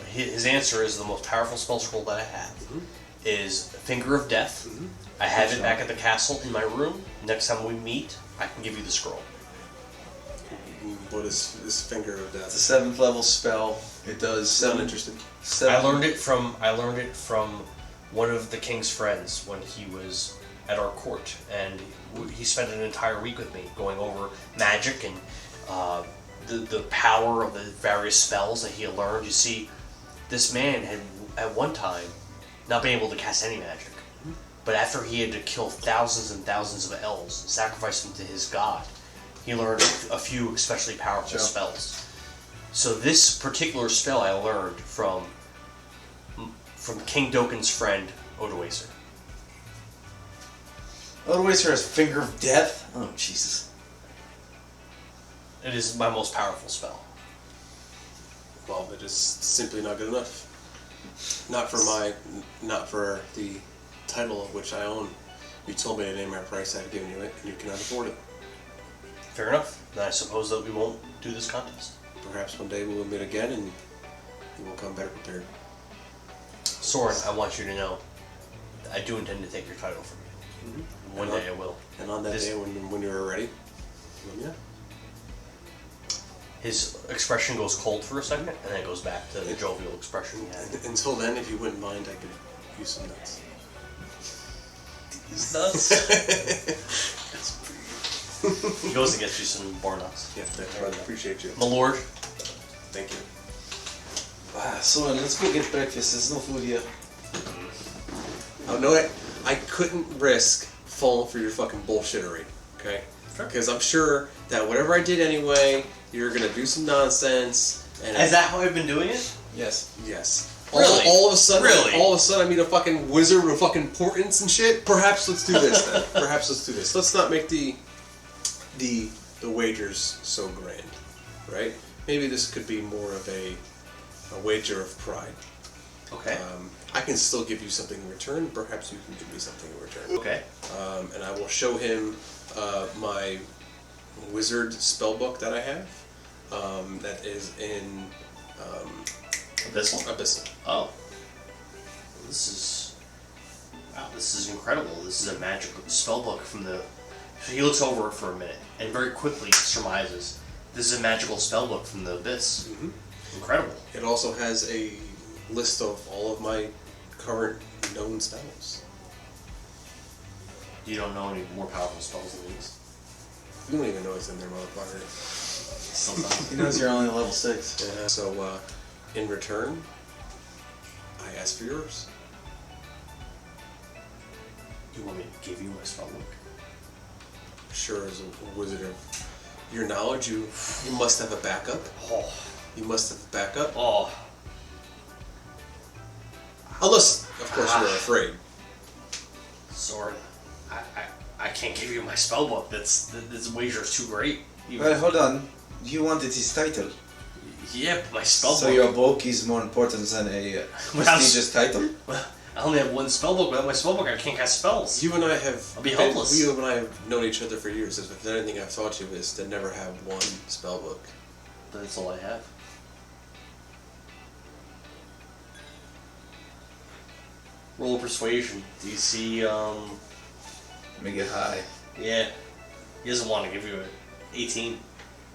His answer is the most powerful spell scroll that I have. Is Finger of Death. I have it back at the castle in my room. Next time we meet, I can give you the scroll. What is this Finger of Death? It's a 7th level spell. It does Not 7. interested. I learned it from one of the king's friends when he was at our court, and he spent an entire week with me going over magic and the power of the various spells that he had learned. You see, this man had at one time not been able to cast any magic, but after he had to kill thousands and thousands of elves, sacrifice them to his god, he learned a few especially powerful spells. So this particular spell I learned from King Doken's friend, Odoacer. Odoacer has Finger of Death? Oh, Jesus. It is my most powerful spell. Well, it is simply not good enough. Not for the title of which I own. You told me to name my price, I've given you it, and you cannot afford it. Fair enough. Then I suppose that we won't do this contest. Perhaps one day we will meet again, and you will come better prepared. Sorin, I want you to know, I do intend to take your title from you. One day I will. And on that day, when you're ready, yeah. His expression goes cold for a second, and then it goes back to the jovial expression he had. Until then, if you wouldn't mind, I could use some nuts. These nuts? He goes and gets you some bar nuts. Yeah, thanks, brother. Appreciate you. My lord. Thank you. So let's go get breakfast. There's no food yet. Oh, no, I couldn't risk falling for your fucking bullshittery, okay? Because I'm sure that whatever I did anyway, you're gonna do some nonsense. And Is that how I've been doing it? Yes. Yes. Really? All of a sudden, Really? all of a sudden, I meet a fucking wizard with fucking portents and shit. Perhaps let's do this then. Perhaps let's do this. Let's not make the wagers so grand, right? Maybe this could be more of a wager of pride. Okay. I can still give you something in return. Perhaps you can give me something in return. Okay. And I will show him my wizard spellbook that I have. That is in Abyssal. Oh. This is incredible. This is a magical spellbook from the... So he looks over it for a minute, and very quickly surmises, this is a magical spellbook from the Abyss. Mm-hmm. Incredible. It also has a list of all of my current known spells. You don't know any more powerful spells than these? You don't even know it's in there, motherfucker. Sometimes. He knows you're only level 6. Yeah. So, in return, I ask for yours. You want me to give you my spellbook? sure as a wizard of your knowledge, you must have a backup. Oh. You must have a backup. Oh. Unless, of course, you are afraid. Sorin, I can't give you my spellbook. This wager's too great. Well, hold on. You wanted his title. Yeah, but my spellbook. So your book is more important than a prestigious title? Well, I only have one spellbook. Without my spellbook, I can't cast spells. You and I have. I'll be helpless. You and I have known each other for years. If there's anything I've taught you is to never have one spell book. That's all I have. Roll persuasion. Do you see? Let me get high. Yeah. He doesn't want to give you an 18.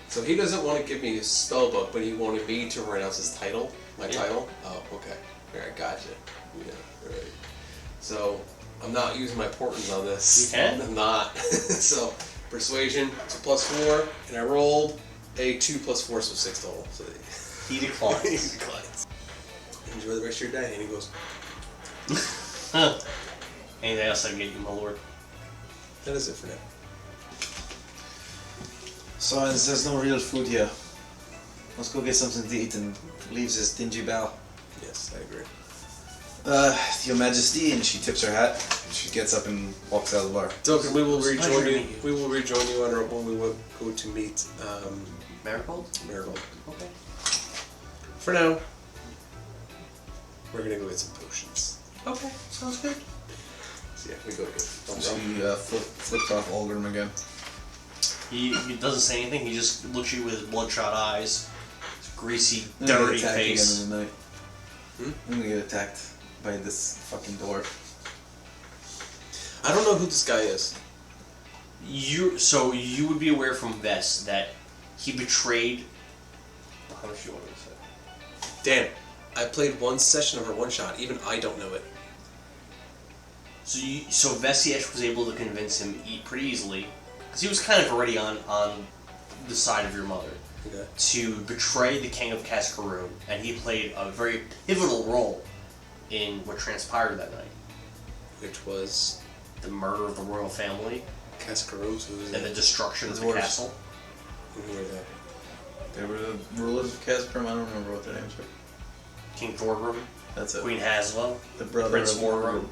So he doesn't want to give me his spell book, but he wanted me to write out his title. My Yeah. title. Oh, okay. Alright, gotcha. Yeah. Right. So I'm not using my portents on this. You can? I'm not. So persuasion. It's a +4, and I rolled a 2 + 4, so 6 total. So He declines. he declines. Enjoy the rest of your day, and he goes. Anything else I can get you, my lord? That is it for now. So there's no real food here. Let's go get something to eat and leave this dingy bow. Yes, I agree. Your Majesty, and she tips her hat. She gets up and walks out of the bar. Duncan, we will rejoin Pleasure to you. meet you. We will rejoin you when we will go to meet Marigold? Marigold. Okay. For now, we're gonna go get some potions. Okay, sounds good. So yeah, we go get. She flips off Olgrim again. He doesn't say anything. He just looks at you with his bloodshot eyes, his greasy, I'm gonna dirty get attacked face. again in the night. I'm gonna get attacked by this fucking dwarf. I don't know who this guy is. So you would be aware from Vess that he betrayed. How much do you want me to say? Dan, I played one session of her one shot. Even I don't know it. So Vessiesh was able to convince him pretty easily, because he was kind of already on the side of your mother, Okay. to betray the king of Cascaroon, and he played a very pivotal role in what transpired that night. Which was The murder of the royal family Cascaroons. Who was and the that? destruction of The the dwarves. castle. Who were that? They were the rulers of Casperum. I don't remember what their names were. King Thorgrim, That's it. Queen Hasla, The brother Prince of Morgrim.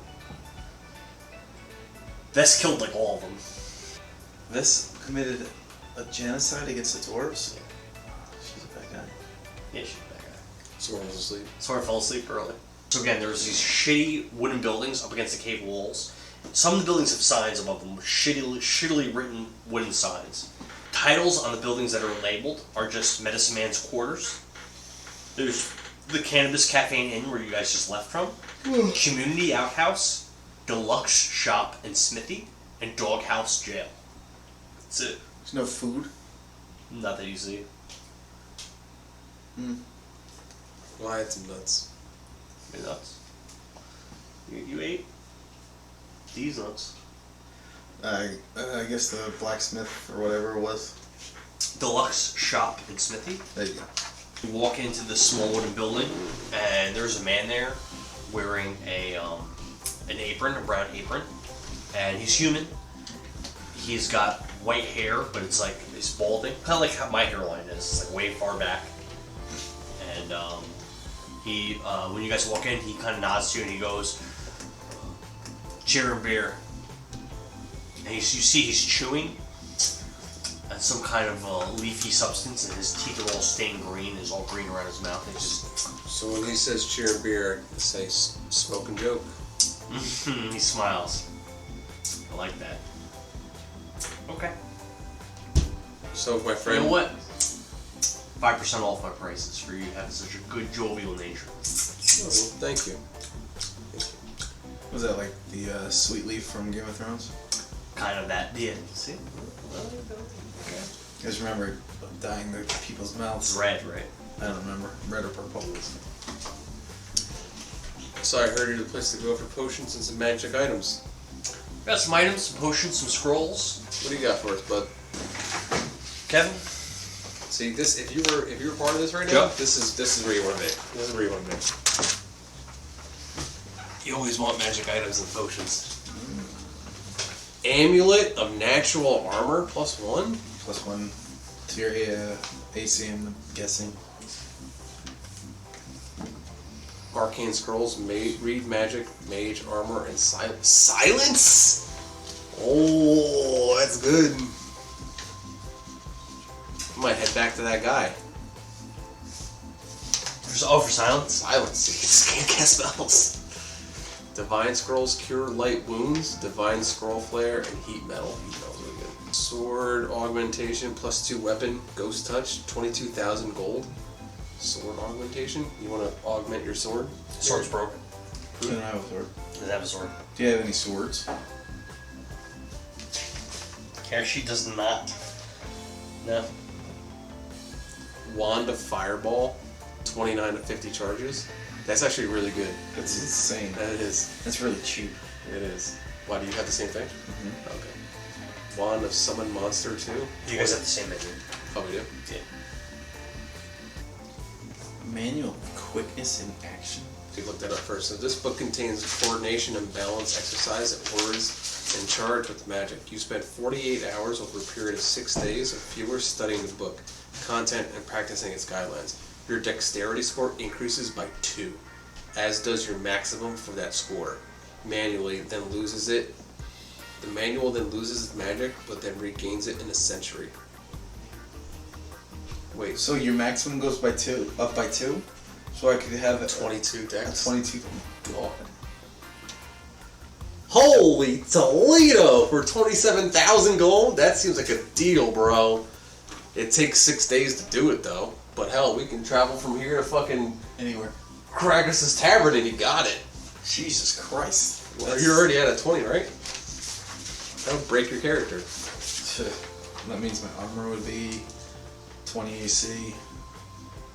Vess killed like all of them. This committed a genocide against the dwarves. She's a bad guy. Yeah, she's a bad guy. Someone was asleep. Sorin fell asleep early. So again, there's these shitty wooden buildings up against the cave walls. Some of the buildings have signs above them, shittily written wooden signs. Titles on the buildings that are labeled are just Medicine Man's quarters. There's the Cannabis Cafe and Inn, where you guys just left from. Community Outhouse, Deluxe Shop and Smithy, and Dawghouse Jail. That's it. There's no food. Not that you see. Well, I had some nuts. You're nuts. You ate these nuts. I guess the blacksmith or whatever it was. Deluxe Shop and Smithy. There you go. You walk into this small wooden building, and there's a man there wearing an apron, a brown apron, and he's human. He's got white hair, but it's like it's balding, kind of like how my hairline is. It's like way far back. And he, when you guys walk in, he kind of nods to you and he goes, "Cheer and beer." And you see he's chewing at some kind of leafy substance, and his teeth are all stained green. There's all green around his mouth. And just So when he says cheer and beer, I say smoke and joke. he smiles. I like that. Okay. So my You friend. know what? 5% off my prices for you having such a good jovial nature. Oh, well, thank you. Was that like the sweet leaf from Game of Thrones? Kind of that. Yeah. See? You guys remember dyeing the people's mouths? Red, right? I don't remember. Red or purple. So I heard you're the place to go for potions and some magic items. Got some items, some potions, some scrolls. What do you got for us, bud? Kevin? See this. If you were part of this right now, this is where you want to be. This is where you want to be. You always want magic items and potions. Amulet of natural armor, +1. +1 to your AC, I'm guessing. Arcane scrolls, read magic, mage armor, and silence. Silence? Oh, that's good. I might head back to that guy. For silence? Silence. You just can't cast spells. Divine scrolls cure light wounds, divine scroll flare, and heat metal. Heat metal's really good. Sword augmentation, +2 weapon, ghost touch, 22,000 gold. Sword augmentation. You want to augment your sword? Sword's broken. I don't have a sword. Does it have a sword? Do you have any swords? Care sheet does not. No. Wand of Fireball, 29 to 50 charges. That's actually really good. That's insane. That is. That's really cheap. It is. Why, do you have the same thing? Mm-hmm. Okay. Wand of Summon Monster too. You guys have the same menu. Oh, we do? Yeah. Manual of quickness in action. We looked that up first. So this book contains coordination and balance exercise at words and charge with magic. You spend 48 hours over a period of 6 days of viewers studying the book, content, and practicing its guidelines. Your dexterity score increases by 2, as does your maximum for that score. Manually then loses it. The manual then loses its magic, but then regains it in a century. Wait, So your maximum goes by 2, up by 2? So I could have 22 dex? 22. God. Holy Toledo! For 27,000 gold? That seems like a deal, bro. It takes 6 days to do it, though. But hell, we can travel from here to fucking Anywhere. Krakus's Tavern and you got it. Jesus Christ. Well, you're already at a 20, right? That would break your character. That means my armor would be 20 AC.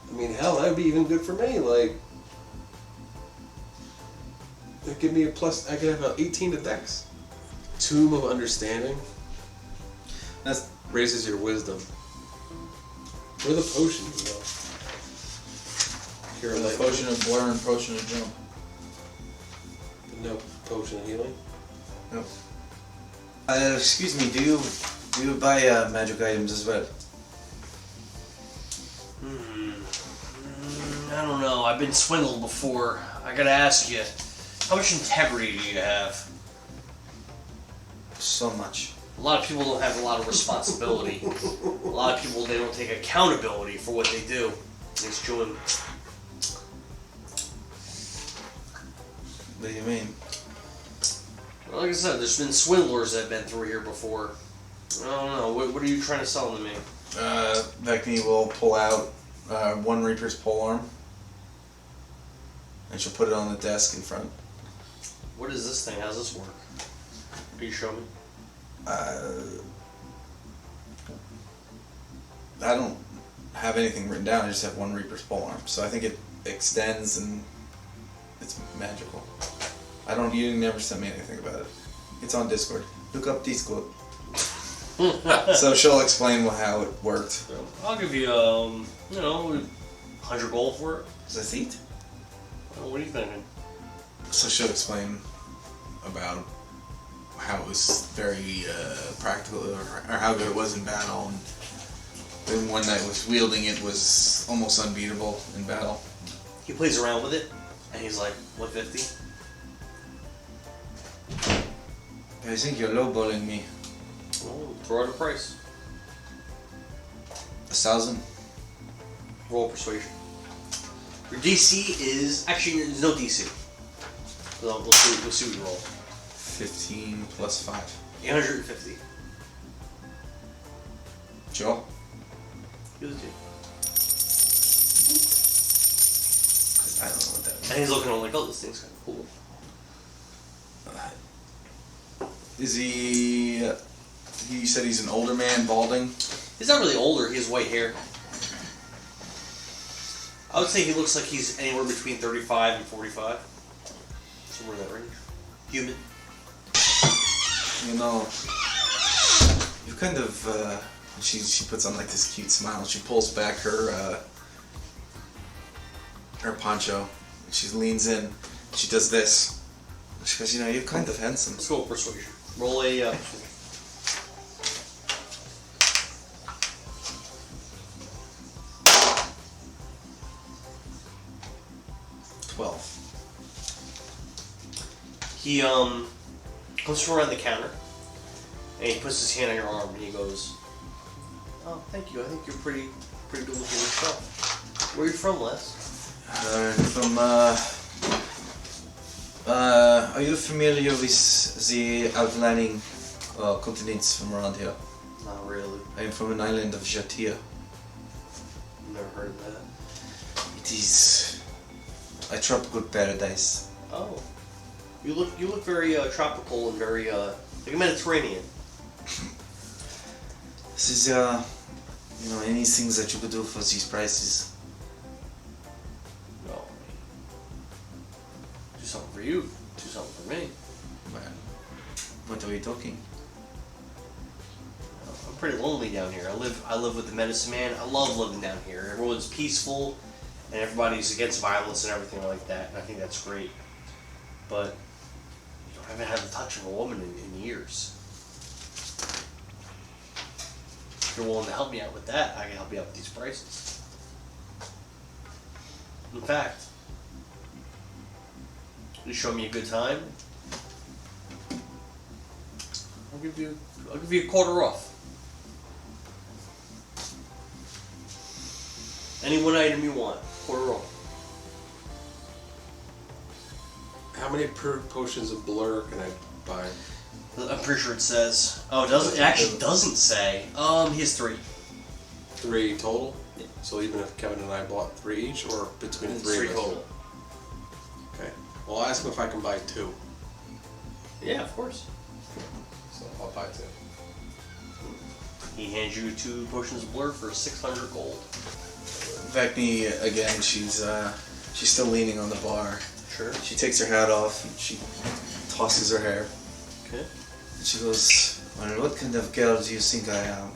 I mean, hell, that would be even good for me. Like, it'd give me a plus. I could have an 18 to dex. Tomb of Understanding. That's Raises your wisdom. Where are the potions, though? Cure the light potion of blur and potion of jump. No potion of healing. Nope. Excuse me, do you buy magic items as well? I don't know. I've been swindled before. I gotta ask you, how much integrity do you have? So much. A lot of people don't have a lot of responsibility. A lot of people, they don't take accountability for what they do. It's chewing. What do you mean? Well, like I said, there's been swindlers that have been through here before. I don't know. What are you trying to sell to me? Vekni will pull out one Reaper's polearm, and she'll put it on the desk in front. What is this thing? How's this work? Can you show me? I don't have anything written down. I just have one Reaper's polearm, so I think it extends and it's magical. You never sent me anything about it. It's on Discord. Look up Discord. So she'll explain how it worked. I'll give you, 100 gold for it. That's it? What are you thinking? So she'll explain about how it was very practical, or how good it was in battle. And then one night was wielding it was almost unbeatable in battle. He plays around with it, and he's like, 150? I think you're lowballing me. Well, throw out a price. 1,000. Roll persuasion. Your DC is... Actually, there's no DC. We'll see what you roll. 15 plus 5. 850. Joe? Give it to you. I don't know what that is. And he's looking at it like, oh, this thing's kind of cool. Is he... you said he's an older man, balding? He's not really older. He has white hair. I would say he looks like he's anywhere between 35 and 45. Somewhere in that range. Human. You know, you kind of, she puts on like this cute smile. She pulls back her poncho. She leans in. She does this. She goes, you're kind of handsome. Let's go with persuasion. Roll a. 12. He comes from around the counter, and he puts his hand on your arm, and he goes, "Oh, thank you. I think you're pretty good looking yourself. Where are you from, Les?" From are you familiar with the outlining continents from around here? Not really. I am from an island of Jatir. Never heard of that. It is a tropical paradise. Oh, you look very tropical and very like a Mediterranean. This is any things that you could do for these prices. No. Do something for you. Do something for me. Well, what are we talking? I'm pretty lonely down here. I live with the medicine man. I love living down here. Everyone's peaceful, and everybody's against violence and everything like that. And I think that's great. But I haven't had the touch of a woman in years. If you're willing to help me out with that, I can help you out with these prices. In fact, you show me a good time, I'll give you a quarter off. Any one item you want, quarter off. How many potions of blur can I buy? I'm pretty sure it says. Oh, it actually doesn't say. He has 3. 3 total? Yeah. So even if Kevin and I bought 3 each, or between the 3 3 of us? total. Okay. Well, I'll ask him if I can buy 2. Yeah, of course. So I'll buy 2. He hands you 2 potions of blur for 600 gold. Vekni, again, she's still leaning on the bar. Sure. She takes her hat off and she tosses her hair. Okay. And she goes, Well, what kind of girl do you think I am?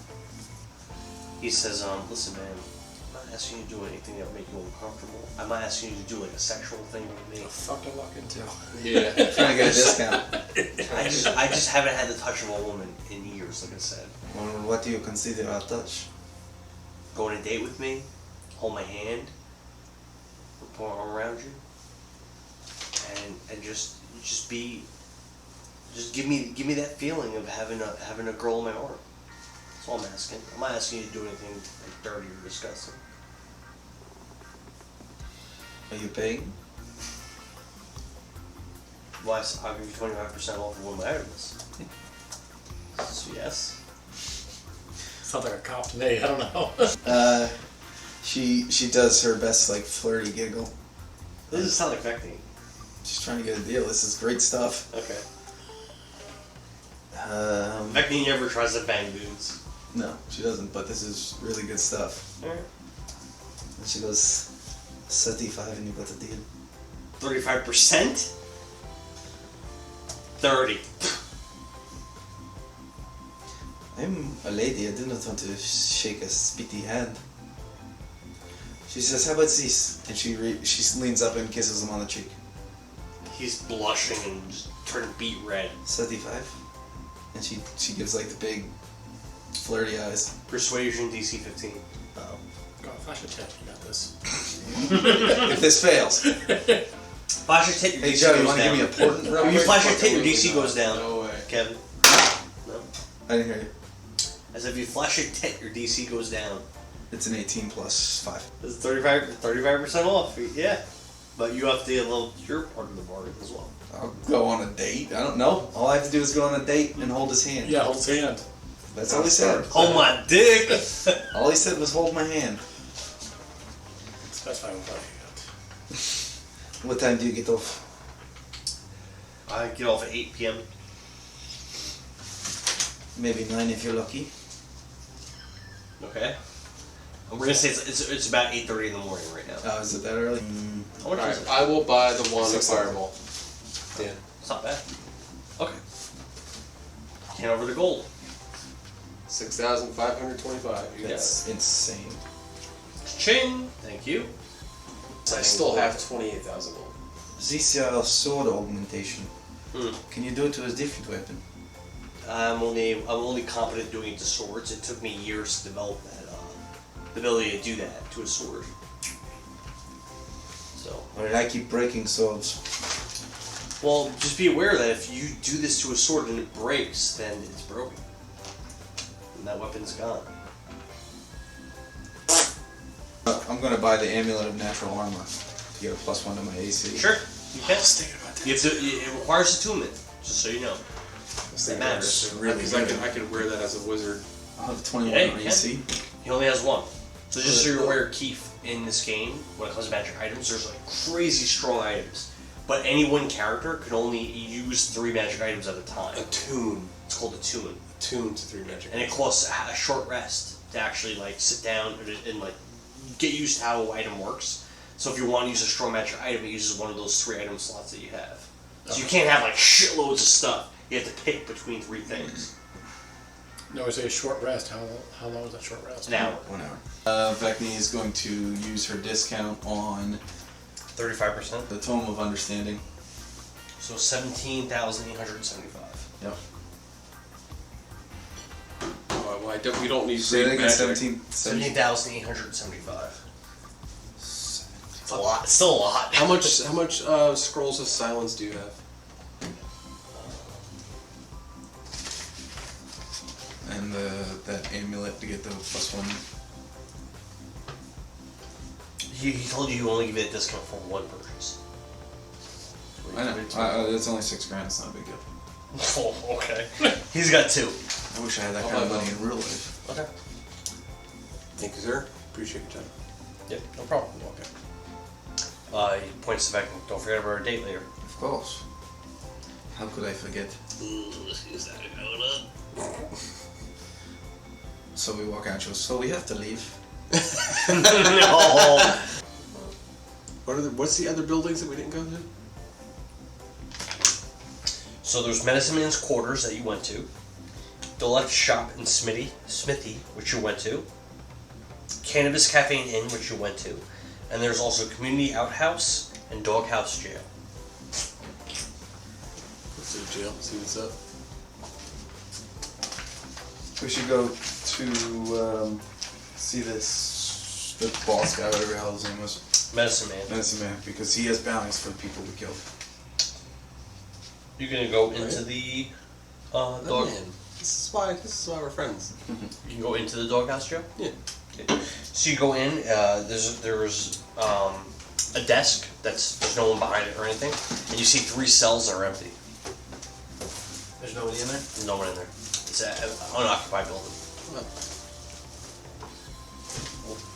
He says, listen, man, I'm not asking you to do anything that would make you uncomfortable. I'm not asking you to do like a sexual thing with me. Fucking luck into. yeah, trying to get a discount. I just haven't had the touch of a woman in years, like I said. Well, what do you consider a touch? Go on a date with me, hold my hand, put my arm around you, and just give me that feeling of having a girl in my arm. That's all I'm asking. I'm not asking you to do anything like dirty or disgusting. Are you paying? Well, I'll give you 25% off of one of my items. So yes. Sounds like a cop to me. I don't know. She does her best like flirty giggle. This doesn't sound like Vekni. She's trying to get a deal. This is great stuff. Okay. Vekni never tries to bang dudes. No, she doesn't. But this is really good stuff. Alright. And she goes, 35 and you got a deal. 35%? 30. I'm a lady, I do not want to shake a spitty hand. She says, how about this? And she leans up and kisses him on the cheek. He's blushing and just turned beet red. 35? And she gives like the big flirty eyes. Persuasion DC 15. Oh. Go on, flash a tip. You got this. If this fails. Flash your tit, your Hey DC Joe, you goes want to give down. me a portent real When you quick? flash your tit, your DC goes down. No way. Kevin. No. I didn't hear you. As if you flash your tit, your DC goes down. It's an 18 plus 5. It's 35% off. Yeah. But you have to get a little your part of the bargain as well. I'll go on a date. I don't know. All I have to do is go on a date and hold his hand. Yeah, hold his hand. That's all he said. Hold my dick! All he said was hold my hand. Specify what you got. What time do you get off? I get off at 8 p.m. Maybe 9 if you're lucky. Okay. We're gonna say it's about 8:30 in the morning right now. Oh, is it that early? How much is Alright, it? I will buy the one $6. fireball. Yeah. It's not bad. Okay. Hand over the gold. 6,525. You got it. That's insane. Ching! Thank you. I still have 28,000 gold. This sword augmentation. Hmm. Can you do it to a different weapon? I'm only competent doing it to swords. It took me years to develop that the ability to do that to a sword. So. But I keep breaking swords. Well, just be aware that if you do this to a sword and it breaks, then it's broken, and that weapon's gone. I'm gonna buy the amulet of natural armor to get a +1 to my AC. Sure, you can. I was thinking about that. You have to, it requires attunement, just so you know. That matters. Because I could wear that as a wizard. I'll have 21 Yeah, you on can. AC. He only has one. So just so you're aware, Keith, in this game, when it comes to magic items, there's like crazy strong items. But any one character can only use 3 magic items at a time. Attune. It's called attune. Attune to 3 magic. And it costs a short rest to actually like sit down and like get used to how an item works. So if you want to use a strong magic item, it uses one of those 3 item slots that you have. So you can't have like shitloads of stuff. You have to pick between 3 things. No, it's a short rest. How long is that short rest? An hour. 1 hour. Vekni is going to use her discount on 35%. the Tome of Understanding. So 17,875. Yep. Well, we don't need Say that great again, magic. 17,875. It's a lot. It's still a lot. How much scrolls of silence do you have? And that amulet to get the +1. He told you only give it a discount for 1 purchase. I know. It's only $6 grand. It's not a big deal. Oh, okay. He's got 2. I wish I had that kind of money in real life. Okay. Thank you, sir. Appreciate your time. Yep, no problem. Okay. He points to back. Don't forget about our date later. Of course. How could I forget? Is that going up? So we walk out. She goes, so we have to leave. No. What's the other buildings that we didn't go to? So there's Medicine Man's quarters that you went to, Deluxe Shop and Smithy, which you went to, Cannabis Cafe and Inn, which you went to, and there's also Community Outhouse and Dawghouse Jail. Let's do jail. See what's up. We should go to see the boss guy, whatever the hell his name was. Medicine Man. Medicine Man, because he has bounties for the people we killed. You're gonna go into the dog. Man, this is why we're friends. You can go into the Dawghouse Jail. Yeah. Okay. So you go in. There's a desk there's no one behind it or anything, and you see 3 cells that are empty. There's nobody in there? There's no one in there. It's an unoccupied building. Well,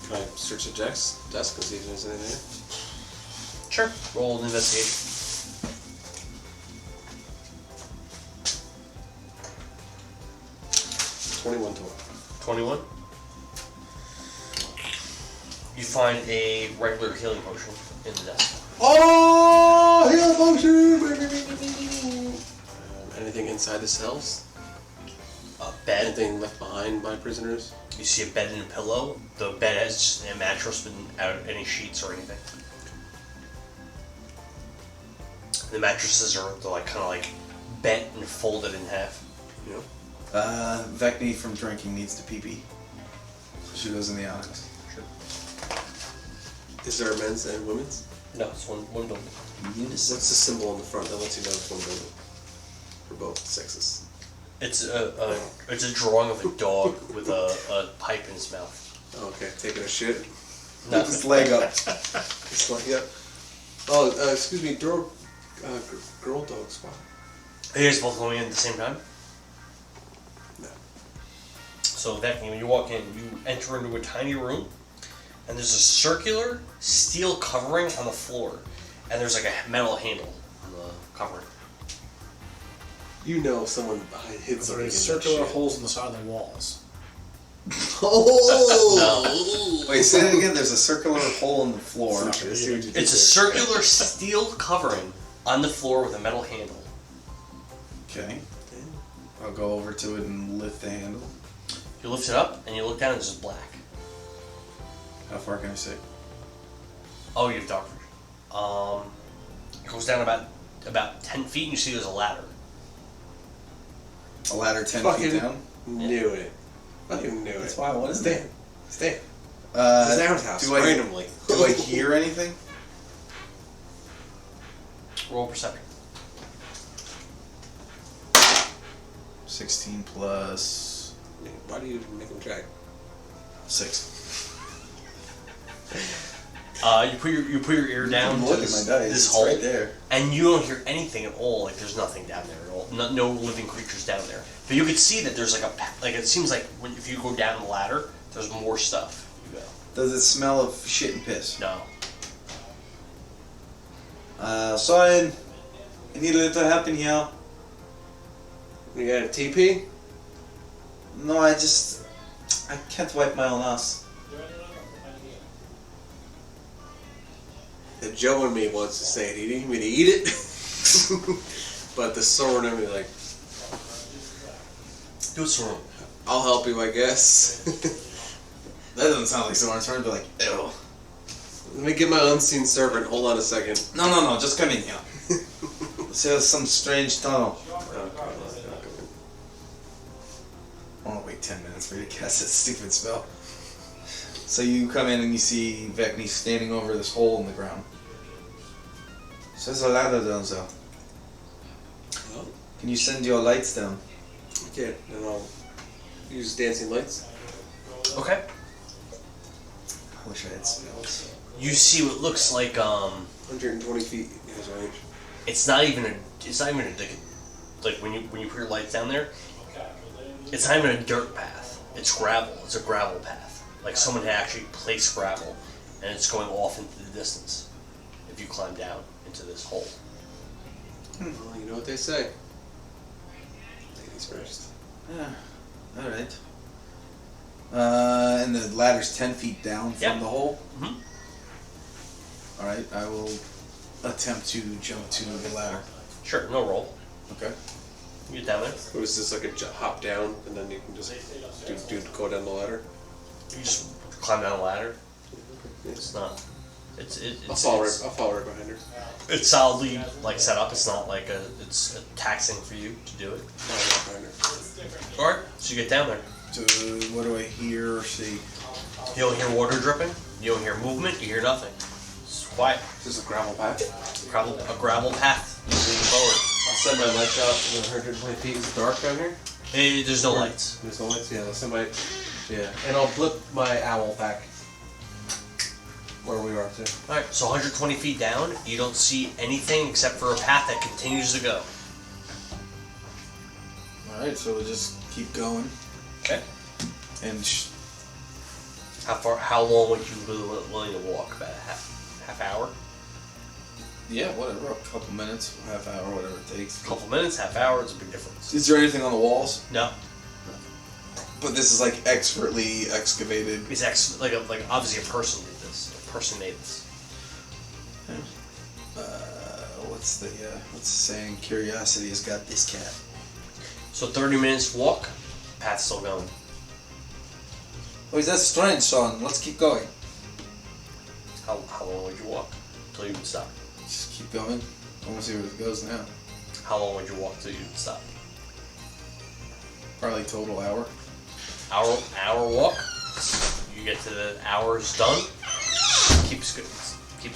can I search the desk and see if there's anything there? Sure. Roll an investigation. 21 total. 21. You find a regular healing potion in the desk. Oh, heal potion! Anything inside the cells? A bed. Anything left behind by prisoners? You see a bed and a pillow. The bed has just a mattress without any sheets or anything. The mattresses are like kind of like bent and folded in half. Yeah. Vekni from drinking needs to pee-pee. She goes in the outhouse. Sure. Is there a men's and women's? No, it's one building. What's the symbol on the front that lets you know it's one building? For both sexes. It's a drawing of a dog with a pipe in his mouth. Okay, taking a shit. No. His leg up. It's like, yep. Oh, excuse me, girl dog squad. Are you guys both going in at the same time? No. So that when you walk in, you enter into a tiny room, and there's a circular steel covering on the floor, and there's like a metal handle on the covering. You know someone hid something in There's that circular shit. holes in the side of the walls. Oh! Wait, say that again. There's a circular hole in the floor. I see what you did It's a there. circular steel covering on the floor with a metal handle. Okay. I'll go over to it and lift the handle. You lift it up, and you look down, and it's just black. How far can I see? Oh, you have dark vision. It goes down about 10 feet, and you see there's a ladder. A ladder 10 Fucking feet down. knew it. Fucking knew That's it. why I wanted to Stay. Stay. It's a roundhouse, do I- randomly. Do I hear anything? Roll perception. 16 plus Why do you make him check? 6. You put your ear down to Look at this, my dice. this It's hole, right there. and you don't hear anything at all. Like there's nothing down there at all. No living creatures down there. But you could see that there's like it seems like if you go down the ladder, there's more stuff. You go. Does it smell of shit and piss? No. Sorin, I need a little help in here. You got a TP? No, I can't wipe my own ass. Joe and me wants to say it. He didn't mean to eat it. But the Sorin and me like, Do it, Sorin. I'll help you, I guess. That doesn't sound like Soren. Soren would be like, ew. Let me get my unseen servant. Hold on a second. No, just come in here. There's some strange tunnel. I want to wait 10 minutes for you to cast that stupid spell. So you come in and you see Vekni standing over this hole in the ground. So there's a ladder down there. Oh. Can you send your lights down? Okay, and I'll use dancing lights. Okay. I wish I had spells. You see what looks like 120 feet in his range. it's not even a like when you put your lights down there. It's not even a dirt path. It's gravel. It's a gravel path. Like someone had actually placed gravel, and it's going off into the distance. If you climb down into this hole. Well, you know what they say. Ladies first. Yeah, alright. And the ladder's 10 feet down from Yep. the hole? Mm-hmm. Alright, I will attempt to jump to the ladder. Sure, no roll. Okay. You get down there. What is this, like a hop down, and then you can just go down the ladder? You just climb down a ladder. It's not. I'll follow right behind her. It's solidly like set up. It's not like it's taxing for you to do it. I'll right behind her. All right, so you get down there. So, what do I hear or see? You don't hear water dripping. You don't hear movement. You hear nothing. It's quiet. Is this a gravel path? A gravel path moving forward. I'll send my lights out to 120 feet. Is it dark down here? Hey, there's no lights. There's no lights? Yeah, I'll send my... Yeah, and I'll blip my owl back where we are, too. All right, so 120 feet down, you don't see anything except for a path that continues to go. Alright, so we'll just keep going. Okay. And How long would you be willing to walk? About a half hour? yeah, whatever, a couple minutes, half hour, whatever it takes. A couple minutes, half hour, it's a big difference. Is there anything on the walls? No. But this is like expertly excavated. It's like obviously a person did this. A person made this. What's the saying? Curiosity has got this cat. So 30 minutes walk, path's still going. Oh, is that strange, son? Let's keep going. How long would you walk till you would stop? Just keep going. I want to see where it goes now. How long would you walk till you would stop? Probably total hour. Hour walk. You get to the hour's done. Keeps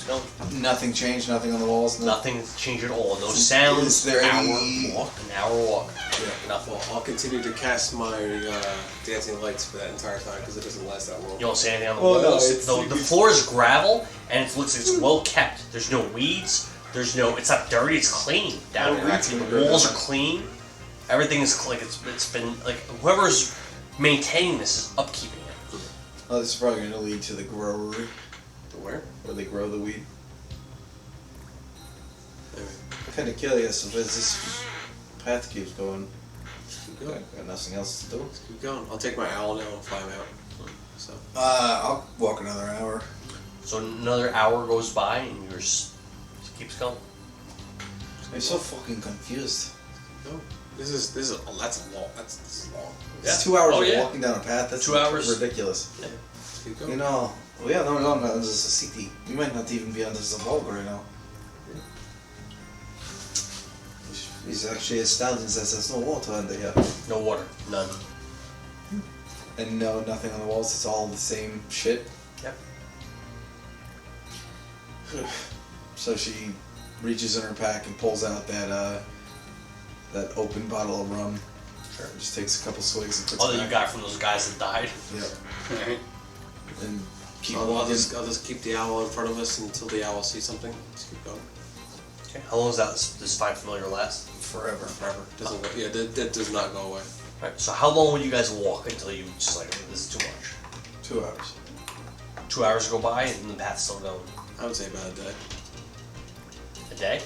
going. Nothing changed. Nothing on the walls. Nothing changed at all. No sounds. Is there An any- hour walk. Yeah. Nothing. Well, I'll continue to cast my dancing lights for that entire time because it doesn't last that long. You don't see anything on the Oh, no, walls. it's- the floor is gravel and it looks like it's well kept. There's no weeds. It's not dirty. It's clean down No here. weeds Actually, in the the walls are ground. clean. Everything is like it's been like whoever's maintaining this is upkeeping it. Oh, this is probably going to lead to the growery Where? where they grow the weed. Anyway, I'm kind of curious if this path keeps going. keep going. Got nothing else to do. Let's keep going. I'll take my owl now and fly him out. So. I'll walk another hour. So another hour goes by and yours keeps going. I'm so fucking confused. No. This is this is long. This is long. It's 2 hours Oh, of yeah. walking down a path. That's 2 hours. ridiculous. Let's keep going. You know, yeah, no, this is a CT. We might not even be under the vault right now. He's actually astounded that there's no water under here. No water. None. And no, nothing on the walls. It's all the same shit. Yep. So she reaches in her pack and pulls out that open bottle of rum. Sure. Just takes a couple swigs and puts Oh, it that back. you got from those guys that died? Yep. Alright. And keep I'll walking. just keep the owl in front of us until the owl sees something. Just keep going. Okay. How long does this find familiar last? Forever. Forever. Doesn't go, yeah, that does not go away. Right. So how long would you guys walk until you just like, this is too much? 2 hours. 2 hours go by and the path's still going. I would say about a day. A day?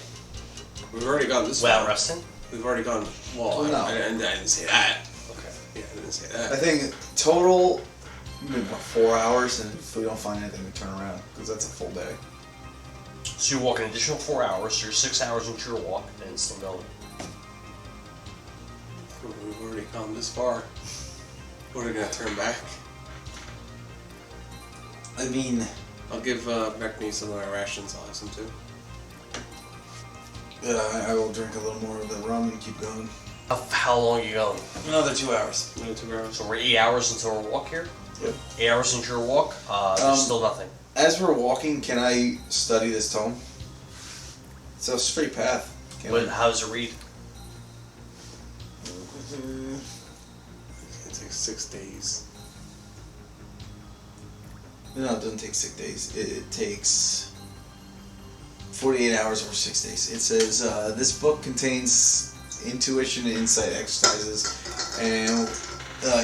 We've already gone this Without far. resting? We've already gone. Well, No. I didn't say that. Okay. Yeah, I didn't say I that. think total, maybe about 4 hours, and if we don't find anything, we turn around, because that's a full day. So you walk an additional 4 hours, so you're 6 hours into your walk, and it's still going. We've already gone this far. What are we gonna turn back? I mean, I'll give Vekni some of my rations. I'll have some too. I will drink a little more of the rum and keep going. How long are you going? Another 2 hours. Another 2 hours. So we're 8 hours into our walk here? Yep. 8 hours into your walk, there's still nothing. As we're walking, can I study this tome? It's a straight path. But how does it read? It takes 6 days. No, it doesn't take 6 days. It takes 48 hours over 6 days. It says, this book contains intuition and insight exercises, and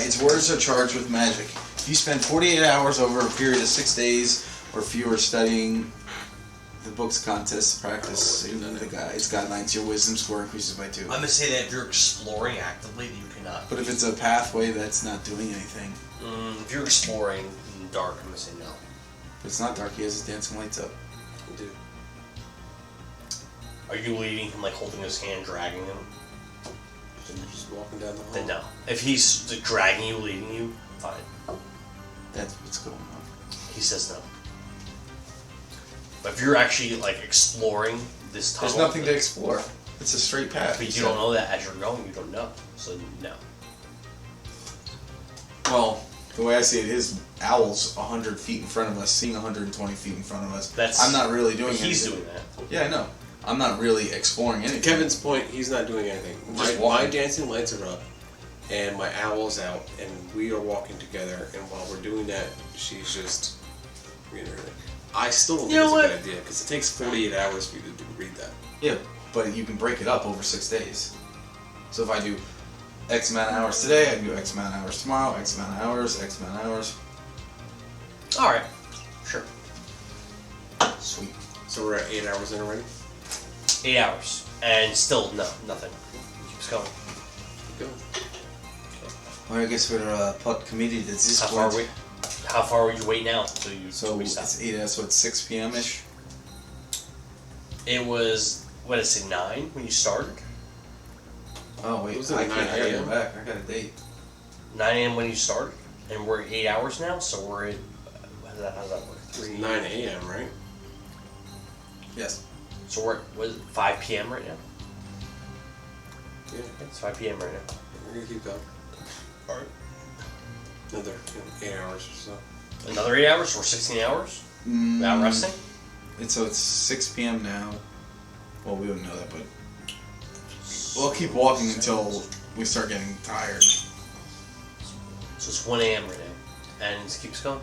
its words are charged with magic. If you spend 48 hours over a period of 6 days or fewer studying the book's contents, practice, its guidelines, your wisdom score increases by 2. I'm gonna say that if you're exploring actively, that you cannot. But if it's a pathway that's not doing anything, If you're exploring in the dark, I'm gonna say no. if it's not dark, he has his dancing lights up. I do. Are you leading him, like holding his hand, dragging him? Just walking down the hall. Then no. If he's like, dragging you, leading you, fine. That's what's going on. He says no. But if you're actually like exploring this tunnel, There's nothing to explore. It's a straight path. But you don't know that as you're going. You don't know. So no. Well, the way I see it, his owl's 100 feet in front of us, seeing 120 feet in front of us. I'm not really doing anything. He's doing that. Yeah, I know. I'm not really exploring anything. Kevin's point, he's not doing anything. My dancing lights are up, and my owl's out, and we are walking together, and while we're doing that, she's just reading everything. I still don't think it's a good idea, because it takes 48 hours for you to read that. Yeah, but you can break it up over 6 days. So if I do X amount of hours today, I can do X amount of hours tomorrow, X amount of hours, X amount of hours. Alright. Sure. Sweet. So we're at 8 hours in already? 8 hours. And still nothing. Keeps going. Keep going. Well, I guess we're pot committed at this How point. far would you wait now until you So stop? it's 8 hours, so it's 6 p.m.-ish? It was, what did I say, 9 when you started? Oh, wait, It was I at can't. 9 I gotta a.m. go back. I got a date. 9 a.m. when you started? And we're at 8 hours now, so we're at, how does that work? It's 9 a.m., right? Yes. So we're at, what is it, 5 p.m. right now? Yeah. It's 5 p.m. right now. We're gonna keep going. Alright. Another 8 hours or so. Another 8 hours, so we're 16 hours? Without resting? And so it's 6 p.m. now. Well, we wouldn't know that, but we'll keep walking until we start getting tired. So it's 1 a.m. right now. And it keeps going.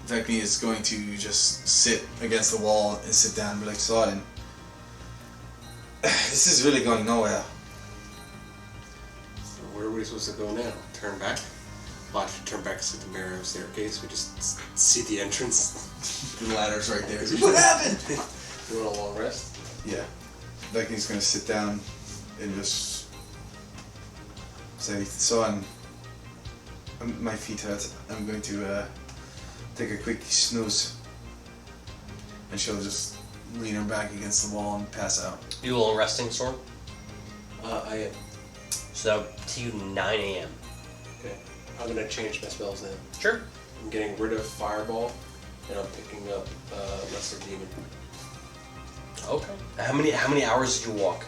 Vekni is going to just sit against the wall and sit down and be like, Sorin, this is really going nowhere. So where are we supposed to go now? Turn back? Watch, turn back to the mirror of staircase. We just see the entrance. The ladder's right there. What happened? You want a long rest? Yeah. Vekni's going to sit down and just say, Sorin, my feet hurt. I'm going to take a quick snooze. And she'll just lean her back against the wall and pass out. You a little resting, Sorin? I am. So that would take you 9 a.m. Okay. I'm gonna change my spells now. Sure. I'm getting rid of Fireball, and I'm picking up Lesser Demon. Okay. How many hours did you walk?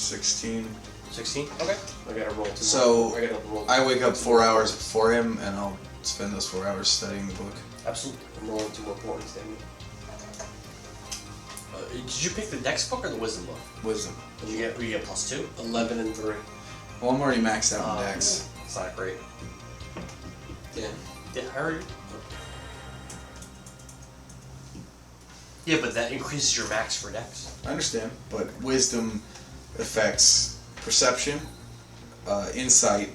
16. 16? Okay. I gotta roll 2 So, more. I gotta roll. I wake up 4 hours before him, and I'll spend those 4 hours studying the book. Absolutely. I'm rolling 2 more points, dang it. Did you pick the Dex book or the Wisdom book? Wisdom. Did you get +2? 11 and 3. Well, I'm already maxed out in Dex. It's not great. Yeah. Yeah, I heard you. Yeah, but that increases your max for Dex. I understand, but wisdom affects perception, insight,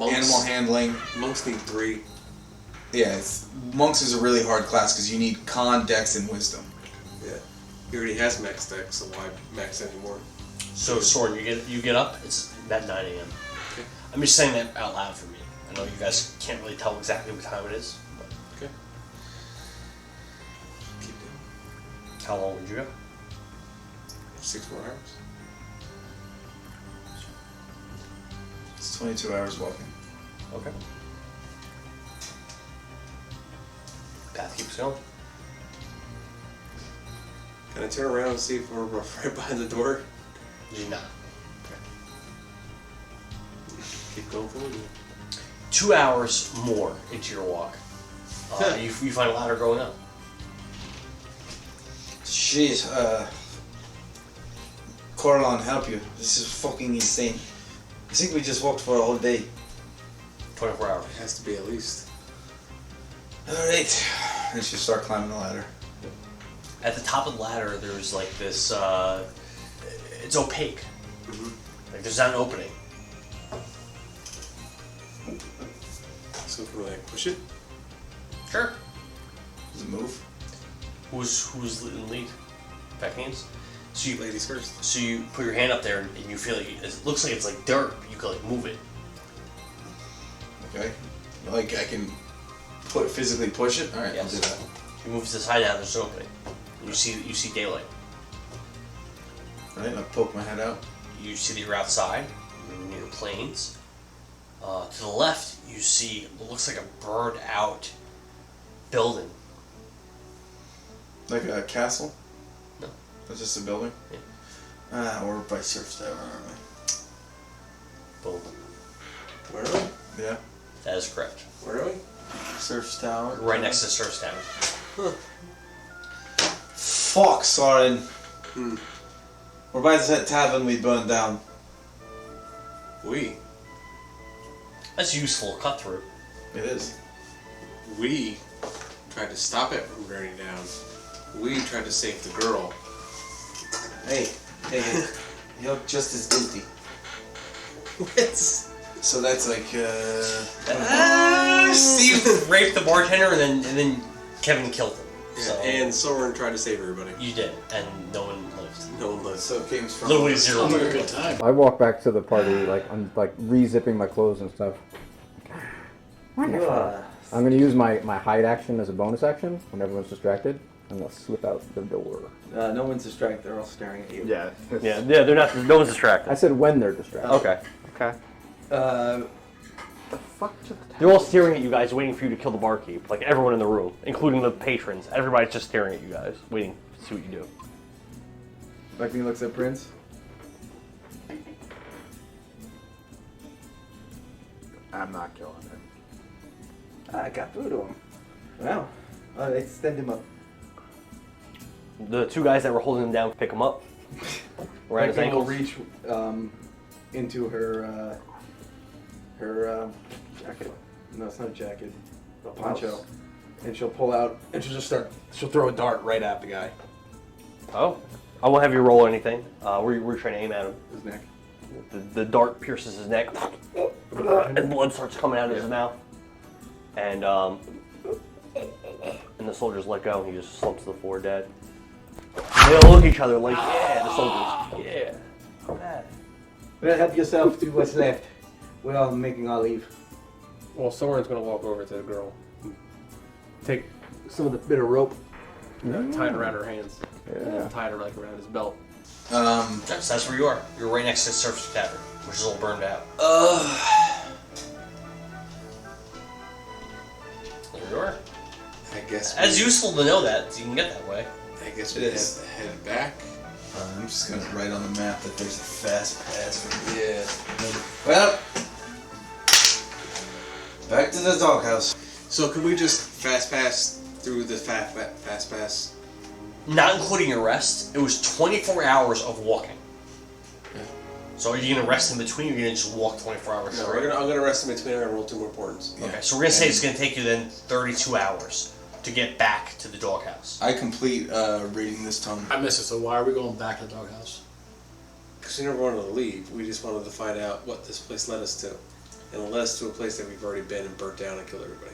animal handling. Monks need 3. Yeah, monks is a really hard class because you need con, dex, and wisdom. Yeah. He already has max dex, so why max anymore? So, Sorin, you get up. It's about 9 a.m. Okay. I'm just saying that out loud for me. I know you guys can't really tell exactly what time it is. But Okay. Keep going. how long would you go? 6 more hours. It's 22 hours walking. Okay. Path keeps going. Can I turn around and see if we're right behind the door? Did you not? Keep going forward. 2 hours more into your walk. You find a ladder going up. Jeez, Coralon, help you. This is fucking insane. I think we just walked for a whole day. 24 hours. It has to be at least. Alright. And she'll start climbing the ladder. At the top of the ladder, there's like this. It's opaque. Like there's not an opening. So can we like push it? Sure. Does it move? Who's in lead? Vekni's. So you Ladies first. So you put your hand up there and you feel it looks like it's like dirt, but you can like move it. Okay. Like I can physically push it? Alright, Yes. I'll do that. You move to the side now. There's an opening. You see daylight. Alright, I'll poke my head out. You see that you're outside. You're near plains. To the left, you see what looks like a burned out building. Like a castle? No. That's just a building? Yeah. We're by Surf Tower, aren't we? Boom. Where are we? Yeah. That is correct. Where are we? Surf Tower. Right next to Surf's Town. Fuck, Sorin. We're by that tavern we burned down. We. That's useful. Cut through. It is. We tried to stop it from burning down. We tried to save the girl. Hey, you're just as guilty. What? So that's like, Steve raped the bartender and then Kevin killed him. Yeah, So and Sorin tried to save everybody. you did, and no one lived. No one lived. so it came from Literally zero. Sounds like a good time. I walk back to the party, like I'm like re-zipping my clothes and stuff. Wonderful. I'm gonna use my hide action as a bonus action when everyone's distracted. I'm gonna slip out the door. No one's distracted. They're all staring at you. Yeah. Yeah, they're not. No one's distracted. I said when they're distracted. Okay. Okay. The fuck just They're all staring at you guys, waiting for you to kill the barkeep. Like everyone in the room, including the patrons. Everybody's just staring at you guys, waiting to see what you do. Vekni looks at Prince. I'm not killing it. I got through to him. Well, let's stand him up. The two guys that were holding him down pick him up. Around his Vekni will ankles. reach into her jacket. No, it's not a jacket. A poncho. And she'll pull out, and she'll throw a dart right at the guy. Oh. I won't have you roll anything. We're trying to aim at him. His neck. The dart pierces his neck, and blood starts coming out of his mouth. And the soldiers let go, and he just slumps to the floor dead. They all look at each other like, yeah, the soldiers, yeah. Not bad. Well, help yourself to what's left. We're all making our leave. Well, Sorin's gonna walk over to the girl. Take some of the bit of rope. Tie it around her hands. Yeah. Tie it like around his belt. That's where you are. You're right next to the Surf's Tavern, which is all burned out. There you are. I guess. It's useful to know that, so you can get that way. I guess It we is. have to head back I'm just gonna write on the map that there's a fast pass for me. Yeah. Well, back to the doghouse. So can we just fast pass through the fast pass? Not including your rest, it was 24 hours of walking. Yeah. So are you gonna rest in between, or are you gonna just walk 24 hours No, straight? I'm gonna rest in between. I'm gonna roll 2 more portents. Okay, so we're gonna say it's gonna take you then 32 hours to get back to the doghouse. I complete reading this tome. I missed it, so why are we going back to the doghouse? Because we never wanted to leave. We just wanted to find out what this place led us to. And it led us to a place that we've already been and burnt down and killed everybody.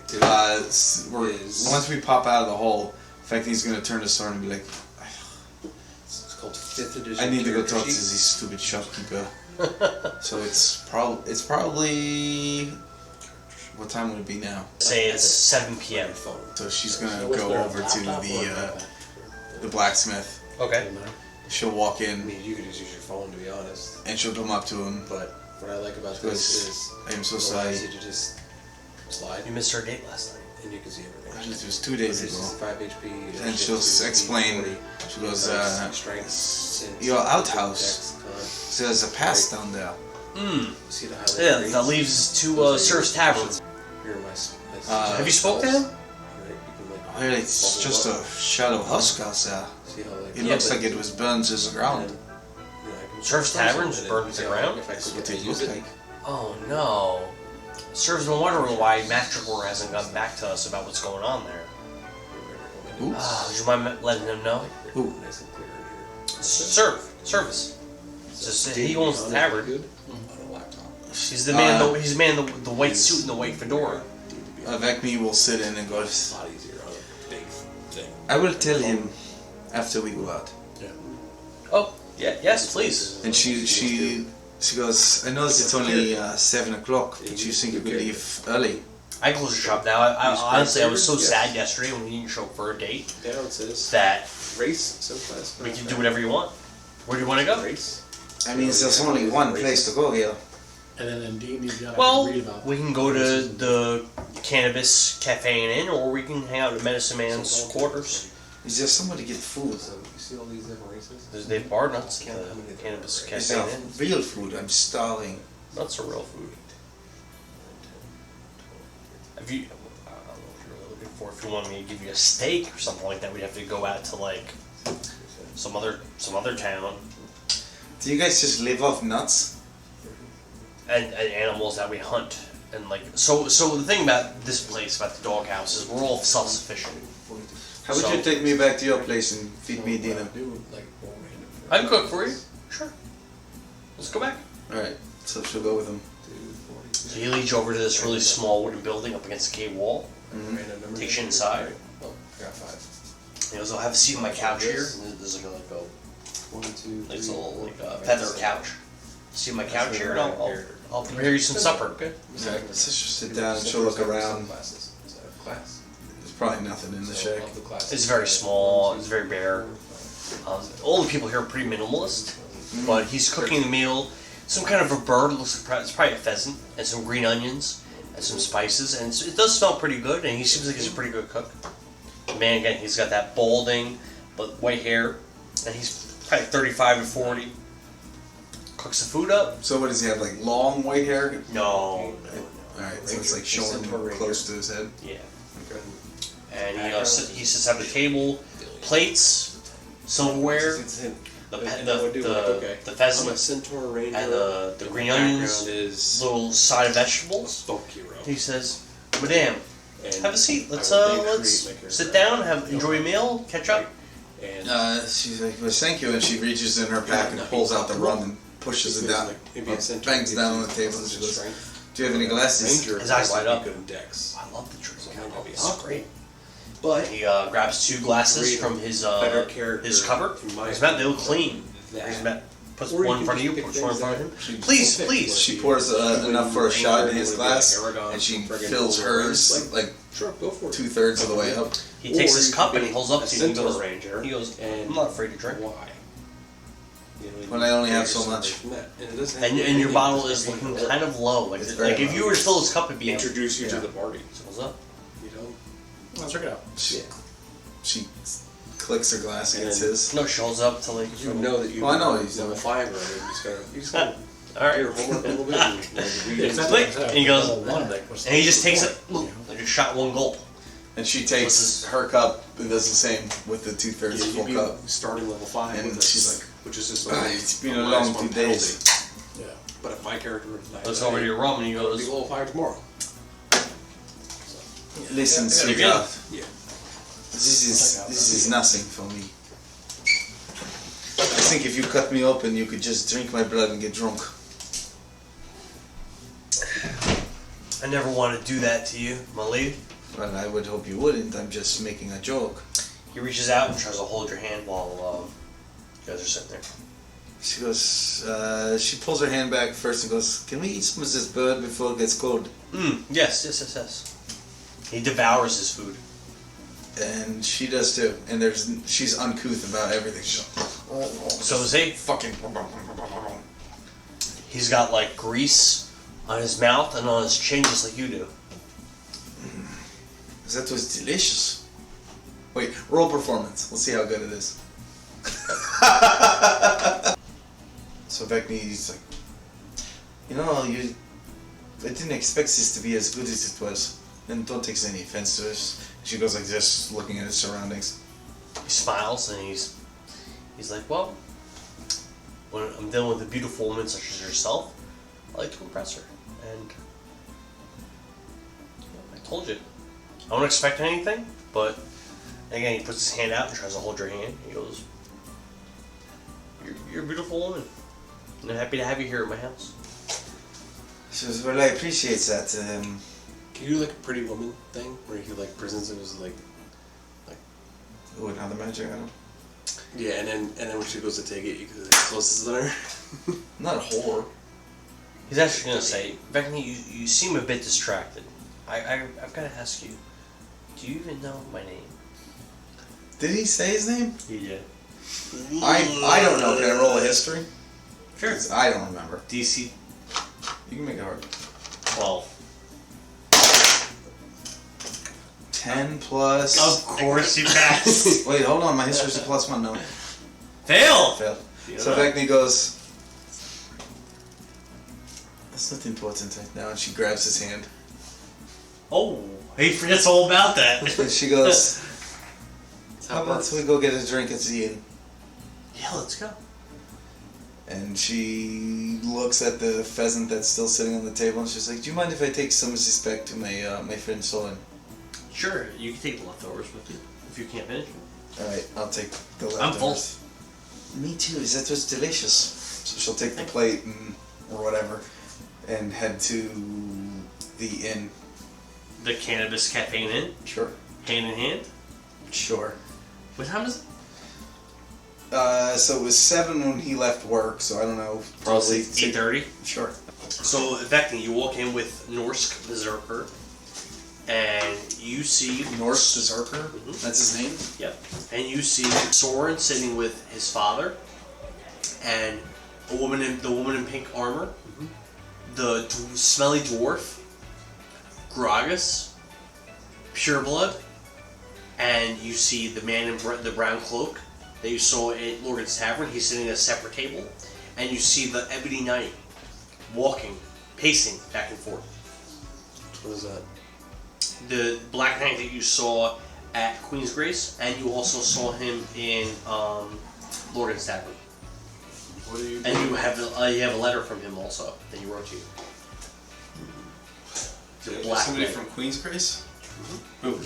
Once we pop out of the hole, Vekni's gonna turn to Sorin and be like, It's called 5th edition. I need to go character talk to sheet. this stupid shopkeeper. So it's probably what time would it be now? Say it's 7 p.m. So she's gonna go over to the blacksmith. Okay. She'll walk I in mean, you could just use your phone, to be honest. and she'll come up to him. But what I like about Because this is I am so it sorry. allows you to just slide You missed our date last night. and you can see everything. It was 2 days This is ago. 5 HP. And she'll explain. She goes, strength, your outhouse. There's a pass down there. See the highlight Yeah, green? that leaves to Surf's Tavern. Here are Have you spoke to him? Right, you can, like, Well, it's bubble just up. a shallow husk out there. See how, like, It looks like it was burned to the ground. Surf's Tavern's burned to the ground? That's what it looks like. Oh no. Surf's been wondering why Matrigor hasn't gotten back to us about what's going on there. Ooh. Would you mind letting him know? Ooh. Nice and clear in here. Service. Just, he owns the tavern. Good on a laptop. He's the man. He's the man in the white suit and the white fedora. Vekni will sit in and go, It's a lot easier on a big thing. I will tell him after we go out. Oh, yeah, yes, please. And she goes, I know it's only 7 o'clock, but you think you could leave early? I close the shop now. Honestly, I was so sad yesterday when you didn't show up for a date Down it says that race, so class. we can do whatever you want. Where do you want to go? Race. I mean, there's only one place to go here. And then in D&D, Well, read about we can go to the Cannabis Cafe and Inn, or we can hang out at Medicine Man's quarters. Is there somewhere to get food? So you see all these different races? They have bar nuts at the Cannabis Is Cafe there and Inn. real food? I'm starving. Nuts are real food. If you, I don't know what you're really looking for. If you want me to give you a steak or something like that, we'd have to go out to like some other town Do you guys just live off nuts? and animals that we hunt and like. So the thing about this place, about the Dawghouse, is we're all self-sufficient. How would So- you take me back to your place and feed me dinner? I can cook for you. Sure. Let's go back. Alright, so she'll go with him. So he leads you over to this really small wooden building up against a cave wall. Takes you inside. Oh, I got 5. He goes, I'll have a seat on my couch here. And there's like a 1, 2, nice little feather couch. See my couch here, and I'll prepare you some supper. Okay. So she'll sit down and she'll look around. There's probably nothing in the shack. It's very small. It's very bare. All the people here are pretty minimalist, but he's cooking the meal. Some kind of a bird. Looks like it's probably a pheasant, and some green onions, and some spices, and it does smell pretty good. And he seems like he's a pretty good cook. Man, again, he's got that balding, but white hair, and he's probably 35 to 40. Cooks the food up. So what does he have, like long white hair? No. Alright, so it's like showing close to his head? Yeah. And he sits at the table, plates, silverware, the pheasant, Centaur Ranger. and the green onions, little side of vegetables. He says, "Madame, have a seat. Let's sit down, enjoy a meal, catch up." She's like, well, thank you, and she reaches in her pack and pulls out the rum and pushes it down, bangs down on the table, and she goes, do you have any glasses? His eyes light up. Dex. I love the drink. This is great. But he grabs 2 glasses from his cupboard. He's about to go clean. Puts one in front of you, puts one in front of him. Please. She pours enough for a shot in his glass, and she fills hers like Sure, go for it. 2/3 of the way up. He takes his cup and he holds up to you and he Centaur goes, Ranger. I'm not afraid to drink. Why? When I only have so much. And your bottle is looking kind of low. Like if you were to fill his cup, it'd be Introduce you to the party. So what's up? You know? I'll check it out. She clicks her glass against And- his. No, she holds up to like. You know that you Well, I know he's level done. 5 already. You just gotta All right. do your homework a little bit. And, read into Click, it. and he goes, and he just takes it, like a shot, one gulp. And she takes her cup and does the same with the 2/3 Yeah, full you'd be cup. starting level 5 And with this, she's like, which is just It's been a minus long 1 2 days. penalty. Yeah. But if my character were to die, Looks over to your rum and he I'll be goes, level 5 tomorrow. Listen, Yeah, sweetheart. Yeah. This is nothing for me. I think if you cut me open, you could just drink my blood and get drunk. I never want to do that to you, my lady. Well, I would hope you wouldn't. I'm just making a joke. He reaches out and tries to hold your hand while you guys are sitting there. She goes, she pulls her hand back first and goes, can we eat some of this bird before it gets cold? Yes. He devours his food. And she does too. And she's uncouth about everything. So is he. Fucking. He's got like grease on his mouth and on his chin just like you do. That was delicious. Wait, roll performance. Let's see how good it is. So Vekni's like, I didn't expect this to be as good as it was. And don't take any offense to this. She goes like this, looking at his surroundings. He smiles and he's like, well, when I'm dealing with a beautiful woman such as yourself, I like to impress her. And I told you. I don't expect anything, but again, he puts his hand out and tries to hold your hand. He goes, you're a beautiful woman. And I'm happy to have you here at my house. She goes, well, I appreciate that. Can you do like a pretty woman thing where he like presents it as like Ooh, another magic item. yeah, and then when she goes to take it, you can closes on her. Not a whore. He's actually going to say, Vekni, you seem a bit distracted. I've got to ask you, do you even know my name? Did he say his name? He did. I don't know. Can I roll a history? Sure. 'Cause I don't remember. DC You can make it hard. 12. 10 plus. Of course you passed. Wait, hold on. My history's a +1. No. Fail! Failed. So Vekni goes, that's not important right now. And she grabs his hand. Oh, he forgets all about that. And she goes, how about we go get a drink at the inn? Yeah, let's go. And she looks at the pheasant that's still sitting on the table and she's like, do you mind if I take some of this back to my friend Sorin? Sure, you can take the leftovers with you if you can't finish them. Alright, I'll take the leftovers. I'm full. Me too, that was delicious. So she'll take the plate or whatever and head to the inn. The Cannabis Cafe Inn, Sure. hand in hand. Sure. What time is it? So it was 7 when he left work, so I don't know. Probably 8:30. Sure. So, Vekni, you walk in with Norsk Berserker, and you see Norse Berserker? That's his name? Yep. And you see Sorin sitting with his father, and the woman in pink armor, the smelly dwarf, Gragas, Pureblood, and you see the man in the brown cloak that you saw at Lorgan's Tavern. He's sitting at a separate table, and you see the Ebony Knight walking, pacing back and forth. What is that? The Black Knight that you saw at Queen's Grace, and you also saw him in Lorgan's Tavern. What are you And you have a letter from him also that he wrote to you. The Black Somebody Knight. from Queen's Grace? Who?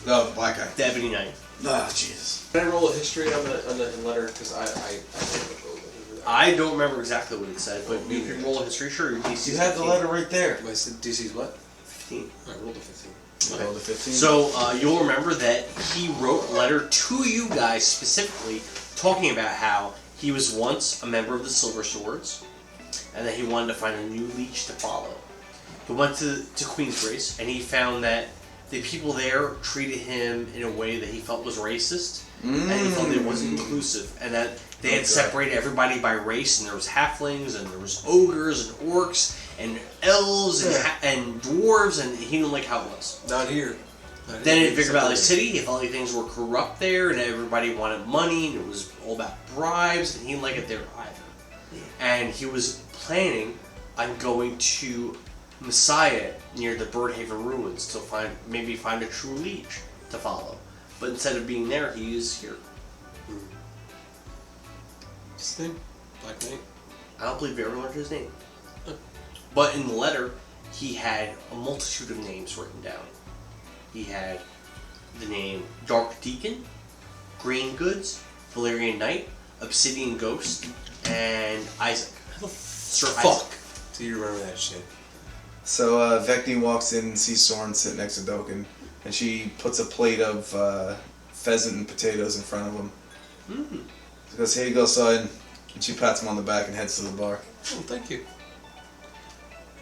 No, the black guy. The Ebony Knight. Oh, Jesus. Can I roll a history on the letter? Because I I don't remember exactly what it said, but you can roll a history. Sure, your DC. You have the letter right there. My DC's what? 15. I rolled a 15. I rolled a 15. So you'll remember that he wrote a letter to you guys specifically, talking about how he was once a member of the Silver Swords, and that he wanted to find a new leech to follow. He went to Queen's Grace, and he found that the people there treated him in a way that he felt was racist, and he felt that it wasn't inclusive, and that they had separated everybody by race, and there was halflings, and there was ogres, and orcs, and elves, and dwarves, and he didn't like how it was. Not here. Then in Victor Valley City, he felt like things were corrupt there, and everybody wanted money, and it was all about bribes, and he didn't like it there either. And he was planning on going to Messiah near the Birdhaven ruins to maybe find a true liege to follow. But instead of being there, he is here. What's his name? Black Knight? I don't believe we ever learned his name. But in the letter, he had a multitude of names written down. He had the name Dark Deacon, Green Goods, Valerian Knight, Obsidian Ghost, and Isaac. Sir Isaac. Do you remember that shit? So Vekni walks in and sees Sorin sitting next to Doken, and she puts a plate of pheasant and potatoes in front of him. She goes, "Here you go, son," and she pats him on the back and heads to the bar. Oh, thank you.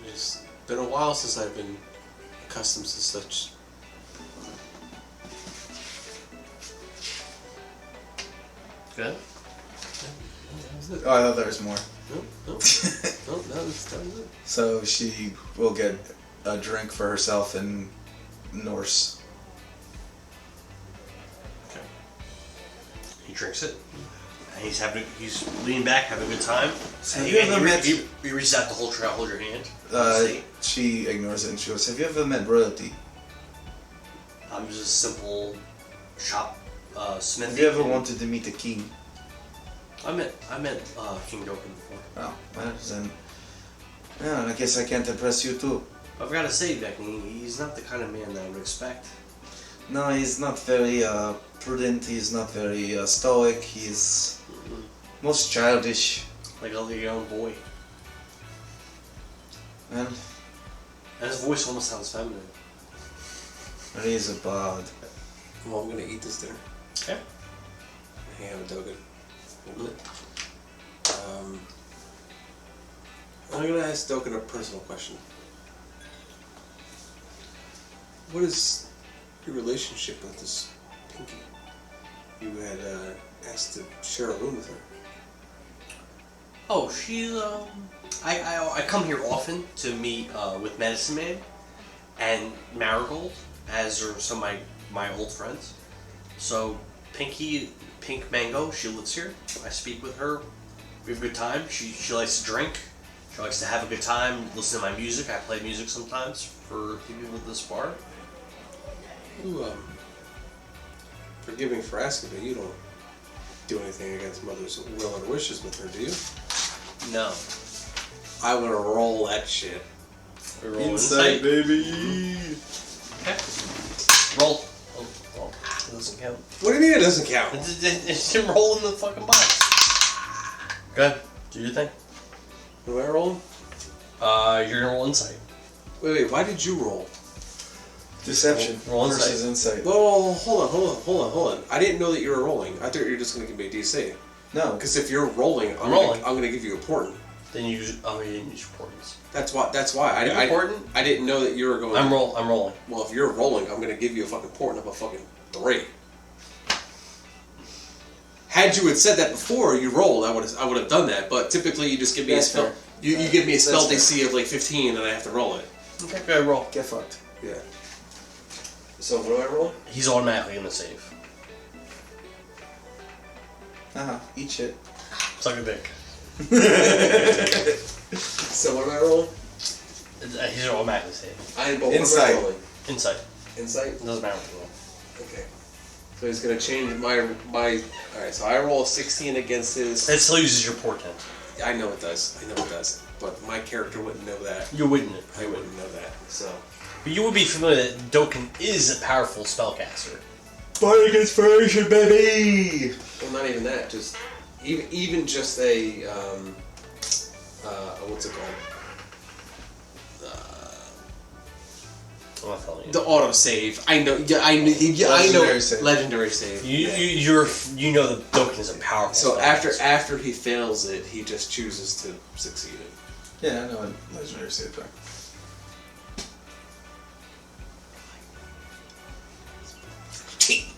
It's been a while since I've been accustomed to such. Good. Oh, I thought there was more. No, that's it. So she will get a drink for herself in Norse. Okay. He drinks it. And he's leaning back, having a good time. So And have you ever met? he reaches out to hold your hand. She ignores it and she goes, "Have you ever met royalty? I'm just a simple shop smith. Have you ever wanted to meet a king?" I met King Doken before. Oh, well, then, yeah, I guess I can't impress you too. I've got to say, Vekni, he's not the kind of man that I would expect. No, he's not very prudent. He's not very stoic. He's most childish. Like a young boy. And his voice almost sounds feminine. he's a bard. Well, I'm gonna eat this dinner. Okay. I have a Dogen. I'm gonna ask Doken a personal question. What is your relationship with this Pinky? You had asked to share a room with her. Oh, she's I come here often to meet with Medicine Man and Marigold, as are some of my old friends. So Pink Mango, she lives here. I speak with her. We have a good time. She likes to drink. She likes to have a good time, listen to my music. I play music sometimes for people at this bar. You, forgive me for asking, but you don't do anything against Mother's will and wishes with her, do you? No. I want to roll that shit. We roll insight, baby. Okay. Roll. Oh, it doesn't count. What do you mean it doesn't count? It didn't roll in the fucking box. Go ahead. Do your thing. What am I rolling? You're gonna roll insight. Wait, why did you roll? Deception Roll versus insight. Well, hold on. I didn't know that you were rolling. I thought you were just going to give me a DC. No. Because if you're rolling, I'm going to give you important. Then you use. Oh, you didn't use importance. That's why. Important? I didn't know that you were going. I'm rolling. Well, if you're rolling, I'm going to give you a fucking important of a fucking 3. Had you had said that before you rolled, I would have done that. But typically, you just give me a spell. Fair. You give me a spell That's DC of like 15, and I have to roll it. Okay, go ahead, roll. Get fucked. Yeah. So what do I roll? He's automatically gonna save. Eat shit. Suck a dick. So what am I rolling? He's automatically save. Insight. What am I rolling? Insight. Insight. It doesn't matter what you roll. Okay. So he's gonna change my. Alright, so I roll a 16 against his. It still uses your portent. I know it does. But my character wouldn't know that. You wouldn't. I wouldn't know that. So. But you would be familiar that Doken is a powerful spellcaster. Bardic inspiration, baby. Well, not even that. Just even just a what's it called? I'm not telling you. The auto save. I know. Yeah, I know. Legendary save. Legendary save. You know that Doken is a powerful. So spellcaster. after he fails it, he just chooses to succeed it. Yeah, I know what legendary save are.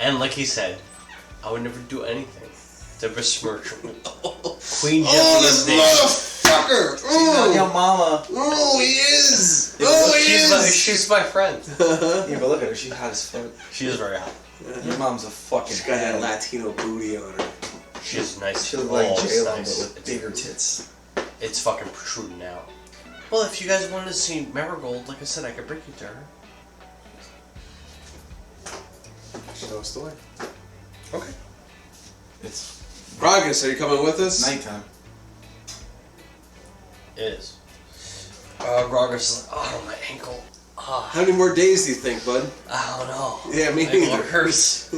And like he said, I would never do anything to besmirch Queen Jessica's name. motherfucker! She's not your mama. Oh, he is! She's my friend. Yeah, but look at her. She's hot as fuck. She is very hot. Your mom's a fucking She's got that bad. Latino booty on her. She has nice She looks like balls, J-Lo, nice. but with bigger tits. It's fucking protruding out. Well, if you guys wanted to see Marigold, like I said, I could bring you to her. She knows a story. Okay. It's Grogus, are you coming with us? nighttime. It is. Grogus is like, oh, my ankle. How many more days do you think, bud? I don't know. Yeah, me My ankle neither. hurts.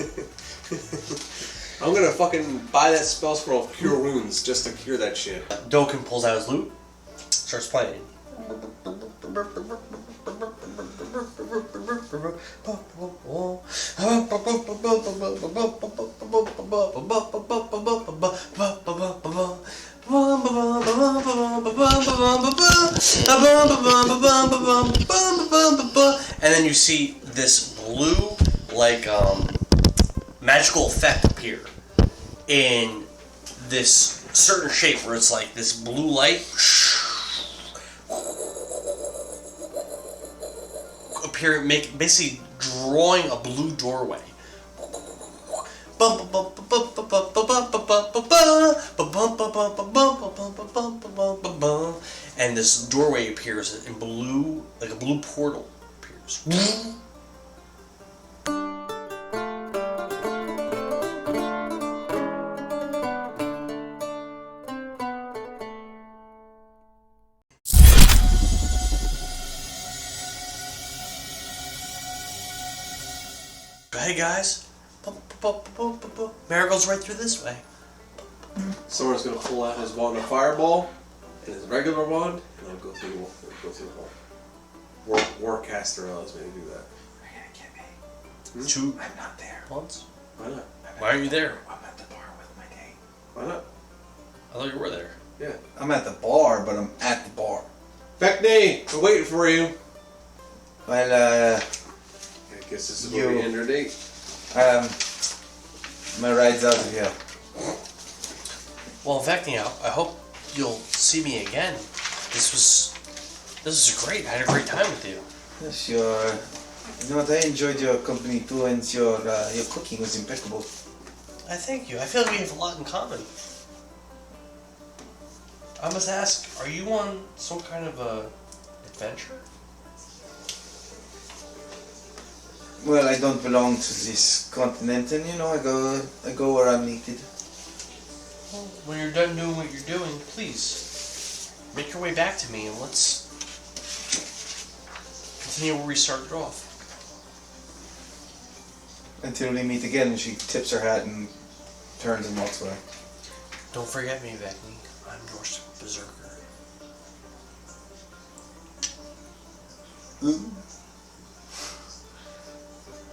I'm gonna fucking buy that spell scroll of Cure Wounds just to cure that shit. Doken pulls out his lute, starts playing. And then you see this blue, like, magical effect appear in this certain shape where it's like this blue light appearing, basically drawing a blue doorway. And this doorway appears in blue, like a blue portal appears. Hey guys, Marigold's right through this way. Someone's gonna pull out his wand of fireball and his regular wand, and I'll go through the wall. Warcaster allows me to do that. You're gonna get me. Two I'm not there. once? Why not? Why are you there? I'm at the bar with my date. Why not? I thought you were there. Yeah. I'm at the bar, but I'm at the bar. Vekni, we're waiting for you. Well, I guess this is where we end our date. my ride's out of here. Well, Vekni, I hope you'll see me again. This is great. I had a great time with you. Yes, you know what? I enjoyed your company too, and your cooking was impeccable. I thank you. I feel like we have a lot in common. I must ask, are you on some kind of a adventure? Well, I don't belong to this continent, and you know, I go where I'm needed. Well, when you're done doing what you're doing, please make your way back to me and let's continue where we started off. Until we meet again, and she tips her hat and turns and walks away. Don't forget me, Vekni. I'm your berserker.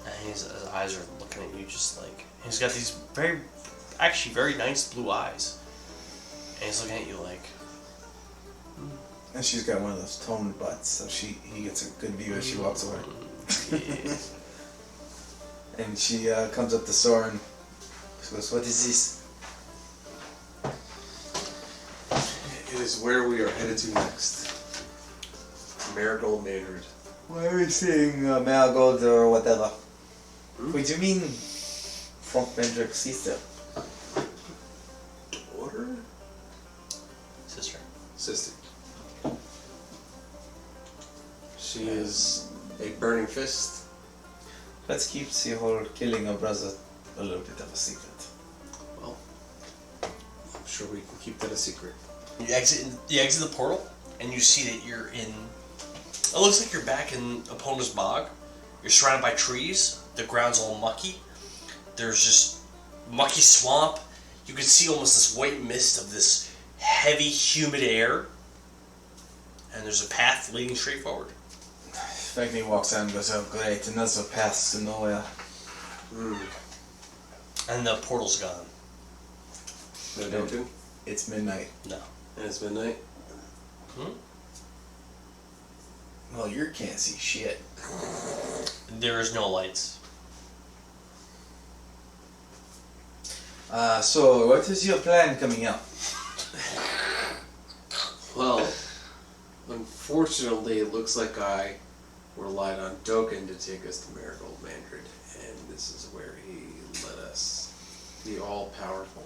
And his eyes are looking at you just like... He's got these actually very nice blue eyes. And he's looking at you like... And she's got one of those toned butts, so he gets a good view as she walks away. Yeah. And she comes up to Sorin. She goes, "What is this?" It is where we are headed to next. Marigold Maynard. Why are we saying Marigold or whatever? What do you mean, Frank Vendrick's sister? Daughter? Sister. Sister. She is a burning fist. Let's keep the whole killing of brother a little bit of a secret. Well, I'm sure we can keep that a secret. You exit the portal, and you see that you're in... It looks like you're back in Epona's Bog. You're surrounded by trees. The ground's all mucky. There's just mucky swamp. You can see almost this white mist of this heavy, humid air. And there's a path leading straight forward. Vekni walks out and goes, "Oh great, another path to nowhere." And the portal's gone. No Doken? It's midnight. No. And it's midnight? Well, you can't see shit. There is no lights. So what is your plan coming up? Unfortunately, it looks like I relied on Doken to take us to Marigold Mandarin, and this is where he led us. The all-powerful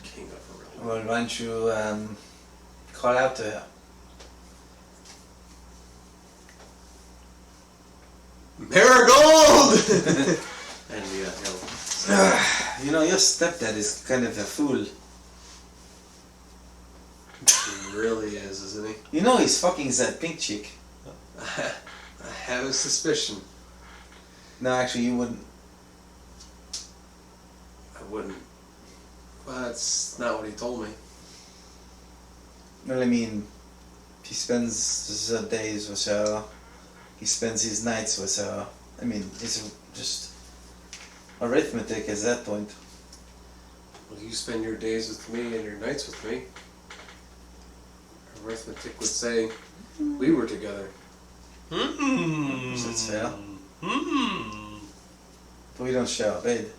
king of Aurelia. Well, why don't you call out to her? Marigold! And he'll... You know, your stepdad is kind of a fool. He really is, isn't he? You know he's fucking that pink chick. I have a suspicion. No, actually, you wouldn't. I wouldn't. Well, that's not what he told me. Well, I mean, he spends the days with her. He spends his nights with her. I mean, it's just arithmetic at that point. Well, you spend your days with me and your nights with me. Arithmetic would say we were together. Is that fair? But we don't share a bed.